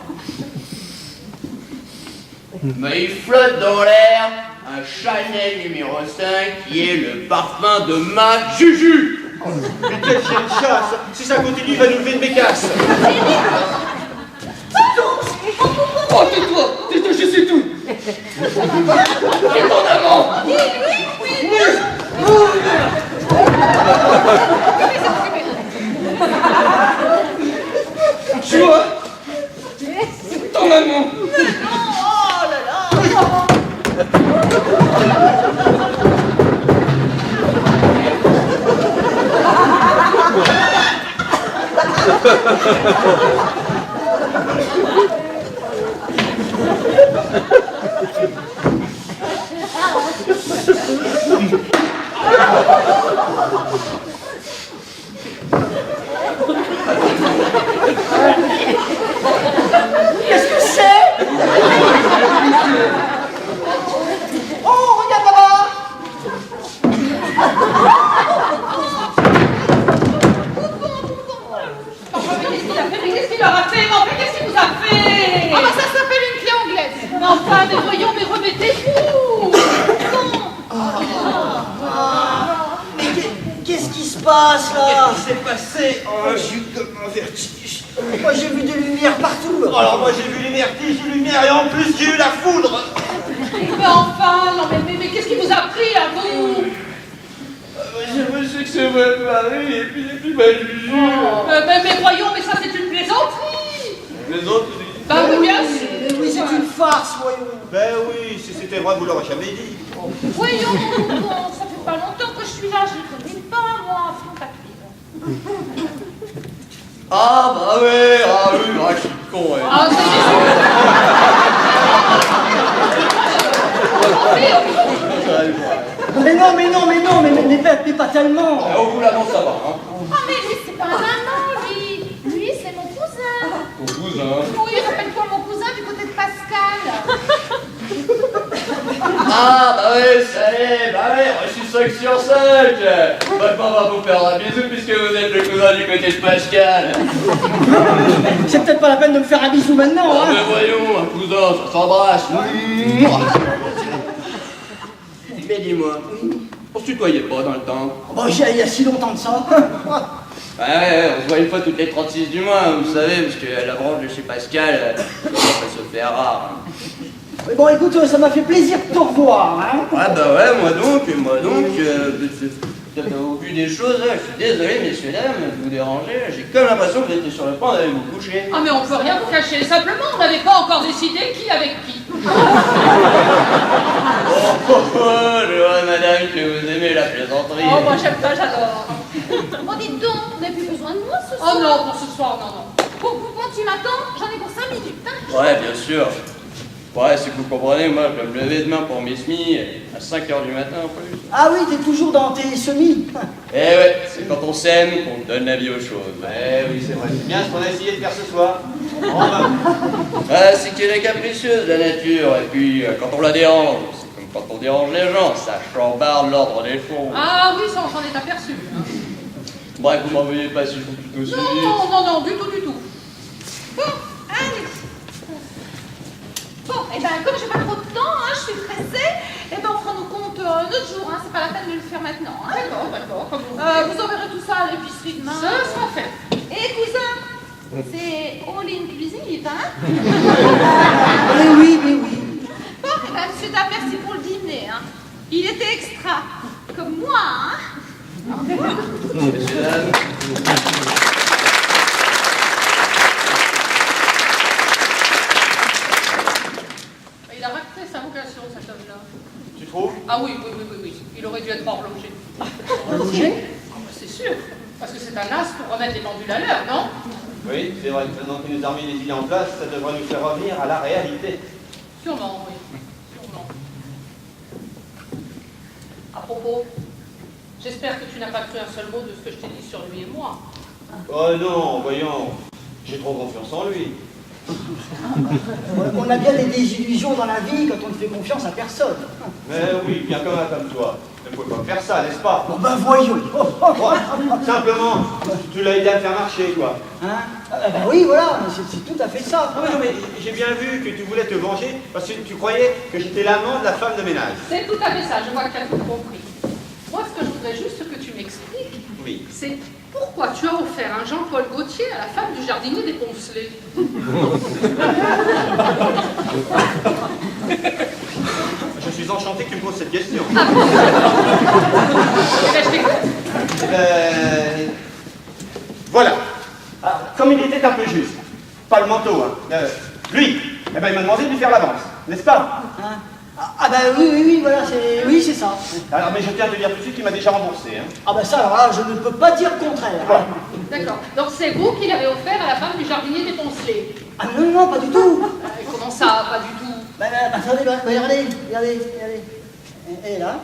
Mais il flotte dans l'air un Chanel numéro 5 qui est le parfum de ma Juju.
mais quel chien de chasse! Si ça continue, il va nous lever une bécasse!
Oh, tais-toi, je sais tout. Et ton amant. Tu vois, ton amant.
Oh là là. Qu'est-ce que c'est? Oh, regarde là-bas.
Qu'est-ce qu'il leur a fait? Mais enfin, qu'est-ce qu'il vous a fait?
Ah bah ça s'appelle une clé anglaise.
Mais enfin, mais voyons, mais remettez-vous.
Mais qu'est-ce qui se passe là?
Qu'est-ce qui s'est passé? Oh, j'ai eu comme un vertige.
Moi j'ai vu des lumières partout.
Alors moi j'ai vu les vertiges, les lumières et en plus j'ai eu la foudre.
Mais enfin, non mais qu'est-ce qui vous a pris à vous?
Je me suis que c'est votre mari et puis ma Juju.
Mais voyons, mais ça c'est une plaisanterie.
Les autres,
Bah oui, bien sûr.
Mais oui, c'est une farce, voyons.
Ben oui, si c'était vrai, vous l'aurez jamais dit.
Voyons, bon, ça fait pas longtemps que je suis là, je ne connais pas, moi, front papier.
Ah bah oui, je suis con, ouais.
Ah, ça
Mais pas tellement.
Au bout là, non, ça va, hein.
Ah mais lui, c'est pas un amant, lui. Lui, c'est mon cousin.
Ton cousin.
Oui, rappelle-toi mon cousin du côté de Pascal.
Ah bah oui, ça y est, bah oui, reçu 5 sur 5. Maintenant, on va vous faire un bisou puisque vous êtes le cousin du côté de Pascal.
C'est peut-être pas la peine de me faire un bisou maintenant,
Oh,
hein.
mais voyons, un cousin, ça s'embrasse. Mais dis-moi, on se tutoyait pas dans le temps.
Bon, il y a si longtemps de ça.
Ouais, on se voit une fois toutes les 36 du mois, vous savez, parce que la branche de chez Pascal, ça se fait rare.
Mais bon, écoute, ça m'a fait plaisir de te revoir, hein.
Ouais, bah ouais, moi donc, au vu des choses, je suis désolé, messieurs, dames, de vous déranger, j'ai comme l'impression que vous étiez sur le point d'aller vous coucher.
Ah mais on peut rien vous cacher, simplement on n'avait pas encore décidé qui avec qui.
Oh, je vois, madame, que vous aimez la plaisanterie.
Oh moi j'aime pas, j'adore.
Bon, dites donc, vous n'avez plus besoin de moi ce soir.
Oh non, pour ce soir, non.
Bon, tu m'attends, j'en ai pour 5 minutes, hein.
Ouais, bien sûr. Ouais, si vous comprenez, moi, je vais me lever demain pour Miss Me à 5h du matin en plus.
Ah oui, t'es toujours dans tes semis.
Eh ouais, c'est quand on s'aime qu'on donne la vie aux choses.
Eh oui, c'est vrai. C'est bien ce qu'on a essayé de faire ce soir.
C'est qu'elle est capricieuse, la nature, et puis quand on la dérange, c'est comme quand on dérange les gens, ça chambarde l'ordre des choses.
Ah oui, ça on s'en est aperçu. Hein.
Bref, vous m'en veuillez pas si je vous plutôt suivi.
Non, du tout.
Bon, allez. Bon, et ben comme j'ai pas trop de temps, hein, je suis pressée, et ben on fera nos comptes un autre jour, hein, c'est pas la peine de le faire maintenant. Hein.
D'accord, comme vous.
Vous enverrez tout ça à l'épicerie demain.
Ça sera fait.
Et cousin, c'est all inclusive, hein.
Mais oui.
Bon, et ben monsieur Dame, merci pour le dîner, hein. Il était extra, comme moi, hein.
Messieurs, dames.
Il a raté sa vocation, cet homme-là.
Tu trouves?
Ah oui. Il aurait dû être horloger.
Horloger?
Ah bah, c'est sûr, parce que c'est un as pour remettre les pendules à l'heure, non?
Oui, c'est vrai. Maintenant qu'il nous a remis les idées en place, ça devrait nous faire revenir à la réalité.
Sûrement, oui. propos, j'espère que tu n'as pas cru un seul mot de ce que je t'ai dit sur lui et moi.
Oh non, voyons, j'ai trop confiance en lui.
On a bien des désillusions dans la vie quand on ne fait confiance à personne.
Mais oui, bien comme un comme toi. Ne pouvez pas faire ça, n'est-ce pas?
Bon ben voyons.
Simplement, tu l'as aidé à faire marcher, quoi.
Hein? Ben oui, voilà, c'est tout à fait ça.
Non mais j'ai bien vu que tu voulais te venger parce que tu croyais que j'étais l'amant de la femme de ménage.
C'est tout à fait ça, je vois que tu as tout compris. Moi, ce que je voudrais juste que tu m'expliques,
Oui.
c'est pourquoi tu as offert un Jean-Paul Gaultier à la femme du jardinier des Poncelets.
Je suis enchanté que tu me poses cette question.
Eh ben, je t'écoute.
Voilà. Alors, comme il était un peu juste, pas le manteau, hein. Lui, eh ben, il m'a demandé de lui faire l'avance, n'est-ce pas?
Hein? Ah ben oui, voilà, c'est ça.
Alors, mais je tiens à te dire tout de suite qu'il m'a déjà remboursé. Hein.
Ah ben ça, alors là, je ne peux pas dire le contraire.
Voilà.
D'accord. Donc c'est vous qui l'avez offert à la femme du jardinier des Poncelets.
Ah non, pas du tout.
Comment ça, pas du tout?
Attendez, regardez. Elle est là.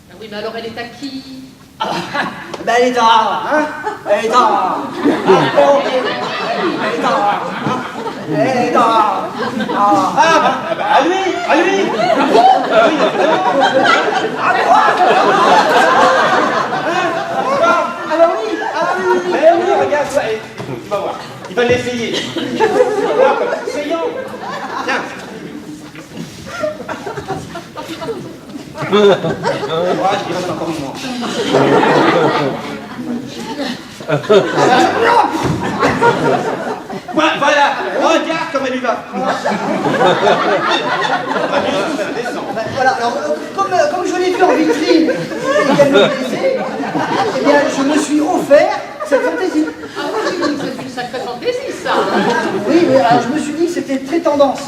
Ah oui, mais alors elle est à qui?
Ben elle est à... Hein? Elle est à...
À lui. Mais oui, regarde, tu vas voir. Il va l'essayer. Tu vas voir comme essayant. Tiens. Il reste encore une manche. Voilà, regarde comme elle lui va.
Voilà, alors comme je l'ai vu en vitrine et qu'elle me plaisait, eh bien je me suis offert cette fantaisie.
Ah oui, c'est une sacrée fantaisie, ça.
Oui, mais alors je me suis dit que c'était très tendance.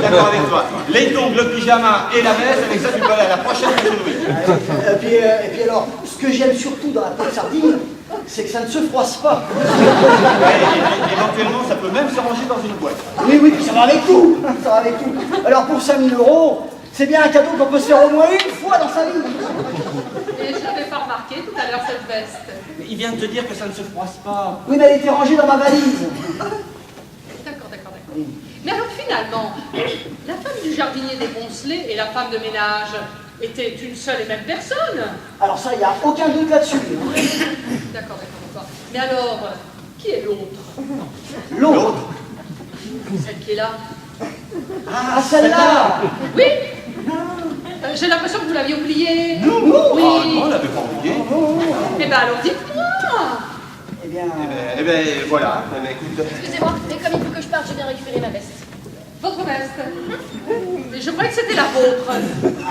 D'accord avec toi. Les tongs, le pyjama et la veste, avec ça tu peux aller à la prochaine boucherie.
Et puis alors, ce que j'aime surtout dans la pâte sardine, c'est que ça ne se froisse pas.
Éventuellement, ça peut même se ranger dans une boîte.
Oui, puis ça va avec tout. Ça va avec tout. Alors pour 5 000 €, c'est bien un cadeau qu'on peut se faire au moins une fois dans sa vie.
Et je n'avais pas remarqué tout à l'heure cette veste.
Mais il vient de te dire que ça ne se froisse pas.
Oui, mais elle était rangée dans ma valise.
D'accord. Mais alors finalement, la femme du jardinier des Poncelets et la femme de ménage étaient une seule et même personne.
Alors ça, il n'y a aucun doute là-dessus.
D'accord. Mais alors, qui est l'autre?
L'autre.
Celle qui est là.
Ah, celle-là.
Oui. J'ai l'impression que vous l'aviez oubliée.
Non.
Oui.
Oh, non, on l'avait pas oublié.
Eh bien alors dites-moi.
Eh bien...
Eh ben, voilà. Eh ben, écoute.
Excusez-moi, mais comme il faut que je parte, je viens récupérer ma veste.
Votre veste. Mais je croyais que c'était la vôtre.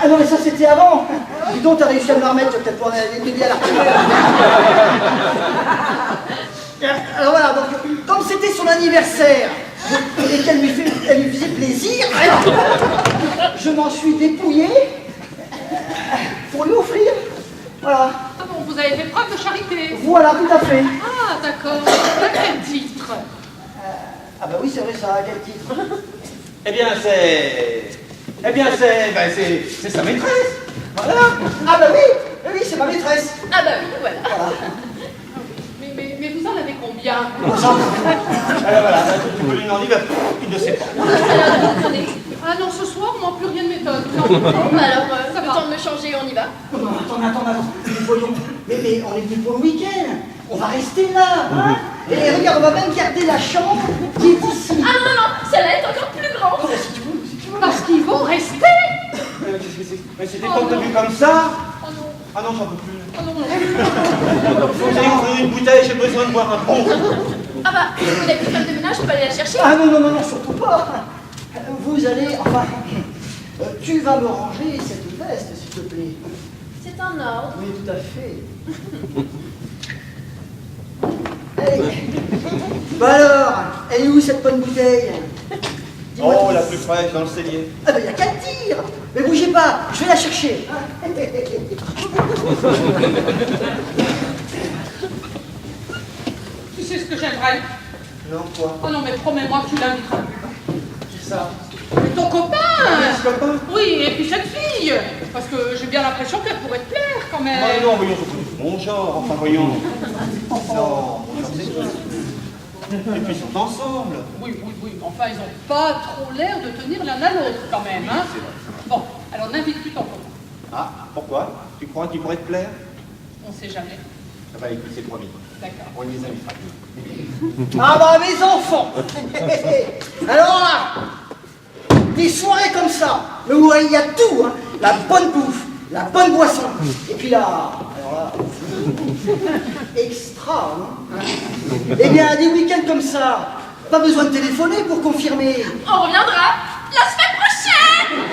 Ah non, mais ça c'était avant. Dis donc, t'as réussi à me la remettre, tu vas peut-être pouvoir l'aider à la retrouver. Alors voilà, donc, comme c'était son anniversaire et qu'elle lui faisait plaisir, je m'en suis dépouillé pour lui offrir. Voilà.
Ah bon, vous avez fait preuve de charité.
Voilà, tout à fait.
Ah d'accord. À quel titre?
Ah bah oui, c'est vrai ça, à quel titre?
C'est sa maîtresse.
Voilà. Ah bah oui, c'est ma maîtresse.
Ah bah oui, voilà.
Voilà.
Mais vous en avez combien?
Alors voilà, tu peux lui demander, il ne sait pas.
Alors, vous prenez.
Ah non, ce soir, moi, plus rien de m'étonne.
Bon, bah alors,
Ça
le
va.
temps de me changer, on y va.
Attends. Voyons. Mais on est venu pour le week-end. On va rester là. Hein? Et regarde, on va même garder la chambre qui est ici.
Ah non, celle-là est encore plus grande.
Oh, si tu veux.
Parce qu'ils vont rester.
Mais c'était pas prévu comme ça.
Oh non.
Ah non, j'en peux plus.
Oh non.
Faut que j'aille ouvrir une bouteille, j'ai besoin de boire un coup.
Ah bah, vous n'avez plus femme de ménage, je peux aller la chercher.
Ah non, surtout pas. Vous allez, enfin, tu vas me ranger cette veste, s'il te plaît.
C'est un ordre.
Oui, tout à fait. Hey. Bah alors, elle est où cette bonne bouteille? Dis-moi
Oh,
tout.
la plus fraîche dans le cellier.
Ah ben, y a qu'à le dire. Mais bougez pas, je vais la chercher.
Tu sais ce que j'aimerais?
Non, quoi?
Oh non, mais promets-moi que tu l'inviteras plus.
Qui ça?
Mais ton copain
Ce copain?
Oui, et puis cette fille. Parce que j'ai bien l'impression qu'elle pourrait te plaire quand même.
Ah non, voyons, c'est pas du tout mon genre, enfin voyons. Non, mon genre c'est tout. Et puis ils sont ensemble.
Oui, enfin ils ont pas trop l'air de tenir l'un à l'autre quand même, hein. Bon, alors n'invite plus ton copain.
Ah, pourquoi? Tu crois qu'il pourrait te plaire?
On sait jamais.
Ça va, écoute, c'est promis.
D'accord.
On les invitera.
Ah bah mes enfants. Alors là, des soirées comme ça, mais où il y a tout, hein. La bonne bouffe, la bonne boisson, et puis là, alors là, extra, hein. Eh bien, des week-ends comme ça, pas besoin de téléphoner pour confirmer.
On reviendra la semaine prochaine.